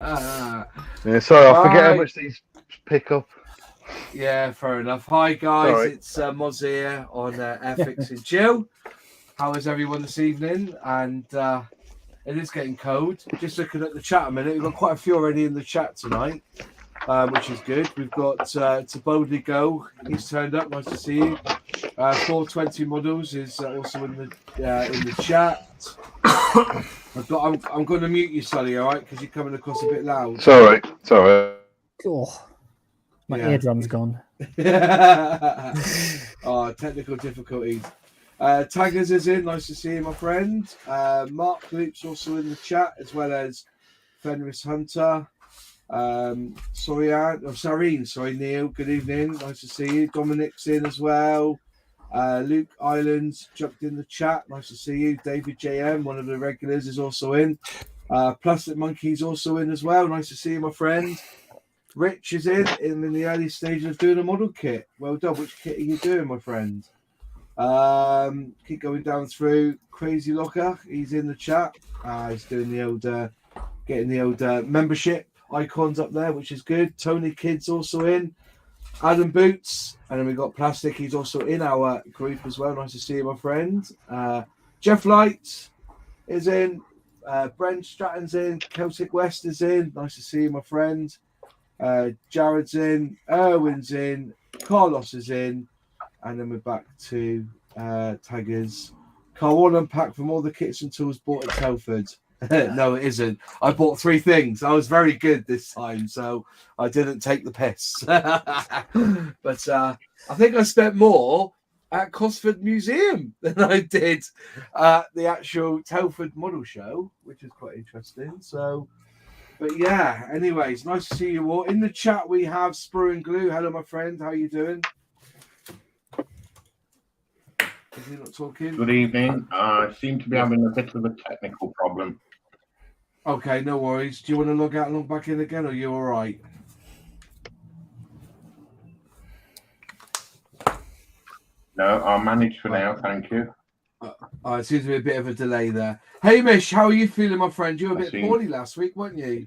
Yeah, sorry, I forget how Right. much these pick up. Yeah, fair enough. Hi guys, Sorry. it's Moz here on Airfix and Chill. How is everyone this evening? And it is getting cold. Just looking at the chat a minute, we've got quite a few already in the chat tonight, which is good. We've got To Boldly Go. He's turned up. Nice to see you. 420 Models is also in the chat. I'm going to mute you, Sully. All right, because you're coming across a bit loud. Sorry. Oh, my eardrum's gone. Oh, technical difficulties. Taggers is in. Nice to see you, my friend. Mark Loop's also in the chat, as well as Fenris Hunter. Sorry, Neil. Good evening. Nice to see you. Dominic's in as well. Luke Islands jumped in the chat. Nice to see you. David JM, one of the regulars, is also in. Plastic Monkey's also in as well. Nice to see you, my friend. Rich is in the early stages of doing a model kit. Well done. Which kit are you doing, my friend? Keep going down through. Crazy Locker, he's in the chat. He's doing the old, getting the old membership icons up there, which is good. Tony Kidd's also in. Adam Boots, and then we got Plastic. He's also in our group as well. Nice to see you, my friend. Jeff Light is in. Brent Stratton's in. Celtic West is in. Nice to see you, my friend. Jared's in. Erwin's in. Carlos is in. And then we're back to taggers. Carl, one unpack from all the kits and tools bought at Telford. No, it isn't. I bought 3 things. I was very good this time, so I didn't take the piss. But I think I spent more at Cosford Museum than I did at the actual Telford Model Show, which is quite interesting. So, but yeah, anyways, nice to see you all. In the chat, we have Sprue and Glue. Hello, my friend. How you doing? Is he not talking? Good evening. I seem to be having a bit of a technical problem. Okay, no worries. Do you want to log out and log back in again, or are you all right? No, I'll manage for now, thank you. It seems to be a bit of a delay there. Hey, Mish, how are you feeling, my friend? You were a bit poorly last week, weren't you?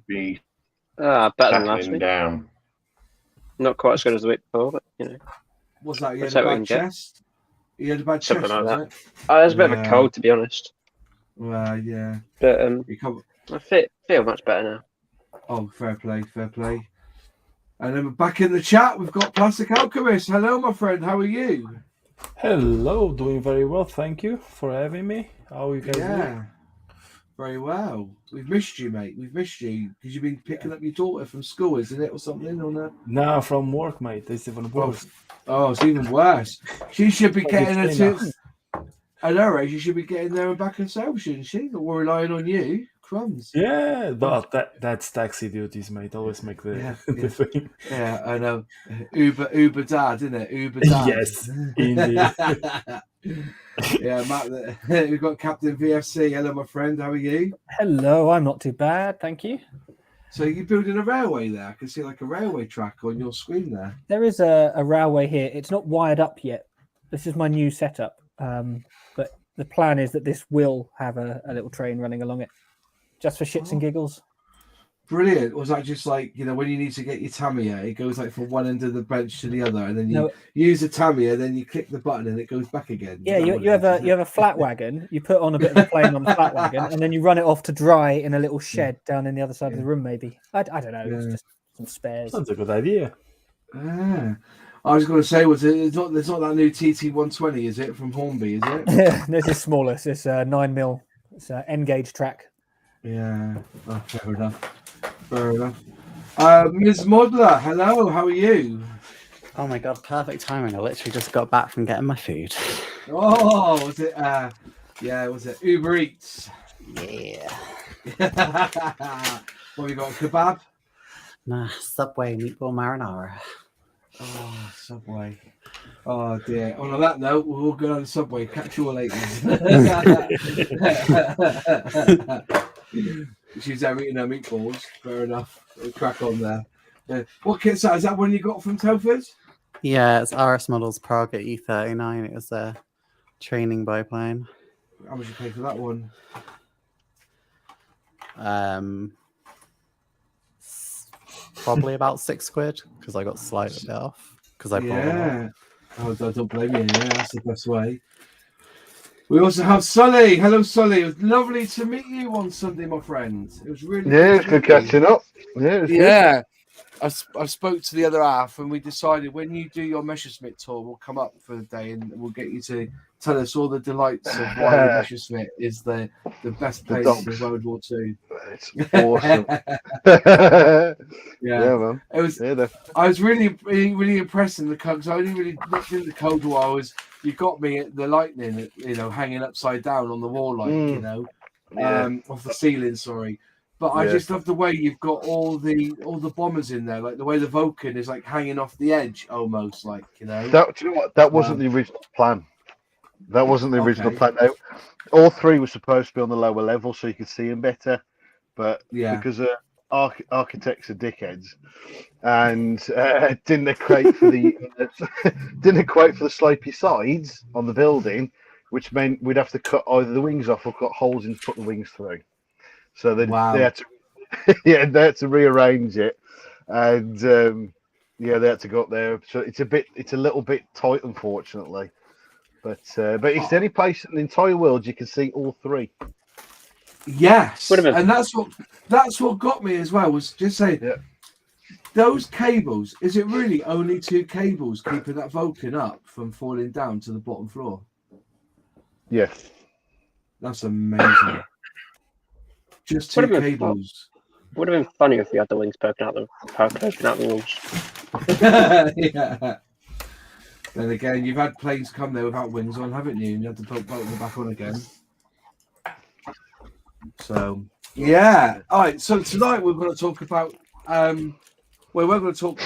Better than last week. Down. Not quite as good as the week before, but you know. What's that? You had a bad chest? You had a bad Something chest, like was that. it? Oh, there's a bit of a cold, to be honest. Well, yeah. But I feel much better now. Oh, fair play, fair play. And then we're back in the chat. We've got Plastic Alchemist. Hello, my friend. How are you? Hello, doing very well. Thank you for having me. How are you guys doing? Very well. We've missed you, mate. We've missed you because you've been picking up your daughter from school, isn't it, or something? Or no? No, from work, mate. It's even worse. Oh, it's even worse. She should be getting her to. At her age, you should be getting there and back herself, shouldn't she? Not relying on you. Crumbs. Yeah, but that's taxi duties, mate. Always make the, the thing. Yeah, I know. Uber dad, isn't it? Uber dad. Yes, indeed. Yeah, Matt, we've got Captain VFC. Hello, my friend. How are you? Hello, I'm not too bad, thank you. So you're building a railway there? I can see like a railway track on your screen there. There is a railway here. It's not wired up yet. This is my new setup. But the plan is that this will have a little train running along it, just for shits and giggles. Brilliant. Was that just like, you know, when you need to get your Tamiya, it goes like from one end of the bench to the other, and then you use the Tamiya, then you click the button and it goes back again. Yeah, you have a flat wagon. You put on a bit of a plane on the flat wagon, and then you run it off to dry in a little shed down in the other side of the room. Maybe I don't know. It's just some spares. That's a good idea. I was going to say, there's not that new TT120, is it, from Hornby, is it? Yeah, this is smaller. It's 9mm. It's an N-gauge track. Yeah, fair enough. Fair enough. Ms. Modeler, hello, how are you? Oh my god, perfect timing. I literally just got back from getting my food. Oh, was it, was it Uber Eats? Yeah. What, you got, a kebab? Nah, Subway meatball marinara. Oh, Subway. Oh dear. On that note, we'll all go on the Subway. Catch you all later. She's there eating her meatballs. Fair enough. We'll crack on there. Yeah. What kit's that? Is that one you got from Telford? Yeah, it's RS Models Praga E39. It was a training biplane. How much you pay for that one? probably about £6 because I got slightly bit off because I bought a lot. Yeah. Oh, I don't blame you. Yeah, that's the best way. We also have Sully. Hello, Sully. It was lovely to meet you on Sunday, my friend. It was really Yeah, it's to good meet you. catching up. Yeah, it was good. Yeah. I spoke to the other half and we decided when you do your Messerschmitt tour, we'll come up for the day and we'll get you to tell us all the delights of why the Messerschmitt is the best The place dogs. in World War II. It's awesome. Yeah. Yeah, man. It was. Yeah, I was really impressed in the because I only really looked in the Cold War. You got me at the lightning, hanging upside down on the wall, off the ceiling. Sorry, but I Yeah. just love the way you've got all the bombers in there, like the way the Vulcan is like hanging off the edge, almost like. do you know what? That wasn't the original plan. That wasn't the original Okay. plan. Now, all three were supposed to be on the lower level so you could see them better, but Yeah. because architects are dickheads and didn't equate for the slopey sides on the building, which meant we'd have to cut either the wings off or cut holes in to put the wings through. So they had to, they had to rearrange it, and they had to go up there. So it's a little bit tight, unfortunately. But it's the only place in the entire world you can see all three. Yes, Would've been- and that's what got me as well. Was just saying, those cables. Is it really only 2 cables keeping that Vulcan up from falling down to the bottom floor? Yes. That's amazing. Just 2 Would've been cables. Would have been funny if you had the wings poking out the walls. Yeah. Then again, you've had planes come there without wings on, haven't you? And you had to put them back on again. So yeah. All right. So tonight we're going to talk about we're going to talk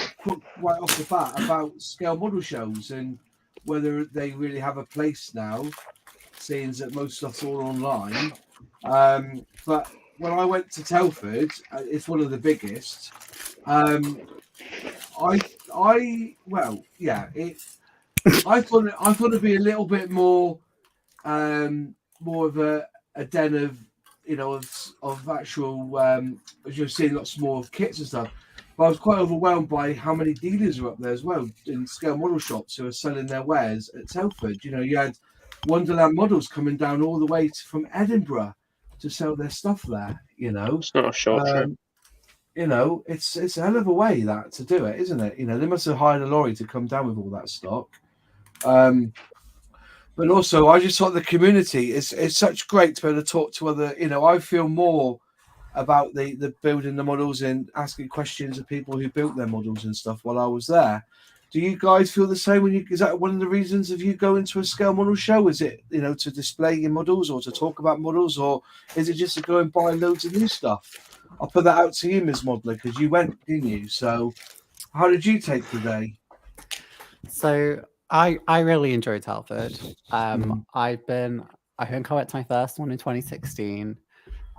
right off the bat about scale model shows and whether they really have a place now, seeing that most stuff's all online. But when I went to Telford, it's one of the biggest. I thought it'd be a little bit more of a den of of actual you're seeing lots more of kits and stuff. But I was quite overwhelmed by how many dealers are up there as well in scale model shops who are selling their wares at Telford. You had Wonderland Models coming down all the way from Edinburgh to sell their stuff there. It's not a short trip. It's a hell of a way that to do it, isn't it? They must have hired a lorry to come down with all that stock. But also, I just thought the community is such great to be able to talk to other. I feel more about the building the models and asking questions of people who built their models and stuff while I was there. Do you guys feel the same? Is that one of the reasons of you going to a scale model show? Is it to display your models or to talk about models, or is it just to go and buy loads of new stuff? I'll put that out to you, Ms. Modeler, because you went, didn't you? So, how did you take the day? So I really enjoyed Telford. I think I went to my first one in 2016,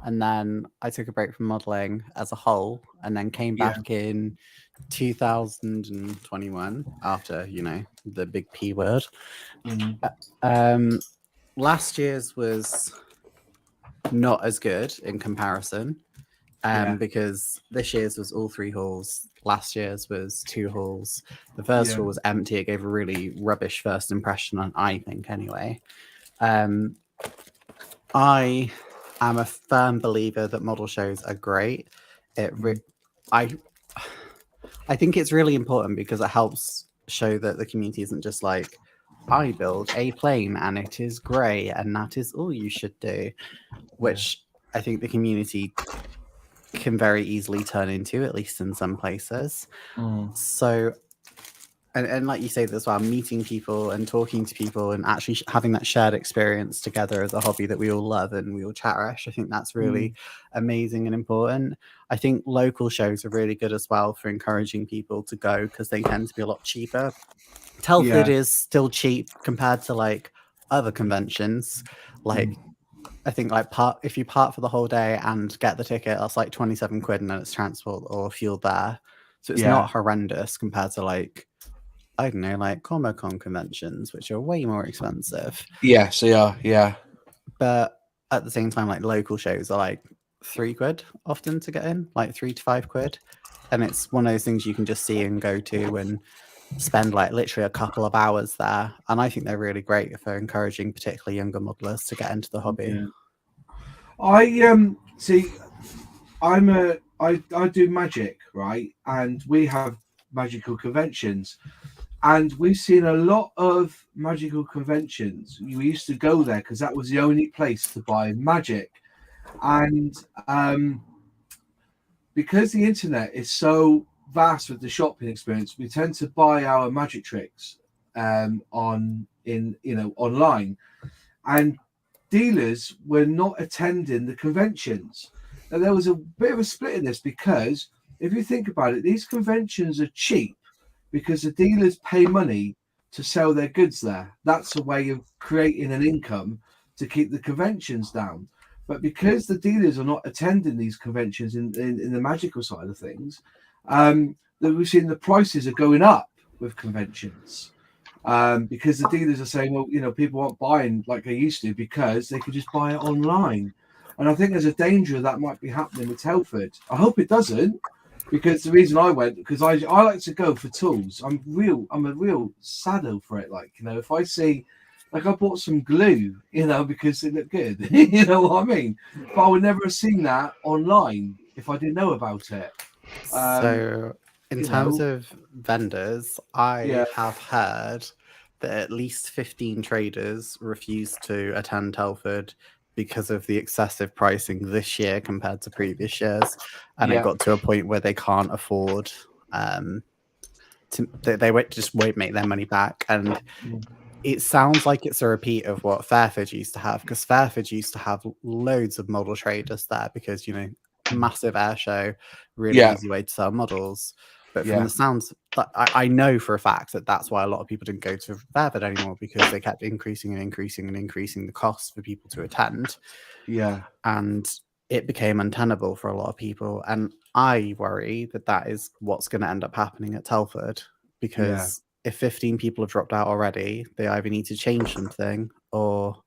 and then I took a break from modeling as a whole, and then came back in 2021 after the big P word. Last year's was not as good in comparison, because this year's was all 3 halls. Last year's was 2 halls. The first hall was empty. It gave a really rubbish first impression, I think, anyway. I am a firm believer that model shows are great. I think it's really important because it helps show that the community isn't just like, I build a plane and it is grey and that is all you should do, which I think the community can very easily turn into, at least in some places. So, and like you say as well, meeting people and talking to people and actually having that shared experience together as a hobby that we all love and we all cherish, I think that's really amazing and important. I think local shows are really good as well for encouraging people to go because they tend to be a lot cheaper. Telford is still cheap compared to like other conventions. Like I think like if you park for the whole day and get the ticket, that's like 27 quid and then it's transport or fuel there. So it's not horrendous compared to like, I don't know, like Comic-Con conventions, which are way more expensive. Yes, they are. Yeah. But at the same time, like local shows are like £3 often to get in, like £3 to £5. And it's one of those things you can just see and go to and spend like literally a couple of hours there. And I think they're really great for encouraging particularly younger modelers to get into the hobby. Yeah. I see. I do magic, right? And we have magical conventions, and we've seen a lot of magical conventions. We used to go there because that was the only place to buy magic, and because the internet is so vast with the shopping experience, we tend to buy our magic tricks online, and dealers were not attending the conventions. Now, there was a bit of a split in this because if you think about it, these conventions are cheap because the dealers pay money to sell their goods there. That's a way of creating an income to keep the conventions down. But because the dealers are not attending these conventions in the magical side of things, we've seen the prices are going up with conventions. Because the dealers are saying, well, people aren't buying like they used to because they could just buy it online. And I think there's a danger that might be happening with Telford. I hope it doesn't, because the reason I went, because I like to go for tools. I'm a real saddle for it. Like, if I see, like I bought some glue, because it looked good. You know what I mean? But I would never have seen that online if I didn't know about it. So in terms of vendors, I have heard that at least 15 traders refused to attend Telford because of the excessive pricing this year compared to previous years. And it got to a point where they can't afford they just won't make their money back. And it sounds like it's a repeat of what Fairford used to have, because Fairford used to have loads of model traders there because, massive air show, really easy way to sell models. But from the sounds, I know for a fact that that's why a lot of people didn't go to Fairford anymore, because they kept increasing the costs for people to attend. Yeah. And it became untenable for a lot of people. And I worry that is what's going to end up happening at Telford, because if 15 people have dropped out already, they either need to change something or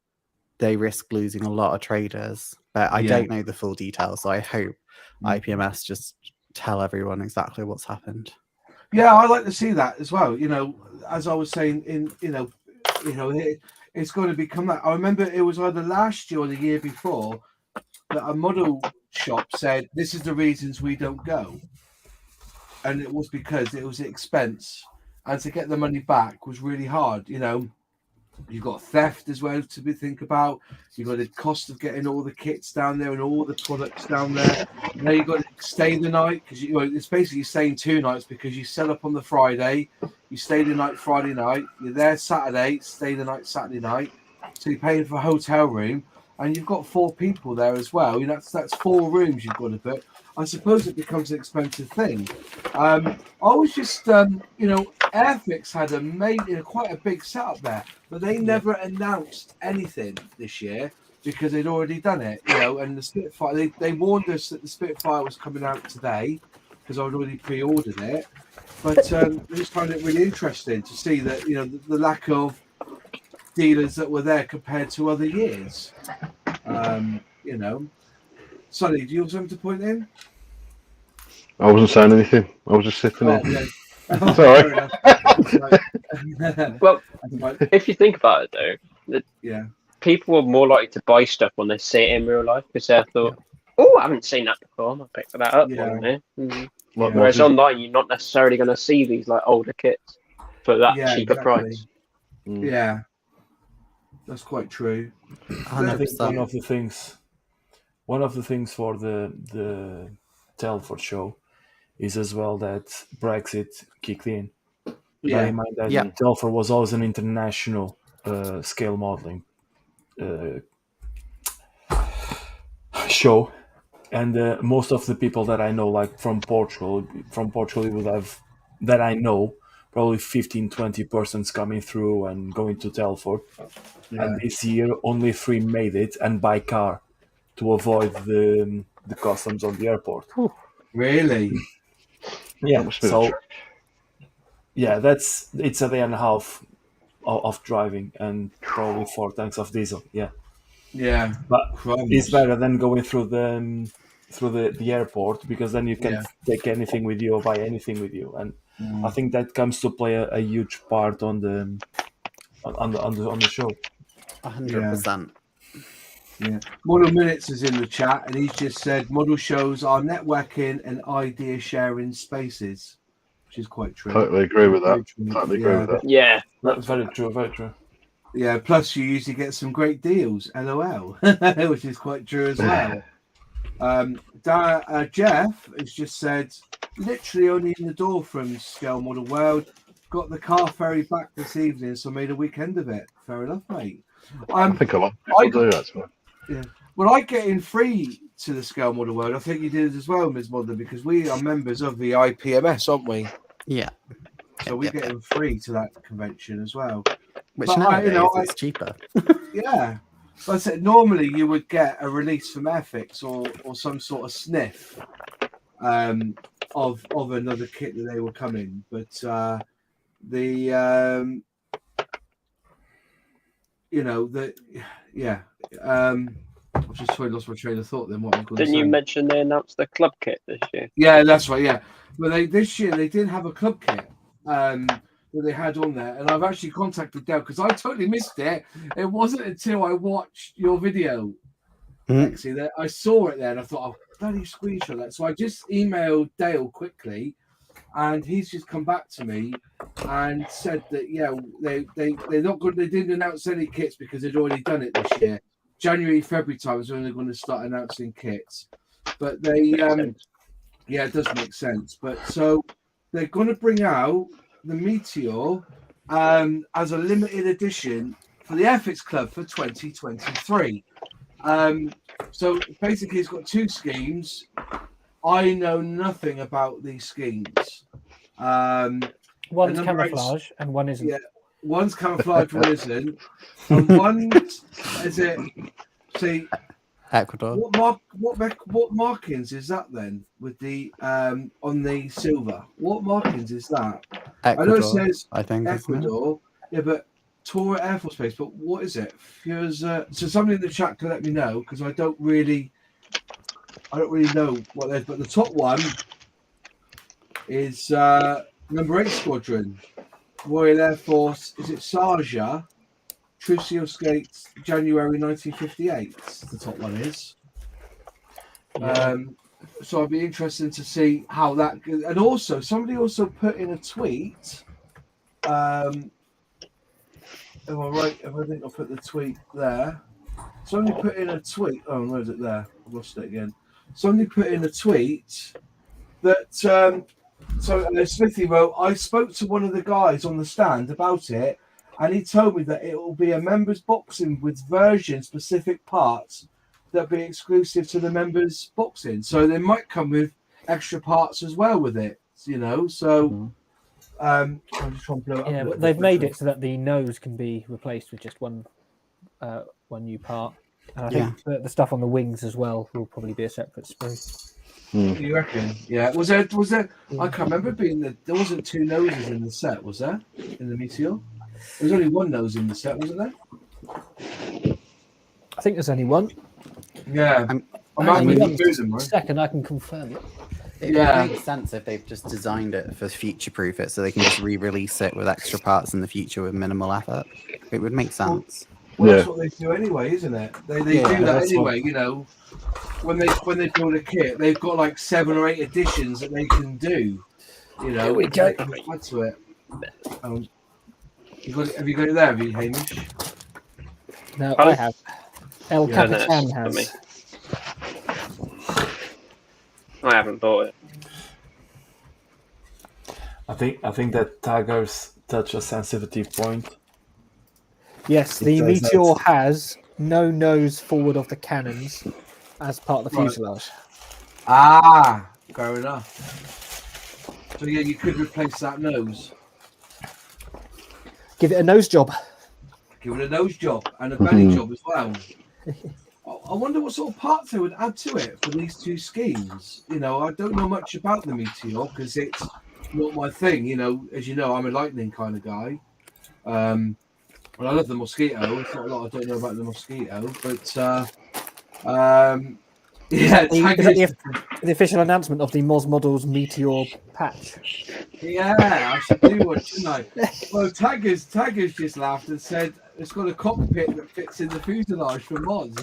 they risk losing a lot of traders. But I don't know the full details, so I hope IPMS just tell everyone exactly what's happened. Yeah, I like to see that as well. As I was saying, it's going to become that. I remember it was either last year or the year before that a model shop said, "This is the reasons we don't go," and it was because it was the expense, and to get the money back was really hard. You've got theft as well to think about. You've got the cost of getting all the kits down there and all the products down there. Now you've got to stay the night, because it's basically staying 2 nights, because you sell up on the Friday, you stay the night Friday night, you're there Saturday, stay the night Saturday night. So you're paying for a hotel room, and you've got 4 people there as well. That's 4 rooms you've got to book. I suppose it becomes an expensive thing. I was just, Airfix had quite a big setup there, but they never announced anything this year because they'd already done it, and the Spitfire, they warned us that the Spitfire was coming out today because I'd already pre-ordered it. But I just found it really interesting to see that, the lack of dealers that were there compared to other years. Sonny, do you have something to point in? I wasn't saying anything. I was just sitting there. Yeah. It's all right. Well, if you think about it, though, people are more likely to buy stuff when they see it in real life, because they thought, "Oh, I haven't seen that before. I'll pick that up." Whereas online, you're not necessarily going to see these older kits for that cheaper price. Yeah, that's quite true. I think one of the things for the Telford show is as well that Brexit kicked in. Bear in mind that Telford was always an international scale modeling show, and most of the people that I know, like from Portugal, you would have, that I know, probably 15-20 persons coming through and going to Telford. And this year only 3 made it, and by car, to avoid the customs on the airport. Really? Yeah. So it's a day and a half of driving and probably 4 tanks of diesel. Yeah. Yeah. But it's better than going through the the airport, because then you can take anything with you or buy anything with you, and I think that comes to play a huge part on the show. 100%. Yeah. Model Minutes is in the chat, and he's just said model shows are networking and idea sharing spaces, which is quite true. Totally agree with that. Totally agree with that. Yeah, that's very true. Very true. Yeah. Plus, you usually get some great deals, LOL, which is quite true as well. Jeff has just said, literally only in the door from Scale Model World. Got the car ferry back this evening, so made a weekend of it. Fair enough, mate. I think a lot of people do actually. Yeah. Well, I get in free to the Scale Model World. I think you did as well, Ms. Modler, because we are members of the IPMS, aren't we? Yeah. So we get in free to that convention as well. Which but nowadays it's cheaper. Yeah. But I said normally you would get a release from Airfix or some sort of sniff of another kit that they were coming. But I've just totally lost my train of thought then. What I'm going Didn't you mention they announced the club kit this year? Yeah, that's right. Yeah, well, this year they did have a club kit that they had on there, and I've actually contacted Dale because I totally missed it. It wasn't until I watched your video, actually, that I saw it there, and I thought, "Oh, bloody screenshot that." So I just emailed Dale quickly, and he's just come back to me and said that they're not good. They didn't announce any kits because they'd already done it this year. January, February time is when they're going to start announcing kits. But they, it does make sense. But so they're going to bring out the Meteor as a limited edition for the Airfix Club for 2023. So basically, it's got two schemes. I know nothing about these schemes. One's camouflage and one isn't. Yeah, one's camouflage, one isn't. And one is it? See, Ecuador. What markings is that then with the on the silver? What markings is that? Ecuador, I know it says I think Ecuador. Yeah, but Tora Air Force Base. But what is it? So somebody in the chat can let me know because I don't really know what they're. But the top one is number 8 Squadron, Royal Air Force. Is it Sarja? True Seal Skates, January 1958. The top one is. So I'd be interested to see how that. And also, somebody also put in a tweet. Am I right? If I think I'll put the tweet there. Somebody put in a tweet. Oh, where's it there? I've lost it again. Somebody put in a tweet that. So Smithy wrote, I spoke to one of the guys on the stand about it. And he told me that it will be a members boxing with version-specific parts that be exclusive to the members boxing. So they might come with extra parts as well with it, you know. So I'm just trying to blow it up. Yeah, but they've made it so that the nose can be replaced with just one new part. And I think the stuff on the wings as well will probably be a separate sprue. You reckon? Yeah. Was there? I can't remember there wasn't 2 noses in the set, was there? In the Meteor? There's only 1 nose in the set, wasn't there? I think there's only one. Yeah. Second, I can confirm it. It would make sense if they've just designed it for future-proof it, so they can just re-release it with extra parts in the future with minimal effort. It would make sense. Well, that's what they do anyway, isn't it? They do that anyway. You know, when they build a kit, they've got like 7 or 8 editions that they can do. You know, we go add to it. Have you got it there, have you, Hamish? No, I have. El Capitan has. I haven't bought it. I think that taggers touch a sensitive point. Yes, the Meteor has no nose forward of the cannons as part of the fuselage. Ah, fair enough. So yeah, you could replace that nose. Give it a nose job. Give it a nose job and a belly job as well. I wonder what sort of parts they would add to it for these 2 schemes. You know, I don't know much about the Meteor because it's not my thing. You know, as you know, I'm a lightning kind of guy. And I love the Mosquito. It's not a lot I don't know about the Mosquito, but Yeah, the official announcement of the Moz Models Meteor patch. Yeah, I should do one, shouldn't I? Well, Taggers just laughed and said it's got a cockpit that fits in the fuselage for Moz.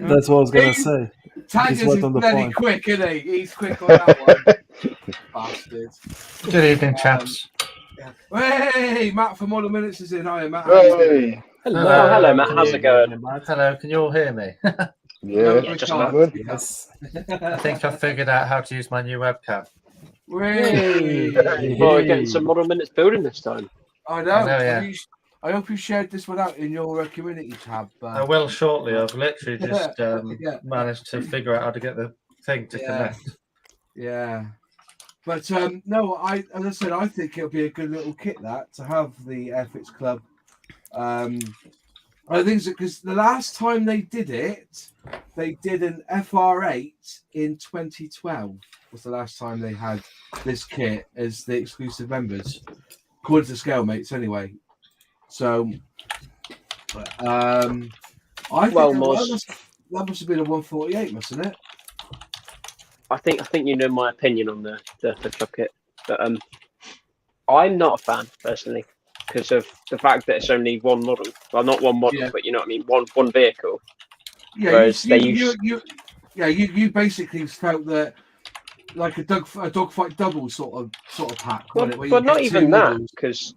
That's what I was going to say. Taggers is bloody quick, isn't he? He's quick on that one. Bastard. Good evening, chaps. Hey, Matt from Model Minutes is in. Hi, Matt. Hey. Hello, Matt. How's it going? Hello, can you all hear me? Yeah, just about. Yes. I think I've figured out how to use my new webcam. We're getting some Model Minutes building this time. I know. Yeah. I hope you shared this one out in your community tab. I will shortly. I've literally just managed to figure out how to get the thing to connect. Yeah. But no, as I said, I think it'll be a good little kit to have the Airfix Club. I think so, because the last time they did it, they did an FR8 in 2012. Was the last time they had this kit as the exclusive members, according to Scalemates, anyway. So, I think that must have been a 148, mustn't it? I think you know my opinion on the club kit, but I'm not a fan personally because of the fact that it's only one model. Well, not one model, but you know what I mean, one vehicle. Yeah, whereas you basically felt that like a dogfight double sort of pack. But not even that, because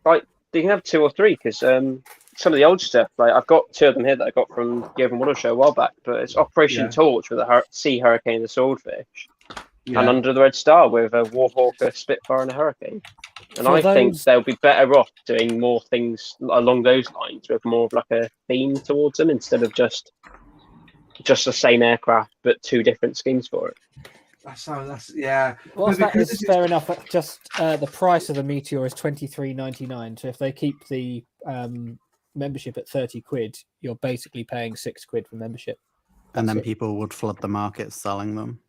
like you can have 2 or 3 because some of the old stuff, like I've got 2 of them here that I got from the Open Model Show a while back, but it's Operation Torch with a Sea Hurricane and a Swordfish, and Under the Red Star with a Warhawk, a Spitfire and a Hurricane. And I think they'll be better off doing more things along those lines with more of like a theme towards them instead of just the same aircraft but 2 different schemes for it. Well, that is fair enough. Just the price of the Meteor is £23.99. So if they keep the membership at £30, you're basically paying £6 for membership. And then people would flood the market selling them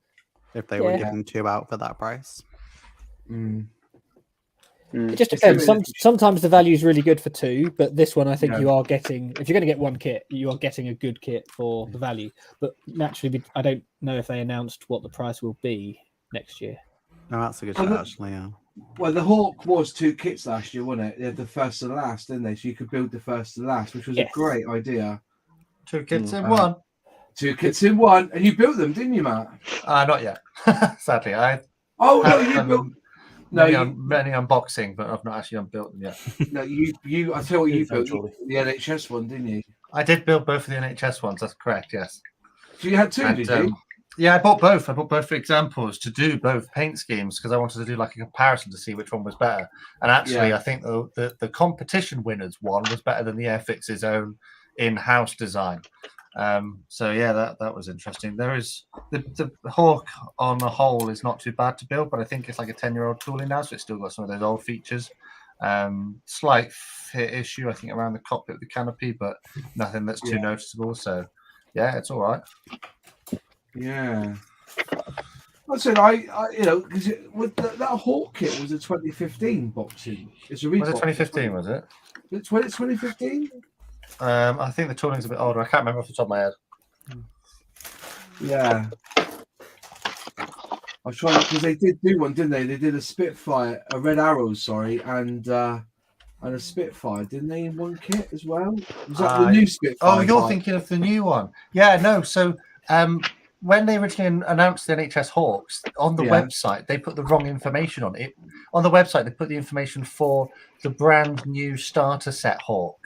if they were giving 2 out for that price. It just depends. Sometimes the value is really good for 2, but this one I think you are getting. If you're going to get one kit, you are getting a good kit for the value. But naturally, I don't know if they announced what the price will be next year. No, that's a good shout, actually. Yeah. Well, the Hawk was 2 kits last year, wasn't it? They had the first and last, didn't they? So you could build the first and last, which was a great idea. 2 kits in one. 2 kits in one, and you built them, didn't you, Matt? Not yet. Sadly, you built. Many unboxing, but I've not actually unbuilt them yet. No, you. I tell you what, you built the NHS one, didn't you? I did build both of the NHS ones. That's correct. Yes. So you had 2, did you? Yeah, I bought both. I bought both examples to do both paint schemes because I wanted to do like a comparison to see which one was better. And actually, I think the competition winners one was better than the Airfix's own in-house design. So yeah, that was interesting. There is the Hawk on the whole is not too bad to build, but I think it's like a 10-year-old tooling now, so it's still got some of those old features. Slight fit issue, I think, around the cockpit of the canopy, but nothing that's too noticeable. So yeah, it's all right. Yeah. I said because that Hawk kit was a 2015 boxing. It's a was it 2015? Was it? It's 2015. I think the tooling's a bit older. I can't remember off the top of my head. Yeah. I was trying because they did do one, didn't they? They did a Spitfire, a Red Arrow, and a Spitfire, didn't they, in one kit as well? Was that the new Spitfire? Oh, you're thinking of the new one. Yeah, no. So when they originally announced the NHS Hawks, on the website, they put the wrong information on it. On the website, they put the information for the brand new starter set Hawk.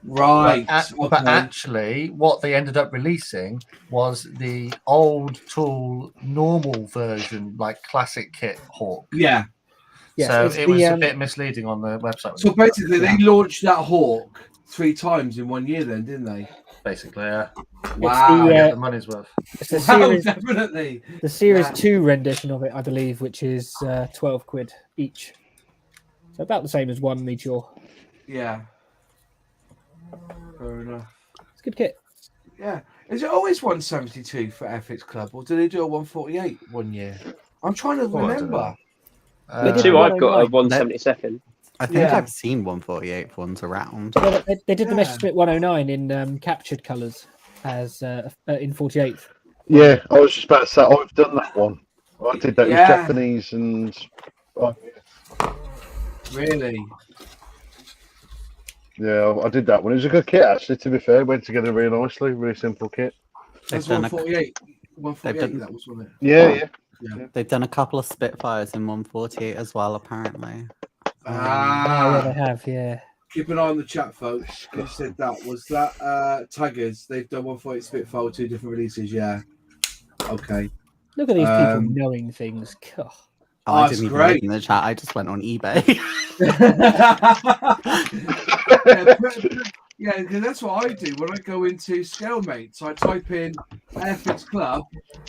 Right. But actually, what they ended up releasing was the old tool normal version, like classic kit Hawk. Yeah. So it was a bit misleading on the website. So basically, they launched that Hawk 3 times in 1 year then, didn't they? Basically, yeah. Wow. The money's worth. It's the series, definitely. The Series 2 rendition of it, I believe, which is £12 each. So about the same as one Meteor. Yeah. Fair enough. It's a good kit. Yeah. Is it always 172 for Airfix Club, or do they do a 148 1 year? I'm trying to remember. The 2 I've got are 172nd. I think I've seen 148 ones around. Yeah, they did the Messerschmitt 109 in captured colours. as in 48th. Yeah, I was just about to say I've done that one. I did that. It was Japanese and. Really? Yeah, I did that one. It was a good kit, actually. To be fair, it went together really nicely. Really simple kit. That's 148. 148. That was, wasn't it? Yeah. They've done a couple of Spitfires in 148 as well, apparently. Yeah, they have. Yeah. Keep an eye on the chat, folks. Who said that? Was that Taggers? They've done 148 Spitfire with 2 different releases. Yeah. Okay. Look at these people knowing things. God. Oh, I didn't even read in the chat. I just went on eBay. Yeah, because that's what I do when I go into Scalemates. I type in Airfix Club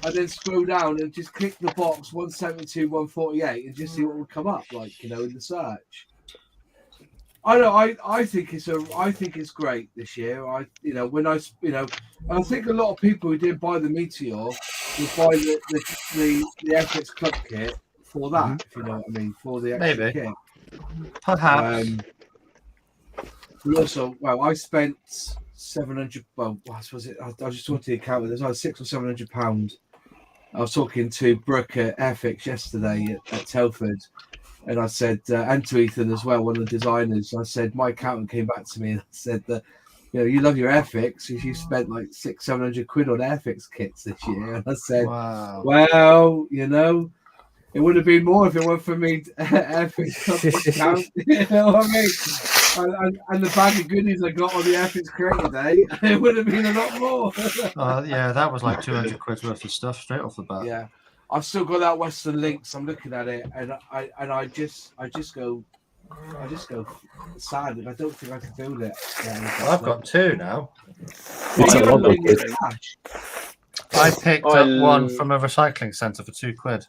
and then scroll down and just click the box 172, 148 and just see what will come up, like, in the search. I know. I think it's great this year. I think a lot of people who didn't buy the Meteor will buy the Airfix Club kit for that, if you know what I mean, for the extra kit. Perhaps. We also, I spent 700. Well, what was it? I just talked to the accountant. There's like £600 or £700. I was talking to Brooke at Airfix yesterday at Telford, and I said, and to Ethan as well, one of the designers. I said, my accountant came back to me and said that, you love your Airfix because you spent like £600-700 on Airfix kits this year. And I said, wow. Well, it would have been more if it weren't for me Airfix account. You know what I mean? And the bag of goodies I got on the Airfix Creator Day, it would have been a lot more. Yeah, that was like £200 worth of stuff straight off the bat. Yeah, I've still got that Western Lynx. I'm looking at it, and I just go sad. I don't think I can build it. I've got 2 now. I picked up one from a recycling centre for £2.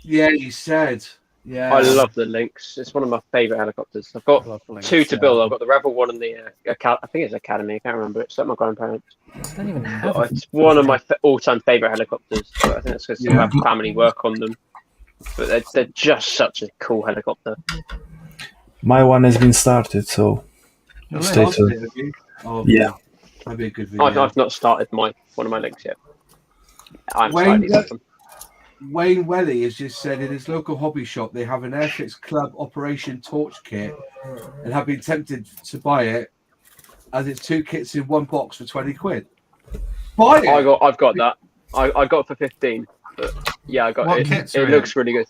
Yeah, you said. Yeah, I love the Lynx. It's one of my favourite helicopters. I've got 2 to build. I've got the Rebel one and the I think it's Academy. I can't remember. It's like my grandparents. I don't even have it. It's one of my all-time favourite helicopters. But I think it's because I have family work on them. But they're just such a cool helicopter. My one has been started, so stay tuned. Yeah, that'd be a good video. I've not started one of my Lynx yet. I'm slightly different. Wayne Welly has just said in his local hobby shop they have an Airfix Club Operation Torch kit and have been tempted to buy it as it's 2 kits in one box for £20. Buy it! I've got that. I got it for 15. But yeah, I got it. It looks really good.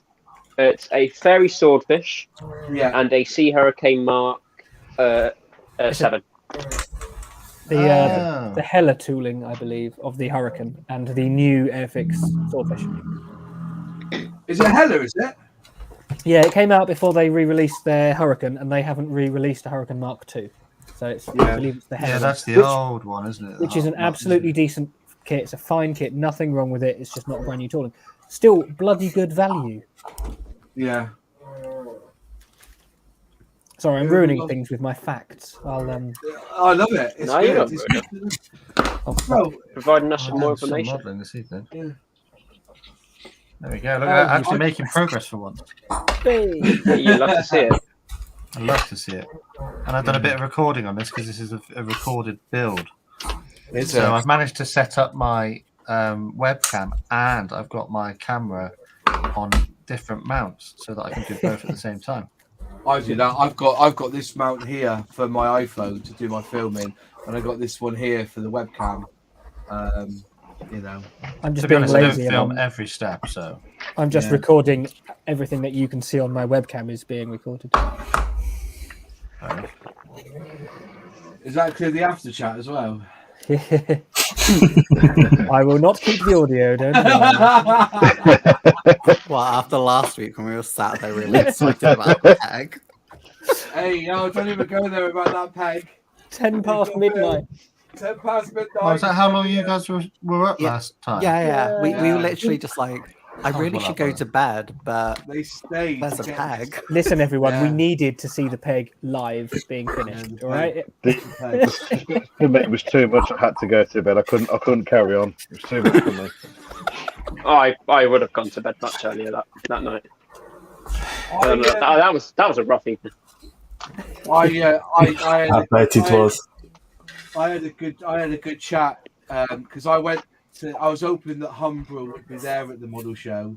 It's a fairy swordfish and a Sea Hurricane Mark 7. The Hella tooling, I believe, of the Hurricane and the new Airfix swordfish. Is it Hella, is it? Yeah, it came out before they re-released their Hurricane, and they haven't re-released a Hurricane Mark II. So I believe it's the Hella. Yeah, that's the old one, isn't it? Which is an absolutely decent kit. It's a fine kit. Nothing wrong with it. It's just not brand new tooling. Still bloody good value. Yeah. Sorry, I'm ruining things with my facts. I love it. It's good. Providing us with more information. This evening. Yeah. There we go. Look at that. Actually making progress for once. You love to see it. I love to see it. And I've done a bit of recording on this because this is a recorded build. So I've managed to set up my webcam and I've got my camera on different mounts so that I can do both at the same time. I do that. I've got this mount here for my iPhone to do my filming, and I got this one here for the webcam. I'm just to be honest, lazy. I don't film every step, so I'm just recording everything that you can see on my webcam is being recorded. Is that clear the after chat as well? I will not keep the audio, don't Well, after last week when we were sat there really excited about the peg. Hey, don't even go there about that peg. 10 past midnight. 10 past midnight. Oh, is that how long you guys were up last time? Yeah. We were literally just like, I really should go to bed, but they stayed. There's a peg. Listen, everyone, we needed to see the peg live being finished. All right. It was too much. I had to go to bed. I couldn't carry on. It was too much for me. I would have gone to bed much earlier that night. That was a rough evening. I bet it was. I had a good chat because I was hoping that Humbrol would be there at the model show.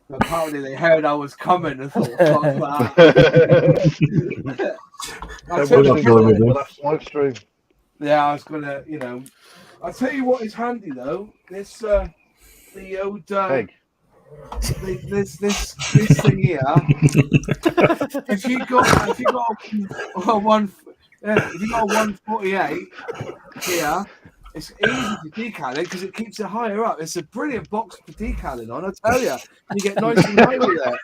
But apparently they heard I was coming and thought, fuck that. Yeah, I was gonna, I'll tell you what is handy though. This the old this thing here. if you got a 148 here, it's easy to decal it because it keeps it higher up. It's a brilliant box for decaling on, I tell you. You get nice and high with that.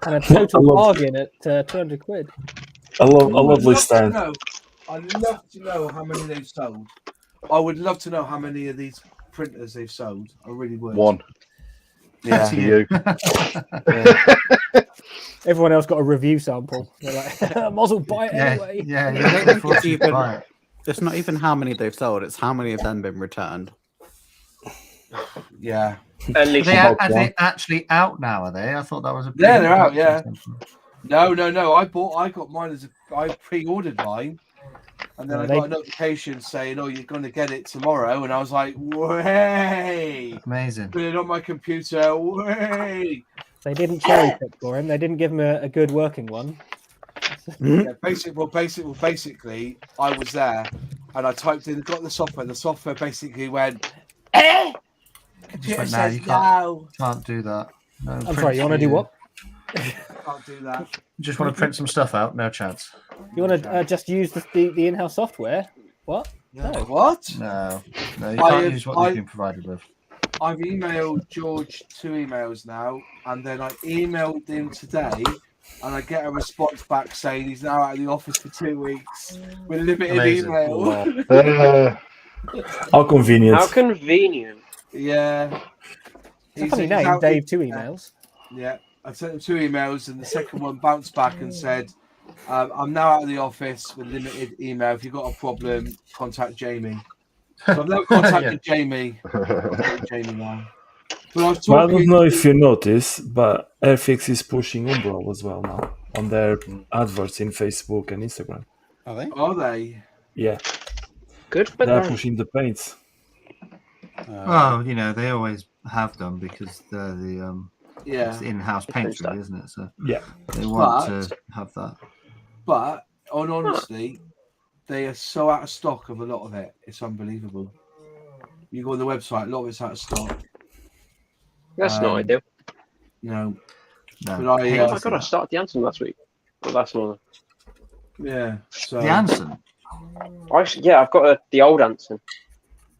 And a total bargain at 200 quid. A lovely stand. I'd love to know how many they've sold. I would love to know how many of these printers they've sold. I really would. One. Yeah. You. Everyone else got a review sample. They're like, Mozzle, buy it anyway. Yeah. It's not even how many they've sold, it's how many of them been returned. Yeah. Are they actually out now, are they? I thought that was a they're out, yeah. No. I got mine I pre-ordered mine. And then I got a notification saying, "Oh, you're going to get it tomorrow," and I was like, "Way!" Amazing. Put it on my computer. Way! They didn't cherry pick for him. They didn't give him a good working one. Yeah, basically, I was there, and I typed in, got the software. The software basically went, "Eh." You can't do that. No, I'm sorry. You want to do what? Can't do that. You just want to print some stuff out? No chance. You want to just use the in-house software? What? No. What? No, you can't use what you've been provided with. I've emailed George 2 emails now, and then I emailed him today, and I get a response back saying he's now out of the office for 2 weeks with limited email. How convenient. How convenient. Yeah. It's a funny name, Dave. 2 emails. Yeah. I sent him 2 emails, and the second one bounced back and said, "I'm now out of the office with limited email. If you've got a problem, contact Jamie." So I've never contacted Jamie. Jamie now. But I don't know if you notice, but Airfix is pushing Umbral as well now on their adverts in Facebook and Instagram. Are they? Are they? Yeah. Good for They're them. pushing the paints. Well, they always have done because they're the it's in-house paints, really, isn't it? So yeah, they want to have that. But honestly, they are so out of stock of a lot of it. It's unbelievable. You go on the website, a lot of it's out of stock. That's not ideal. No. But I started the Anson last week. Or last morning. Yeah. So the Anson? I've got the old Anson.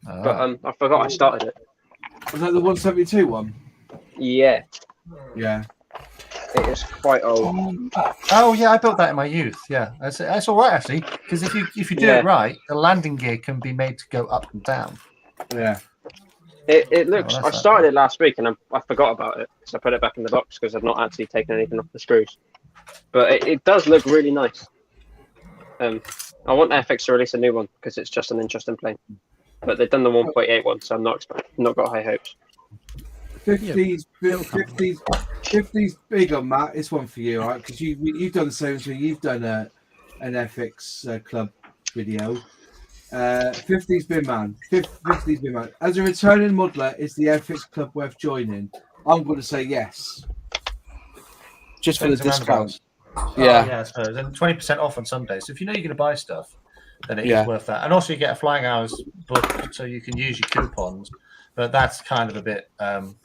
But I forgot I started it. Was that the 172 one? Yeah. Yeah. It is quite old. Oh yeah, I built that in my youth. Yeah, that's all right actually, because if you do it right, the landing gear can be made to go up and down. Yeah. It looks. I started it last week and I forgot about it because I put it back in the box because I've not actually taken anything off the screws. But it does look really nice. I want Airfix to release a new one because it's just an interesting plane. But they've done the 1.8 one, so I'm not got high hopes. 50's big on Matt. It's one for you, all right? Because you've done the same thing. You've done an Airfix club video. 50's been man. 50's been man. As a returning modeler, is the Airfix club worth joining? I'm going to say yes. Just for the discount. Yeah, I suppose. And 20% off on Sunday. So if you know you're going to buy stuff, then it is worth that. And also you get a flying hours book, so you can use your coupons. But that's kind of a bit of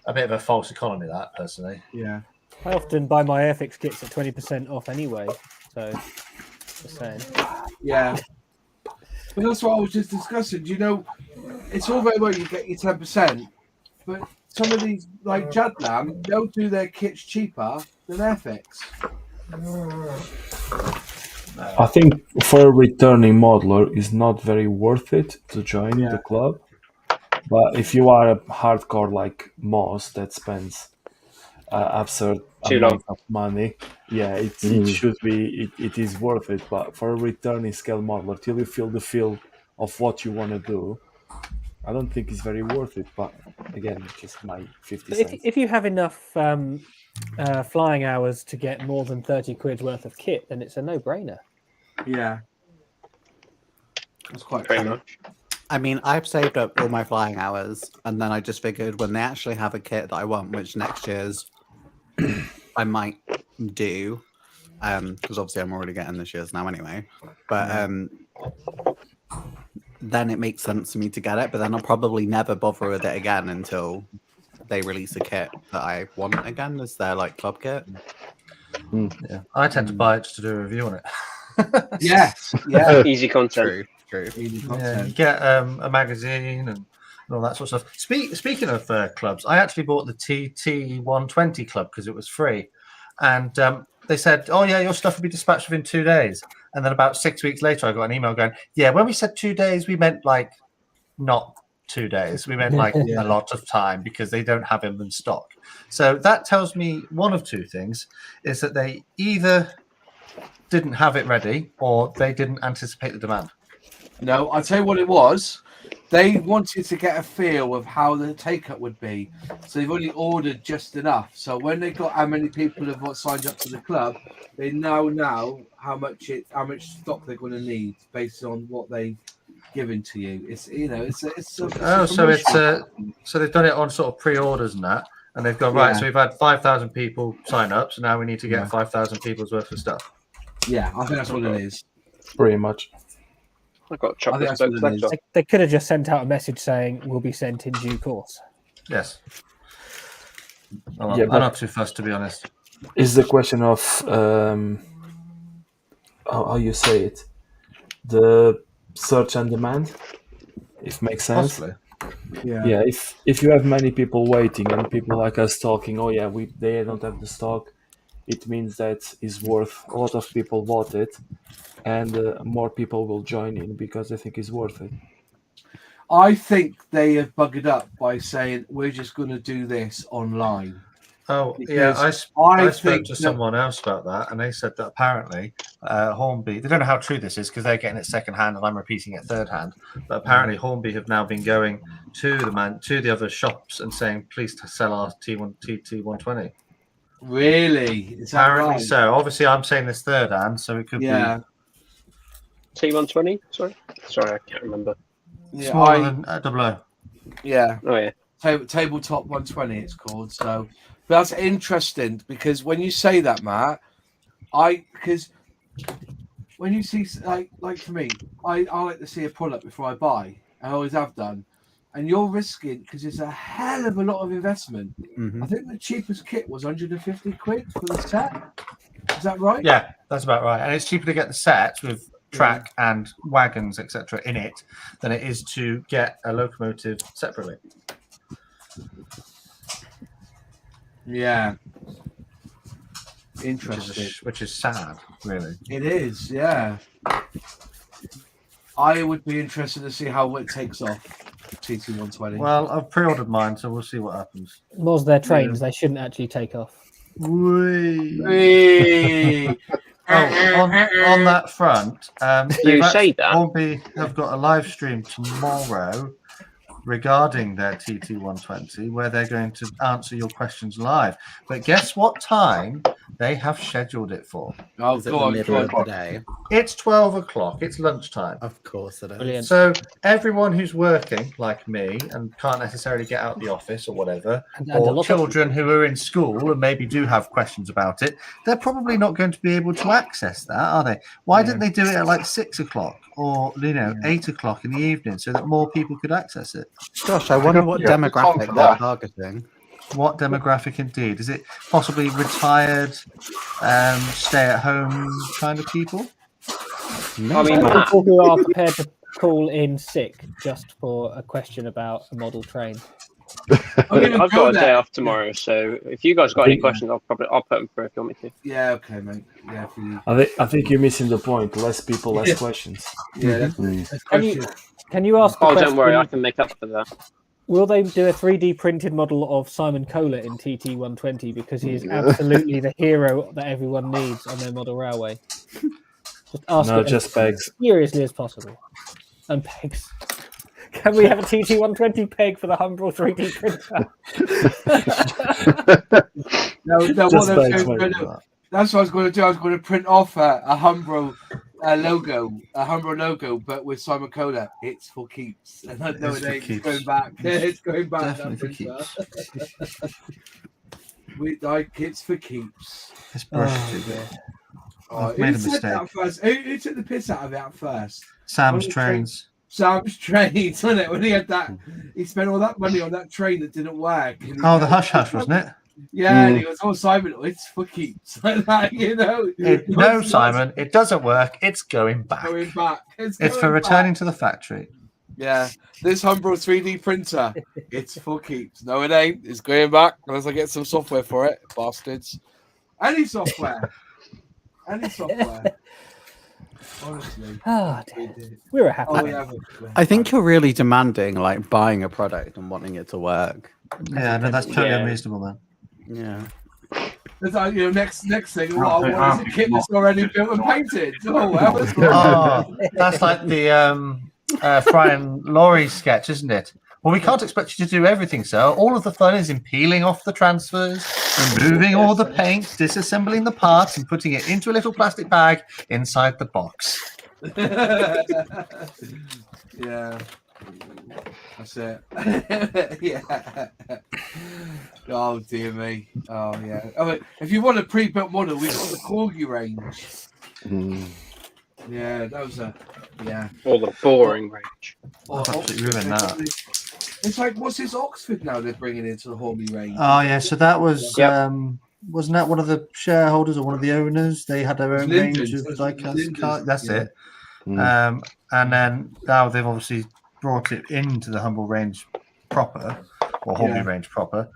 a false economy, that personally. Yeah. I often buy my Airfix kits at 20% off anyway. So, just saying. Yeah. But that's what I was just discussing. It's all very well you get your 10%, but some of these, like Jadlam, they'll do their kits cheaper than Airfix. I think for a returning modeler, it's not very worth it to join the club. But if you are a hardcore like Moss that spends absurd amount of money, it should be. It is worth it. But for a returning scale modeler, till you feel the feel of what you want to do, I don't think it's very worth it. But again, it's just my 50 cents. If you have enough flying hours to get more than 30 quid's worth of kit, then it's a no-brainer. Yeah. That's quite pretty much. I mean, I've saved up all my flying hours, and then I just figured when they actually have a kit that I want, which next year's I might do, because obviously I'm already getting this year's now anyway. But then it makes sense for me to get it. But then I'll probably never bother with it again until they release a kit that I want again as their like club kit. Yeah, I tend to buy it just to do a review on it. Yes, yeah, easy content. True. easy Yeah, content. you get a magazine and all that sort of stuff. Speaking of clubs, I actually bought the TT120 club because it was free, and they said, "Oh yeah, your stuff will be dispatched within 2 days." And then about 6 weeks later, I got an email going, "Yeah, when we said 2 days, we meant like not 2 days. We meant like a lot of time because they don't have them in stock." So that tells me one of two things: is that they either didn't have it ready or they didn't anticipate the demand. No, I'll tell you what it was. They wanted to get a feel of how the take-up would be. So they've only ordered just enough. So when they got how many people have signed up to the club, they know now how much stock they're going to need based on what they've given to you. It's so they've done it on sort of pre-orders and that, and they've gone right. So we've had 5,000 people sign up, so now we need to get 5,000 people's worth of stuff. Yeah, I think that's what it is. Pretty much. I got chocolate. They could have just sent out a message saying will be sent in due course. Yes. I'm not too fussed, to be honest. Is the question of how you say it, the search and demand, if makes sense. Possibly. Yeah. If you have many people waiting and people like us talking, oh yeah, they don't have the stock, it means that it's worth. A lot of people bought it, and more people will join in because they think it's worth it. I think they have buggered up by saying we're just going to do this online. Oh, yeah, I spoke to someone else about that, and they said that apparently Hornby, they don't know how true this is because they're getting it second hand and I'm repeating it third hand, but apparently Hornby have now been going to the other shops and saying, please sell our TT120. Really? Is that apparently right? So. Obviously, I'm saying this third hand, so it could be T120. Sorry, I can't remember. Yeah, smaller than 00. Yeah. Oh yeah. Tabletop 120. It's called. So, but that's interesting because when you say that, Matt, because when you see like for me, I like to see a product before I buy. I always have done. And you're risking because it's a hell of a lot of investment. I think the cheapest kit was 150 quid for the set. Is that right? Yeah, that's about right. And it's cheaper to get the set with track and wagons, etc., in it than it is to get a locomotive separately. Yeah. Interesting. Which is sad, really. It is, yeah. I would be interested to see how it takes off. TT120. Well, I've pre-ordered mine, so we'll see what happens. More's their trains, they shouldn't actually take off. Whee. On that front, you say that Hornby have got a live stream tomorrow regarding their TT120 where they're going to answer your questions live. But guess what time they have scheduled it for? Oh, Is it the middle of the day? It's 12 o'clock. It's lunchtime. Of course it is. Brilliant. So everyone who's working, like me, and can't necessarily get out the office or whatever, or children who are in school and maybe do have questions about it, they're probably not going to be able to access that, are they? Why didn't they do it at like 6 o'clock or 8 o'clock in the evening so that more people could access it? Gosh, I wonder what demographic they're targeting. What demographic indeed? Is it possibly retired, stay-at-home kind of people? I mean, people who are prepared to call in sick just for a question about a model train. I've got a day off tomorrow, so if you guys got any questions, I'll put them through if you want me to. Yeah, okay, mate. Yeah, for you. I think you're missing the point. Less people, less questions. Yeah. Can you ask? Oh, don't worry, I can make up for that. Will they do a 3D printed model of Simon Kohler in TT120 because he is absolutely the hero that everyone needs on their model railway? Just ask it just pegs. Seriously as possible. And pegs. Can we have a TT120 peg for the Humbrol 3D printer? No, that's what I was going to do. I was going to print off a Humbrol logo, a Humber logo, but with Simon Kohler. It's for keeps. And I know it ain't. It's going back. It's going back. Definitely for keeps. We like it's for keeps. This brush is too big. I've made a mistake. Who took the piss out of it at first? Sam's Trains. Sam's Trains, wasn't it? When he had that, he spent all that money on that train that didn't work. Oh, the Hush Hush, wasn't it? Yeah, and he was, Simon, it's for keeps. Like that, No, Simon, it doesn't work. It's going back. Going back. It's for returning to the factory. Yeah, this Humber 3D printer, it's for keeps. No, it ain't. It's going back unless I get some software for it, bastards. Any software. Honestly, we were happy. I think you're really demanding, like buying a product and wanting it to work. Yeah, no, that's totally unreasonable, man. Yeah. It's like, next thing, what is a kit that's already built and painted? Oh, that's like the Fry and Laurie sketch, isn't it? Well, we can't expect you to do everything, sir. All of the fun is in peeling off the transfers, removing all the paint, disassembling the parts, and putting it into a little plastic bag inside the box. Yeah. That's it. Yeah. Oh, dear me. Oh, yeah. Oh, if you want a pre-built model, we've got the Corgi range. Yeah, that was Or the boring range. Absolutely ruined that. It's like, what's this Oxford now they're bringing into the Horby range? Oh, yeah, so that was, wasn't that one of the shareholders or one of the owners? They had their own range of die-cast cards. That's it. And then now they've obviously brought it into the Humble range proper, or Horby range proper,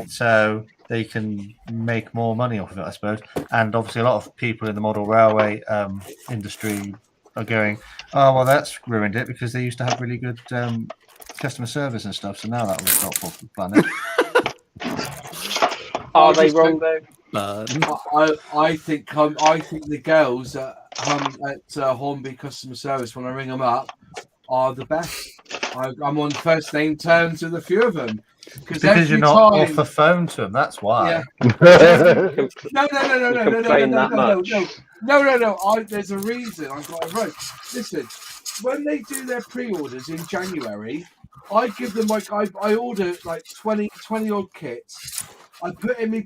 so they can make more money off of it, I suppose. And obviously a lot of people in the model railway industry are going, oh, well, that's ruined it because they used to have really good customer service and stuff, so now that was not off the planet. Are they wrong though? I think the girls at Hornby customer service, when I ring them up, are the best. I'm on first name terms with a few of them because you're not off the phone to them. That's why. Yeah. No. There's a reason I've got it right. Listen, when they do their pre-orders in January, I give them I order like 20 odd kits. I put in my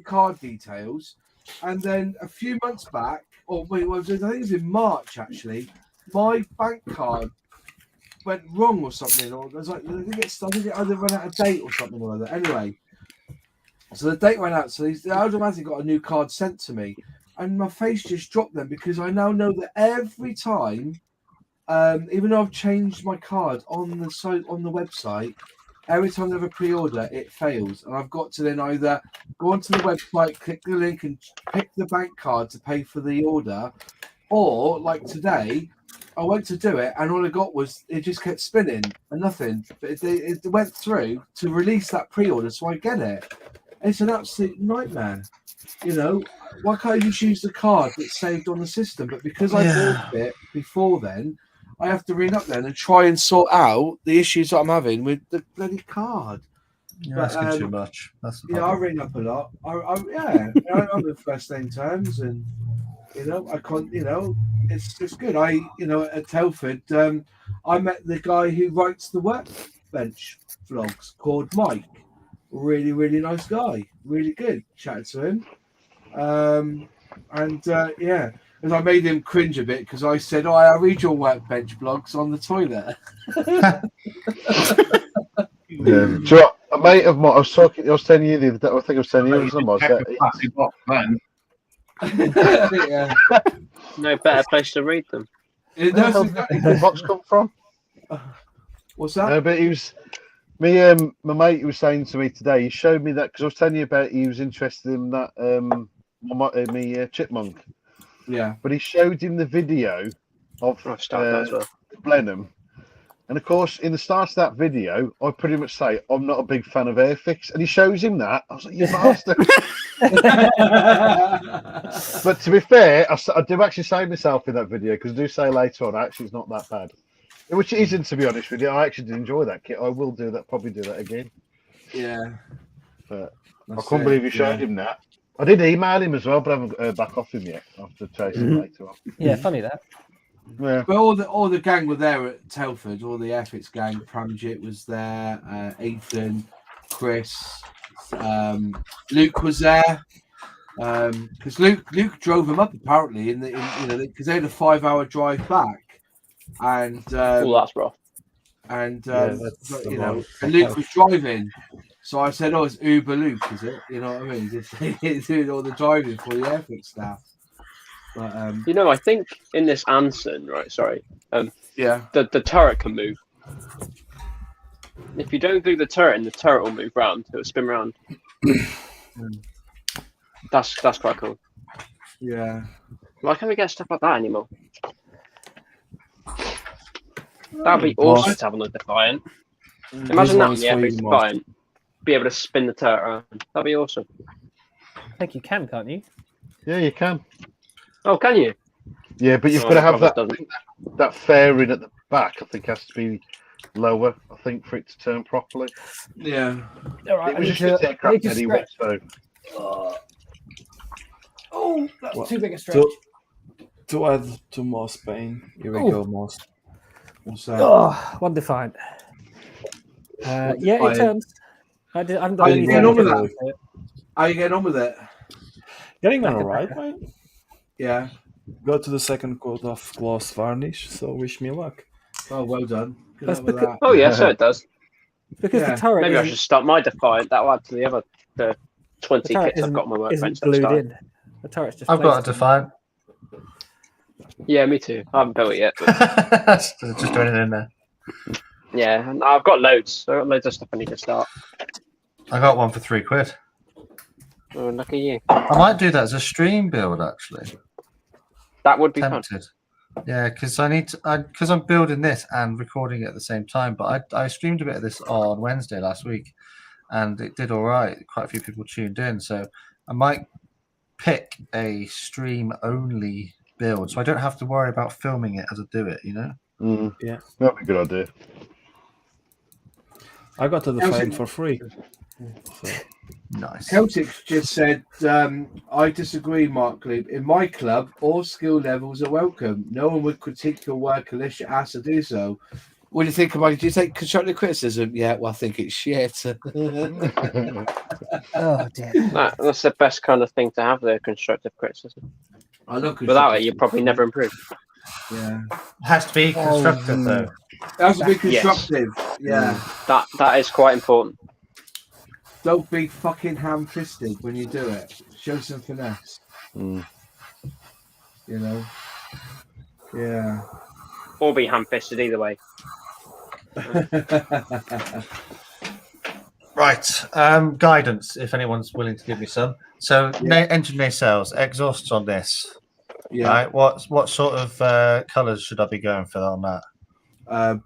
card details, and then a few months back, I think it was in March actually, my bank card went wrong or something, or there's like I think it either ran out of date or something or other. Anyway, so the date ran out, so they automatically got a new card sent to me, and my face just dropped then because I now know that every time, even though I've changed my card on the website, every time I have a pre-order, it fails, and I've got to then either go onto the website, click the link, and pick the bank card to pay for the order, or like today, I went to do it, and all I got was it just kept spinning and nothing. But it went through to release that pre-order, so I get it. It's an absolute nightmare. Why can't I just use the card that's saved on the system? But because I bought it before then, I have to ring up then and try and sort out the issues that I'm having with the bloody card. You're asking too much. I ring up a lot. I'm in first name terms, and I can't. It's good. At Telford, I met the guy who writes the Workbench vlogs called Mike. Really, really nice guy. Really good. Chatted to him. And I made him cringe a bit because I said, I read your Workbench blogs on the toilet. A mate of mine, I was telling you the other day, I think I was telling you No better place to read them. Where the box come from? What's that? No, but he was my mate was saying to me today, he showed me that because I was telling you about he was interested in that chipmunk. Yeah. But he showed him the video of Blenheim. And of course, in the start of that video, I pretty much say I'm not a big fan of Airfix, and he shows him that. I was like, "You bastard!" But to be fair, I do actually save myself in that video because I do say later on, actually, it's not that bad, which it isn't, to be honest with you. I actually did enjoy that kit. I will do that, probably do that again. Yeah, but I couldn't believe you showed him that. I did email him as well, but I haven't heard back off him yet. I'll have to chase him later on. Yeah, funny that. Yeah. But all the gang were there at Telford. All the Airfix gang. Pramjit was there. Ethan, Chris, Luke was there. Because Luke drove them up apparently because they had a 5-hour drive back, and that's rough. And and Luke was driving, so I said, "Oh, it's Uber Luke, is it?" You know what I mean? He's doing all the driving for the Airfix staff. But I think in this Anson, right? Sorry, the turret can move. If you don't do the turret, the turret will move round. It'll spin round. That's quite cool. Yeah. Why can't we get stuff like that anymore? That'd be awesome to have on the Defiant. Imagine that on the Airfix Defiant. Be able to spin the turret around. That'd be awesome. I think you can, can't you? Yeah, you can. Oh, can you? Yeah, but you've got to have that fairing at the back. I think has to be lower. I think for it to turn properly. Yeah. All right. It was just a crap anyway. So. Oh, that's too big a stretch. To add to Moss Pain. Here we go, Moss. What's that? Oh, one Defiant. Yeah, it turns. I haven't done anything. How are you getting on with it? Getting back all right, mate. Yeah. Got to the second coat of gloss varnish, so wish me luck. Oh, well done. Oh, yeah, so it does. Because the turret. Maybe I should start my Defiant. That'll add to the 20 kits I've got on my workbench. Glued in. The turret's just. I've got a Defiant. Yeah, me too. I haven't built it yet. Just doing it in there. Yeah, and I've got loads. I've got loads of stuff I need to start. I got one for £3. Oh, lucky you. I might do that as a stream build, actually. That would be tempted. Fun. Yeah, because I'm building this and recording it at the same time. But I streamed a bit of this on Wednesday last week, and it did all right. Quite a few people tuned in, so I might pick a stream only build, so I don't have to worry about filming it as I do it. Yeah, that'd be a good idea. I got to the Defiant for free. So. Nice. Celtic just said, I disagree, Mark Glebe. In my club, all skill levels are welcome. No one would critique your work unless you asked to do so. What do you think about it? Do you take constructive criticism? Yeah, well, I think it's shit. Oh, dear. That's the best kind of thing to have there, constructive criticism. Without it, you'd probably never improve. Yeah. It has to be constructive, though. It has to be constructive. Yes. Yeah. That is quite important. Don't be fucking ham-fisted when you do it. Show some finesse. Yeah. Or be ham-fisted either way. Right. Guidance, if anyone's willing to give me some. So, engine nacelles, exhausts on this. Yeah. Right. What sort of colours should I be going for on that?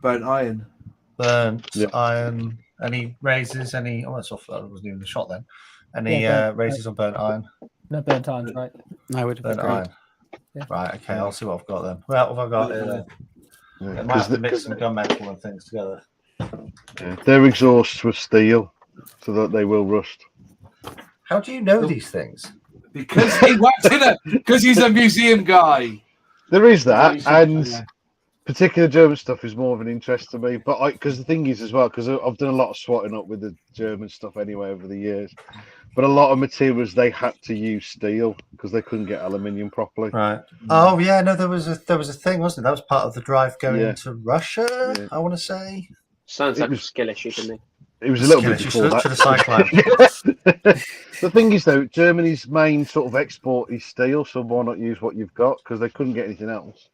Burnt iron. Burnt iron. Any raises? Any? Oh, that's off. I wasn't even the shot then. Any raises on burnt iron? No, burnt iron's right. I would have burnt iron. Yeah. Right. Okay. I'll see what I've got then. Well, what have I got here then? I might have to mix some gunmetal and things together. Yeah, their exhausts were steel, so that they will rust. How do you know these things? Because he worked in because he's a museum guy. There is that, and particular German stuff is more of an interest to me. But because the thing is as well, because I've done a lot of swatting up with the German stuff anyway over the years. But a lot of materials they had to use steel because they couldn't get aluminium properly. Right. Oh yeah, no, there was a thing, wasn't it? That was part of the drive going into Russia. Yeah. I want to say. Sounds like a skill issue to me. It was a little bit before that. The thing is, though, Germany's main sort of export is steel, so why not use what you've got? Because they couldn't get anything else.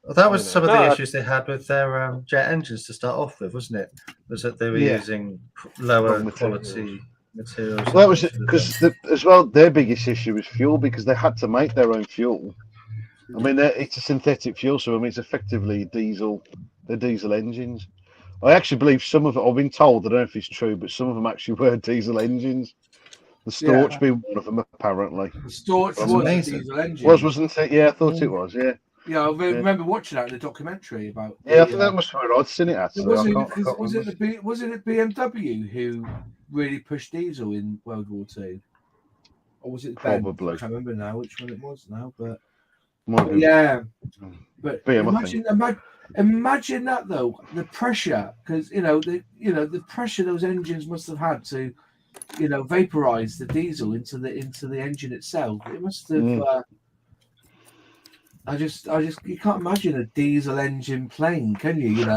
Well, that was some of the issues they had with their jet engines to start off with, wasn't it? Was that they were using lower quality materials. Well, that was because as well. Their biggest issue was fuel because they had to make their own fuel. I mean, it's a synthetic fuel, so I mean, it's effectively diesel. They're diesel engines. I actually believe some of it, I've been told, I don't know if it's true, but some of them actually were diesel engines. The Storch being one of them, apparently. The Storch was a diesel engine. Wasn't it? Yeah, I thought it was, yeah. Yeah, I remember watching that in the documentary about. Yeah, I think that must be where I'd seen it at. So was it BMW who really pushed diesel in World War II? or was it Ben? Probably. I can't remember now which one it was now, but yeah. But BM, imagine that though, the pressure, because the pressure those engines must have had to, vaporize the diesel into the engine itself. It must have. I just you can't imagine a diesel engine plane, can you?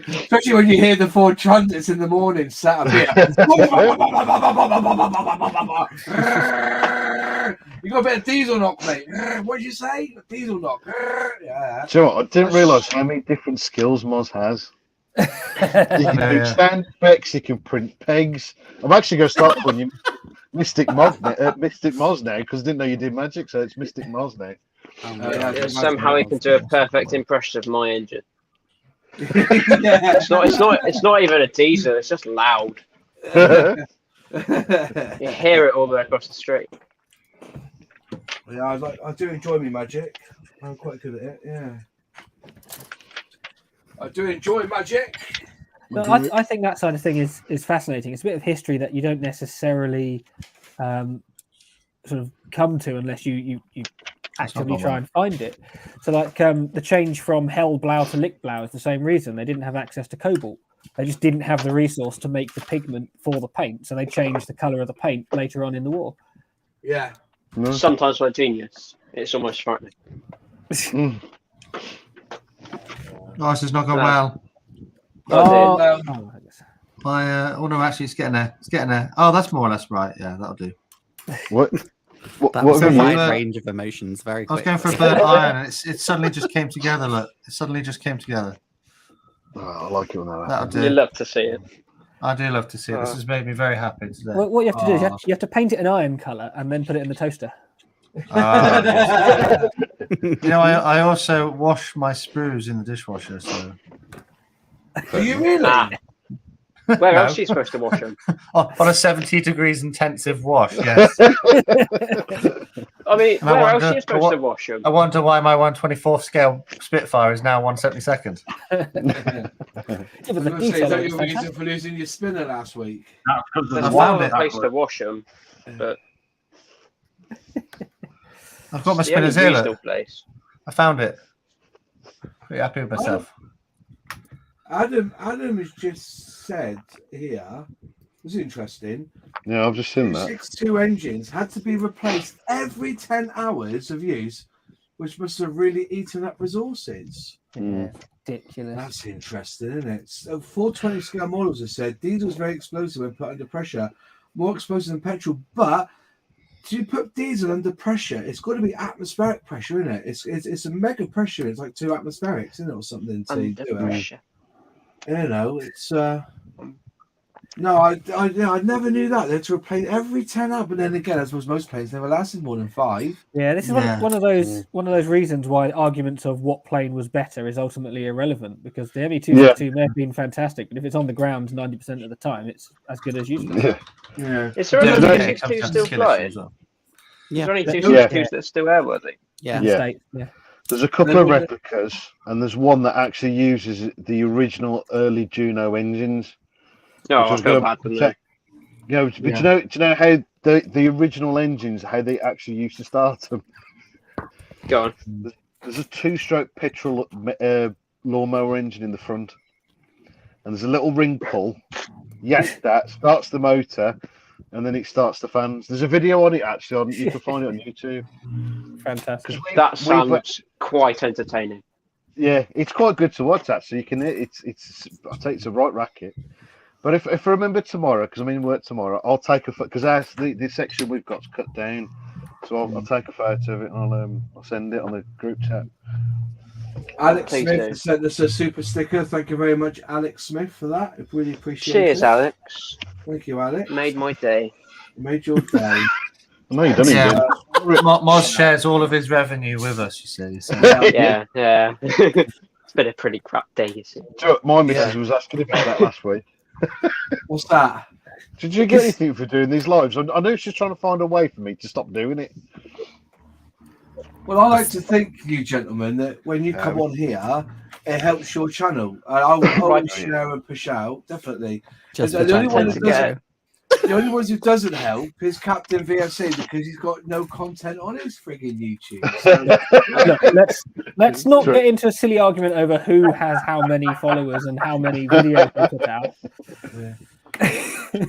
Especially when you hear the Ford Transits in the morning sat up here. You got a bit of diesel knock, mate. What did you say? Diesel knock. Yeah. Do you know what? I didn't realise how many different skills Moz has. You can do stand specs, you can print pegs. I'm actually going to start calling you Mystic Moz now because I didn't know you did magic, so it's Mystic Moz now. Somehow he can do a perfect impression of my engine. It's not even a diesel. It's just loud. You hear it all the way across the street. Yeah, I do enjoy me magic. I'm quite good at it. Yeah, I do enjoy magic. No, I think that side of thing is fascinating. It's a bit of history that you don't necessarily sort of come to unless you actively try and find it. So like the change from Hellblau to Lichtblau is the same reason. They didn't have access to cobalt. They just didn't have the resource to make the pigment for the paint. So they changed the colour of the paint later on in the war. Yeah. Sometimes by genius. It's almost frightening. Oh, this has not gone well. No, actually, it's getting there. It's getting there. Oh, that's more or less right. Yeah, that'll do. What that was a wide range of emotions. Very quick. I was going for a burnt iron, and it suddenly just came together. Look, it suddenly just came together. Oh, I like it when that happens. You love to see it. I do love to see it. This has made me very happy today. Well, what you have to do is you have to paint it an iron colour and then put it in the toaster. I also wash my sprues in the dishwasher. So. Do you really? Where else are you supposed to wash them? On a 70 degrees intensive wash, yes. I mean, where else are you supposed to wash them? I wonder why my 1/24th scale Spitfire is now 1/72. Is that your reason for losing your spinner last week? There's one place to wash them, but I've got my spinners here. Look. I found it. Pretty happy with myself. Adam has just said here, was interesting. Yeah, I've just seen that. 6.2 engines had to be replaced every 10 hours of use, which must have really eaten up resources. Yeah, ridiculous. That's interesting, isn't it? So 420 scale models have said diesel's very explosive when put under pressure, more explosive than petrol, but to put diesel under pressure, it's got to be atmospheric pressure, isn't it? It's a mega pressure. It's like 2 atmospherics, isn't it, or something to under do pressure. it. It's no, I never knew that. They had to replace every 10 up, but then again, I suppose most planes never lasted more than 5. Yeah, this is one of those reasons why arguments of what plane was better is ultimately irrelevant, because the ME262 may have been fantastic, but if it's on the ground 90% of the time, it's as good as useless. Yeah. Is there only 262 still flying? Yeah. Is there only 262s that are still airworthy? Yeah. There's a couple of replicas, and there's one that actually uses the original early Juno engines. No, I feel bad for them. But do you know how the original engines, how they actually used to start them? Go on. There's a 2-stroke petrol lawnmower engine in the front, and there's a little ring pull. Yes, that starts the motor, and then it starts the fans. There's a video on it actually. You can find it on YouTube. Fantastic. That sounds quite entertaining. Yeah, it's quite good to watch actually. You can. It's. I think it's a right racket. But if I remember tomorrow, because I'm in work tomorrow, I'll take a because the section we've got's cut down, so I'll take a photo of it and I'll send it on the group chat. Alex Smith sent us a super sticker. Thank you very much, Alex Smith, for that. I really appreciate it. Cheers, Alex. Thank you, Alex. Made my day. Made your day. No, you don't. Moz shares all of his revenue with us, you see. So. Yeah. It's been a pretty crap day, you see. My missus was asking about that last week. What's that? Did you get anything for doing these lives? I know she's trying to find a way for me to stop doing it. Well, I like to think, you gentlemen, that when you come on here, it helps your channel. I will always share and push out, definitely. Just the only one that The only ones who doesn't help is Captain VFC because he's got no content on his frigging YouTube. So... Look, let's not get into a silly argument over who has how many followers and how many videos they put out. Yeah.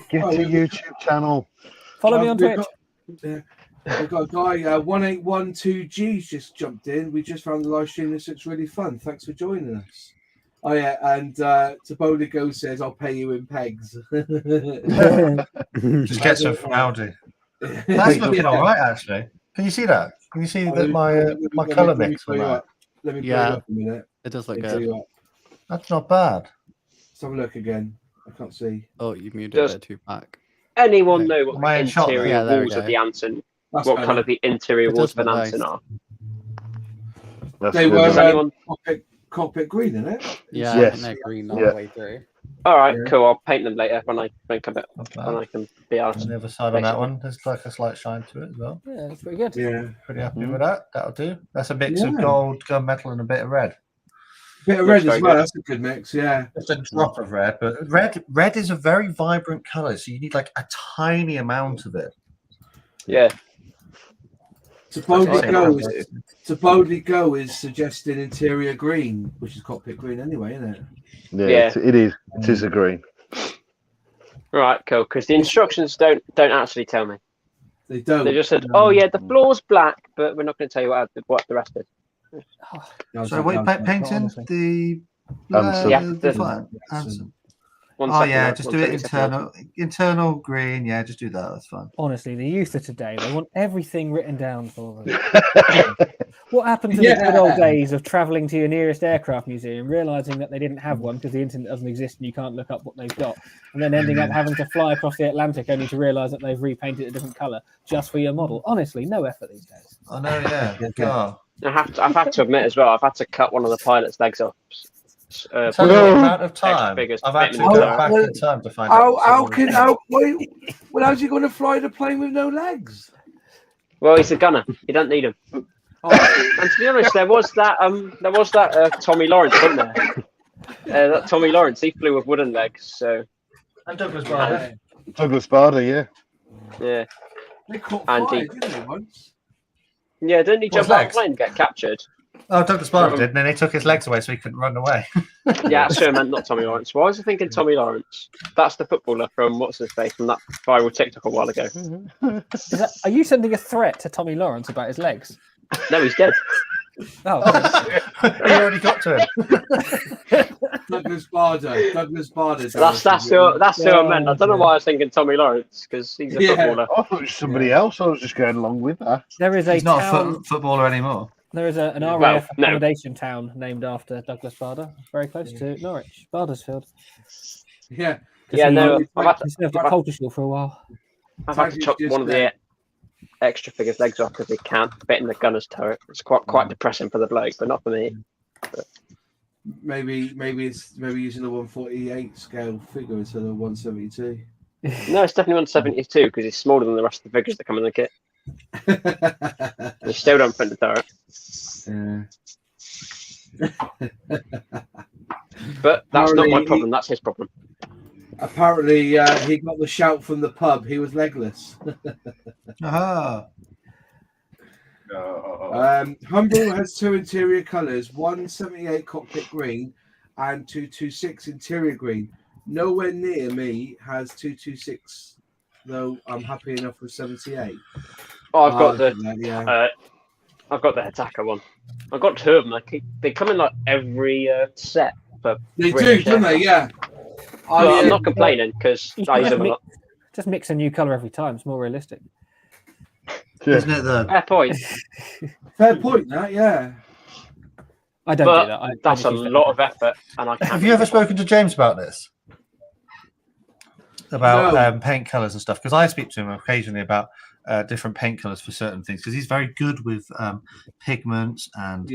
Get a YouTube channel. Follow me on Twitch. We've got a guy, 1812G's just jumped in. We just found the live stream. This looks really fun. Thanks for joining us. Oh, yeah. And Taboligo says, I'll pay you in pegs. Just get some from Aldi. That's looking all right, actually. Can you see that? Can you see that my colour mix on that? Let me pull it up a minute. It does look good. That's not bad. Let's have a look again. I can't see. Oh, you muted it, Tupac. Anyone know what the interior walls of the Anson? What colour the interior walls of an Anson are? They were cockpit green, isn't it? Yeah, yes. They're green all the way through. All right, cool. I'll paint them later when I think of it. When I can be asked. On the other side on that one, there's like a slight shine to it as well. Yeah, that's pretty good. Yeah, pretty happy with that. That'll do. That's a mix of gold, gunmetal, and a bit of red. Bit of red as well. That's a good mix. Yeah, just a drop of red, but red is a very vibrant color, so you need like a tiny amount of it. Yeah. To boldly go is suggesting interior green, which is cockpit green anyway, isn't it? Yeah. It is. It is a green. Right, cool. Because the instructions don't actually tell me. They don't. They just said, "Oh yeah, the floor's black, but we're not going to tell you what the rest is." So what are you painting? The Anson. Oh yeah, just do it internal green. Yeah, just do that. That's fine. Honestly, the youth of today, they want everything written down for them. What happened to the good old days of travelling to your nearest aircraft museum, realising that they didn't have one because the internet doesn't exist and you can't look up what they've got, and then ending up having to fly across the Atlantic only to realise that they've repainted a different colour just for your model? Honestly, no effort these days. I know, yeah. I've had to admit as well, I've had to cut one of the pilot's legs off. The amount of time I've actually gone back in time to find out. How's he going to fly the plane with no legs? Well, he's a gunner. You don't need him. And to be honest, there was that Tommy Lawrence, wasn't there? That Tommy Lawrence, he flew with wooden legs. So. And Douglas Bader. Douglas Bader, yeah. Yeah. They caught fire, didn't they, once? Yeah, didn't he jump out of the plane and get captured? Oh, Douglas Bader did, and then he took his legs away so he couldn't run away. Yeah, that's who I meant, not Tommy Lawrence. Why was I thinking Tommy Lawrence? That's the footballer from what's his face from that viral TikTok a while ago. Are you sending a threat to Tommy Lawrence about his legs? No, he's dead. Oh, he already got to him. Douglas Bader. That's who I meant. I don't know why I was thinking Tommy Lawrence because he's a footballer. I thought it was somebody else. I was just going along with that. He's not a footballer anymore. There is an RAF accommodation town named after Douglas Bader, very close to Norwich, Badersfield. Yeah. I've served at Colchester for a while. I've had to chop one of the extra figures' legs off because they can't fit in the gunner's turret. It's quite depressing for the bloke, but not for me. But... Maybe using the 148 scale figure instead of 172. No, it's definitely 172 because it's smaller than the rest of the figures that come in the kit. You still don't fit the turret. But that's not my problem. That's his problem. Apparently, he got the shout from the pub. He was legless. Humble has two interior colours: 178 cockpit green and 226 interior green. Nowhere near me has 226, though. I'm happy enough with 78. Oh, I've got I've got the attacker one. I've got two of them. They come in like every set. They do, don't they? Yeah. I'm not complaining because I use them a lot. Just mix a new colour every time. It's more realistic. Isn't it though? Fair point. Fair point, that, yeah. I don't do that. That's a lot of effort. And I can't. Have you ever spoken to James about this? About paint colours and stuff? Because I speak to him occasionally about different paint colours for certain things because he's very good with pigments and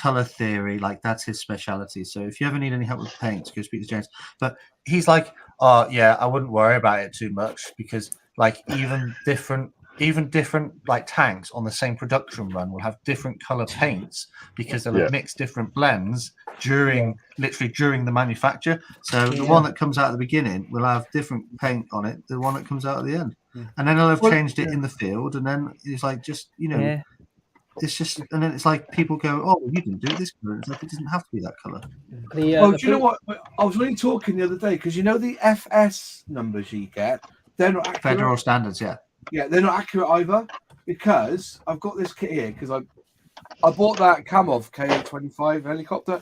colour theory. Like that's his speciality. So if you ever need any help with paints, go speak to James. But he's like, oh yeah, I wouldn't worry about it too much because like even different even different like tanks on the same production run will have different color paints because they'll have mixed different blends during the manufacture. So the one that comes out at the beginning will have different paint on it. The one that comes out at the end, and then they'll have changed it in the field, and then it's like just it's just, and then it's like people go, "Oh, well, you didn't do it this color." It's like it doesn't have to be that color. Do you know what? I was really talking the other day because you know the FS numbers you get, they're not accurate. Federal standards, yeah, they're not accurate either. Because I've got this kit here because I bought that Kamov KA-25 helicopter,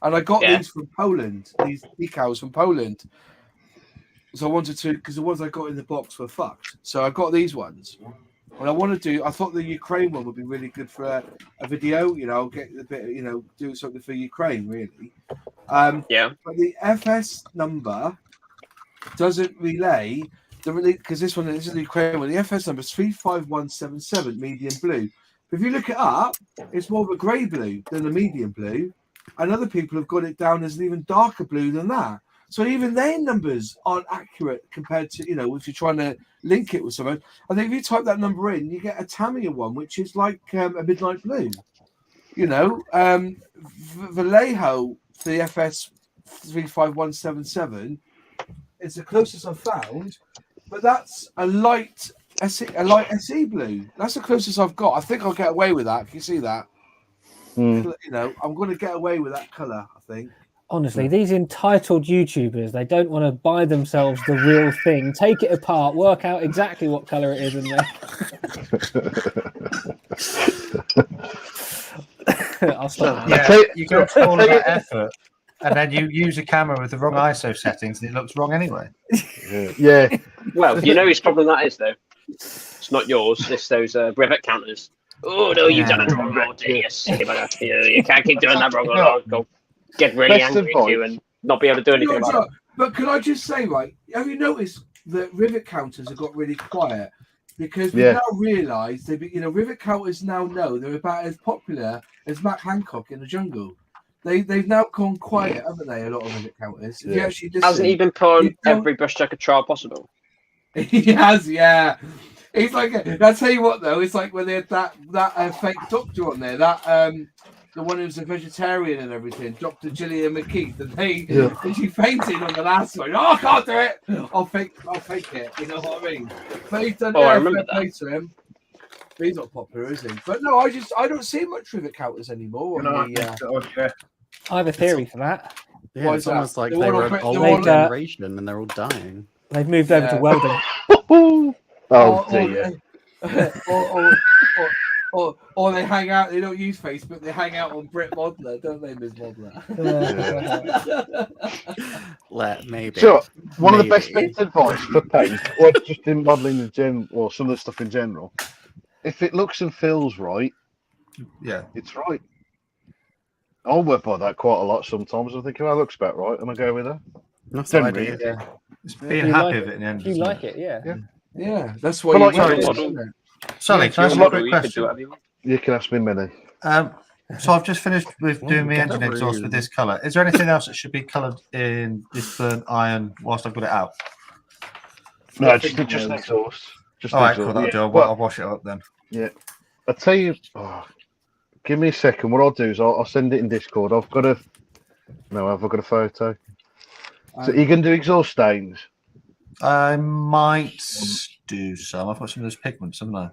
and I got these from Poland. These decals from Poland. So I wanted to, because the ones I got in the box were fucked. So I got these ones. And I thought the Ukraine one would be really good for a video, get a bit, do something for Ukraine, really. But the FS number doesn't relay, because this is the Ukraine one. The FS number is 35177, medium blue. But if you look it up, it's more of a grey blue than a medium blue. And other people have got it down as an even darker blue than that. So even their numbers aren't accurate compared to, if you're trying to link it with someone. I think if you type that number in, you get a Tamiya one, which is like a midnight blue. Vallejo for the FS 35177 is the closest I've found, but that's a light SE blue. That's the closest I've got. I think I'll get away with that. Can you see that? I'm going to get away with that colour, I think. Honestly, these entitled YouTubers, they don't want to buy themselves the real thing, take it apart, work out exactly what colour it is in there. I'll stop. You go through all of that effort, and then you use a camera with the wrong ISO settings, and it looks wrong anyway. Yeah. Well, you know whose problem that is, though. It's not yours. It's those rivet counters. Oh no, you've done it wrong, yes. You can't keep doing that wrong. Go get really angry at you and not be able to do anything about it. But can I just say, right? Have you noticed that rivet counters have got really quiet? Because we now realise rivet counters now know they're about as popular as Matt Hancock in the jungle. They've now gone quiet, haven't they? A lot of rivet counters. If you actually listen, hasn't he been put on every brush jacket trial possible? He has, yeah. It's like I'll tell you what though. It's like when they had that fake doctor on there, the one who's a vegetarian and everything, Dr. Gillian McKeith, and she fainted on the last one. Oh, I can't do it. I'll fake it. You know what I mean? But he's done I remember that. To him. But he's not popular, is he? But no, I don't see much rivet counters anymore. I have a theory for that. Yeah, it's almost like they were an old generation and they're all dying. They've moved over to welding. Oh dear. Or they hang out. They don't use Facebook. They hang out on Brit Modler, don't they, Ms. Modler? Maybe. So one of the best bits of advice for paint, or just in modelling in general, or some of the stuff in general, if it looks and feels right, it's right. I'll work by that quite a lot sometimes. I think, that looks about right, and I go with that. That's the idea. Yeah. It's being happy with it in the end. You like it, yeah. That's why you Sorry, can I ask you a quick question? You can ask me many. So I've just finished with doing my engine exhaust with this colour. Is there anything else that should be coloured in this burnt iron whilst I've got it out? No, just exhaust. All right, cool. That'll do. I'll wash it up then. Yeah. I'll tell you. Give me a second. What I'll do is I'll send it in Discord. I've got a photo. So you can do exhaust stains? I might do some. I've got some of those pigments, haven't I?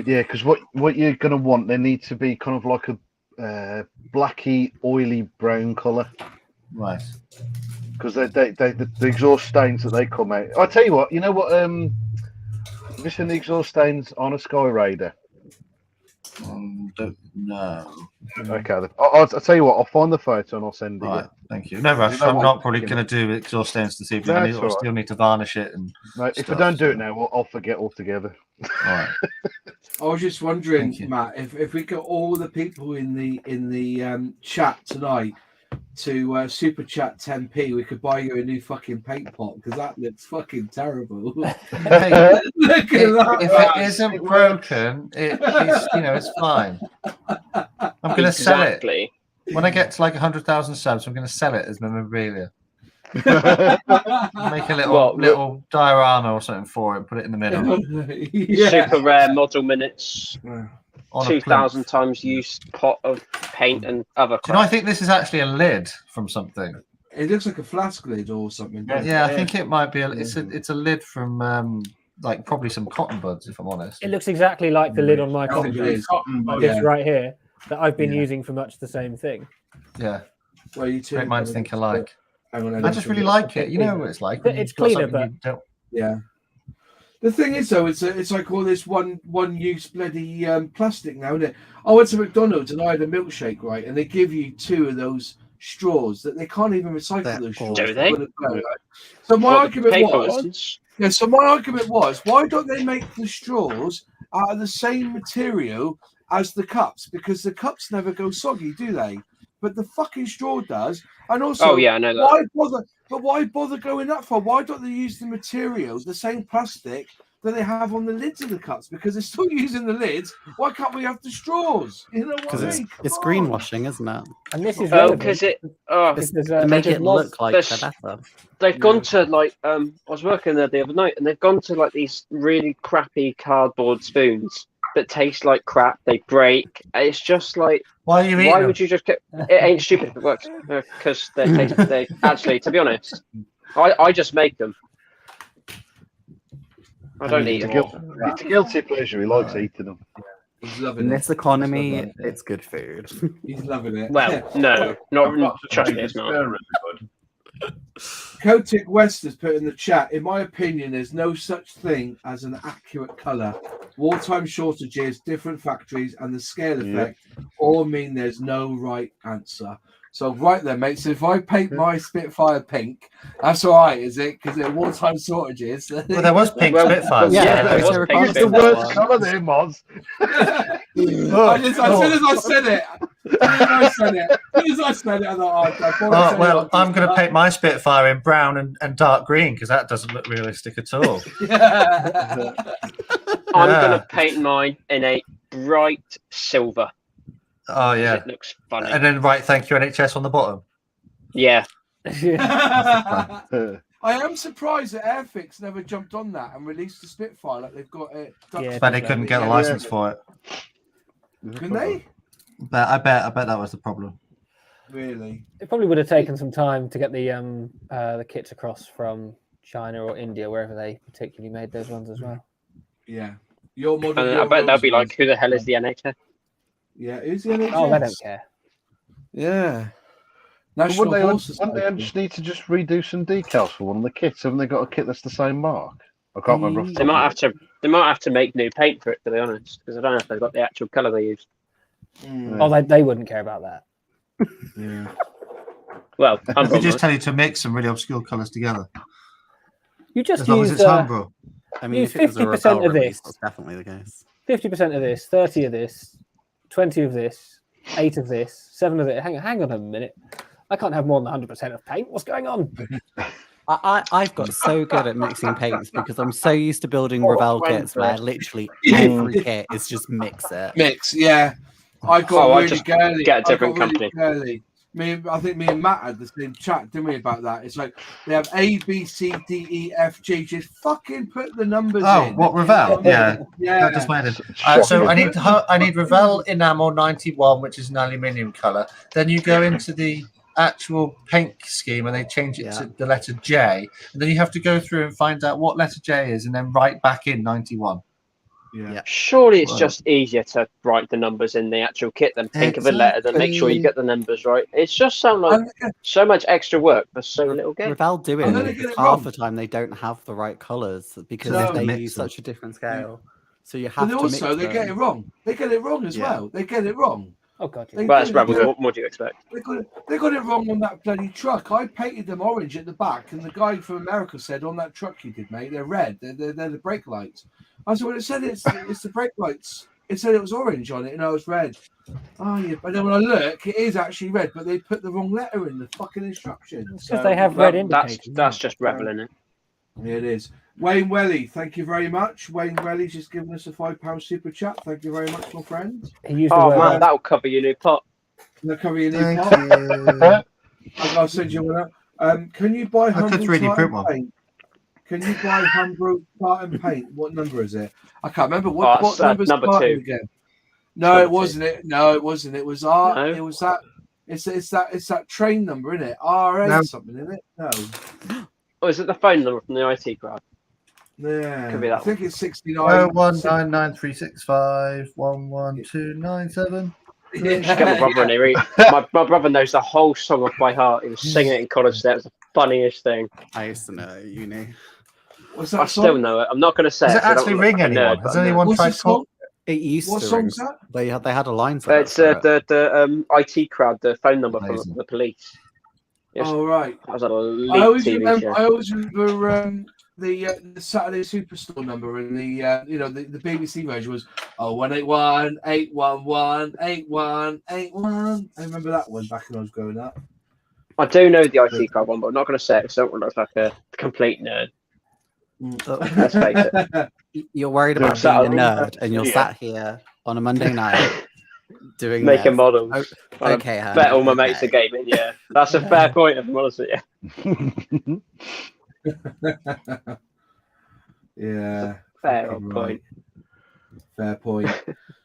Yeah, because what you're going to want, they need to be kind of like a blacky, oily brown colour. Right. Because the exhaust stains that they come out. I'll tell you what. You know what? Have you seen the exhaust stains on a Sky Raider? Don't know. Okay, I'll tell you what. I'll find the photo and I'll send it. Right, thank you. No rush. I'm not probably going to do exhaust stains this evening. I still need to varnish it and. No, if I don't do it now, I'll forget altogether. All right. I was just wondering, Matt, if we got all the people in the chat tonight to super chat 10p, we could buy you a new fucking paint pot because that looks fucking terrible. Hey, look at that. If it isn't broken, it's fine. I'm going to sell it when I get to like 100,000 subs. I'm going to sell it as memorabilia. Make a little diorama or something for it. Put it in the middle. Super rare model minutes. 2,000 times used pot of paint and other crap. Do you know, I think this is actually a lid from something. It looks like a flask lid or something. Yeah, I think it might be. It's a lid from like probably some cotton buds, if I'm honest. It looks exactly like the lid on my cotton buds. Cotton This right here that I've been using for much the same thing. Yeah. Well, you two great minds think alike. Hang on, I just really like it. You know what it's like. It's cleaner, but yeah. The thing is, though, it's like all this one-use bloody plastic now, isn't it? I went to McDonald's and I had a milkshake, right? And they give you 2 of those straws that they can't even recycle those straws. Do they? So my argument was, why don't they make the straws out of the same material as the cups? Because the cups never go soggy, do they? But the fucking straw does. And also, I know that. Why bother going that far? Why don't they use the materials, the same plastic that they have on the lids of the cups? Because they're still using the lids. Why can't we have the straws? You know what I mean? It's greenwashing, isn't it? And this is because it make it look like they're better. They've gone to like I was working there the other night, and they've gone to like these really crappy cardboard spoons that taste like crap. They break. It's just like, why would you just get? It ain't stupid if it works, because they actually, to be honest, I just make them. I don't eat them. It's a guilty pleasure. He likes eating them. He's loving In it. this economy, it's good food. He's loving it. Well, no, not trust me, it's not. Celtic West has put in the chat, in my opinion, there's no such thing as an accurate colour. Wartime shortages, different factories, and the scale effect all mean there's no right answer. So right there, mate. So if I paint my Spitfire pink, that's all right, is it? Because there are wartime shortages. Well, there was pink Spitfire. There was pink the worst colour there, Moz. As soon as I said it, I thought, well, I'm going to paint my Spitfire in brown and dark green because that doesn't look realistic at all. I'm going to paint mine in a bright silver. Oh yeah, it looks funny. And then thank you NHS on the bottom. Yeah. I am surprised that Airfix never jumped on that and released the Spitfire like they've got it. But they couldn't get a license for it. Couldn't they? But I bet that was the problem. Really? It probably would have taken some time to get the kits across from China or India, wherever they particularly made those ones as well. Yeah. I bet they'll be like, who the hell is the NHS? Yeah, who's the NHS? Oh, they don't care. Yeah. Wouldn't they just need to just redo some decals for one of the kits? Haven't they got a kit that's the same mark? I can't remember. They might have to make new paint for it, to be honest, because I don't know if they've got the actual colour they used. Oh, they wouldn't care about that. Yeah. Well, we just tell you to mix some really obscure colours together. You just as long as it's homebrew. I mean, use 50% of this. That's definitely the case. 50% of this, 30 of this, 20 of this, 8 of this, 7 of it. Hang on a minute. I can't have more than 100% of paint. What's going on? I've got so good at mixing paints because I'm so used to building Revell kits where literally every kit is just mix it. Mix, yeah. I got really girly. Get a different company. I think me and Matt had the same chat, didn't we, about that? It's like they have A, B, C, D, E, F, G. Just fucking put the numbers in. Oh, what Revell? Yeah. Yeah. That just made it. So I need Revell enamel 91, which is an aluminium color. Then you go into the actual paint scheme and they change it to the letter J. And then you have to go through and find out what letter J is and then write back in 91. Yeah. Surely it's just easier to write the numbers in the actual kit than think of a letter, then make sure you get the numbers right. It's just so much extra work for so little game. Revell do it. Half the time they don't have the right colours because they use such a different scale. So you have to mix them. They get it wrong. They get it wrong as well. They get it wrong. Oh god! Well, that's Rebel. What do you expect? They got it wrong on that bloody truck. I painted them orange at the back, and the guy from America said, "On that truck you did, mate, they're red. They're the brake lights." I said, "Well, it said it's the brake lights. It said it was orange on it, and I was red." Oh yeah, but then when I look, it is actually red, but they put the wrong letter in the fucking instructions. Because they have red indicators. That's just Rebel, isn't it? Yeah, it is. Wayne Welly, thank you very much. Wayne Welly's just given us a £5 super chat. Thank you very much, my friend. That'll cover your new pot. That'll cover your new pot. I'll send you one up. Can you buy Humble 3D print one. Paint? Can you buy Humble Tartan Paint? What number is it? I can't remember. What number is number 2 again? No, it wasn't it. No, it wasn't. It was R. No. It was that. It's that train number, isn't it? RA something, isn't it? No. Oh, is it the phone number from the IT crowd? Yeah. Could be that. I think it's 69. 0199365112997. Just get my brother in here. My brother knows the whole song off by heart. He was singing it in college. That was the funniest thing. I used to know it at uni. What's that I still know it. I'm not going to say Does it. it actually ring anyone? Has anyone tried to call? It used what to. What song's that? They had a line for it's the IT crowd, the phone number from the police. Yes. Oh right. That was a leaked TV show. I always remember the Saturday Superstore number and the the BBC version was 181 811 8181. I remember that one back when I was growing up. I do know the IT crowd one, but I'm not going to say it because I don't want to look like a complete nerd. Let's face it. You're worried about being a nerd, and you're sat here on a Monday night doing making models. Okay, I bet all my mates are gaming. Yeah, that's a fair point. If I'm honest with you. Yeah. Fair point. Fair point.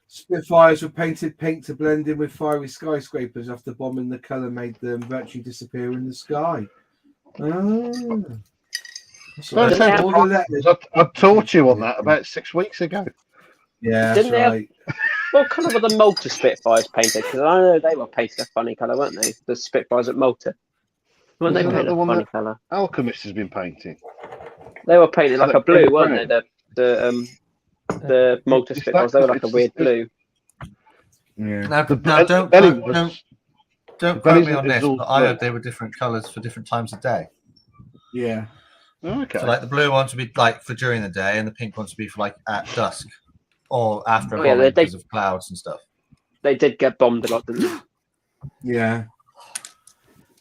Spitfires were painted pink to blend in with fiery skyscrapers after bombing. The colour made them virtually disappear in the sky. Oh. I taught you on that about 6 weeks ago. Yeah, that's right. What colour were the Malta Spitfires painted? Because I know they were painted a funny colour, weren't they? The Spitfires at Malta. Weren't they painted a funny colour? Alchemist has been painting. They were painted like a blue, weren't they? The Malta Spitfires, they were like a weird blue. Yeah. Now don't quote me on this, but I heard they were different colours for different times of day. Yeah. Okay. So like the blue ones would be like for during the day, and the pink ones would be for like at dusk or after a bombing because of clouds and stuff. They did get bombed a lot, didn't they? Yeah.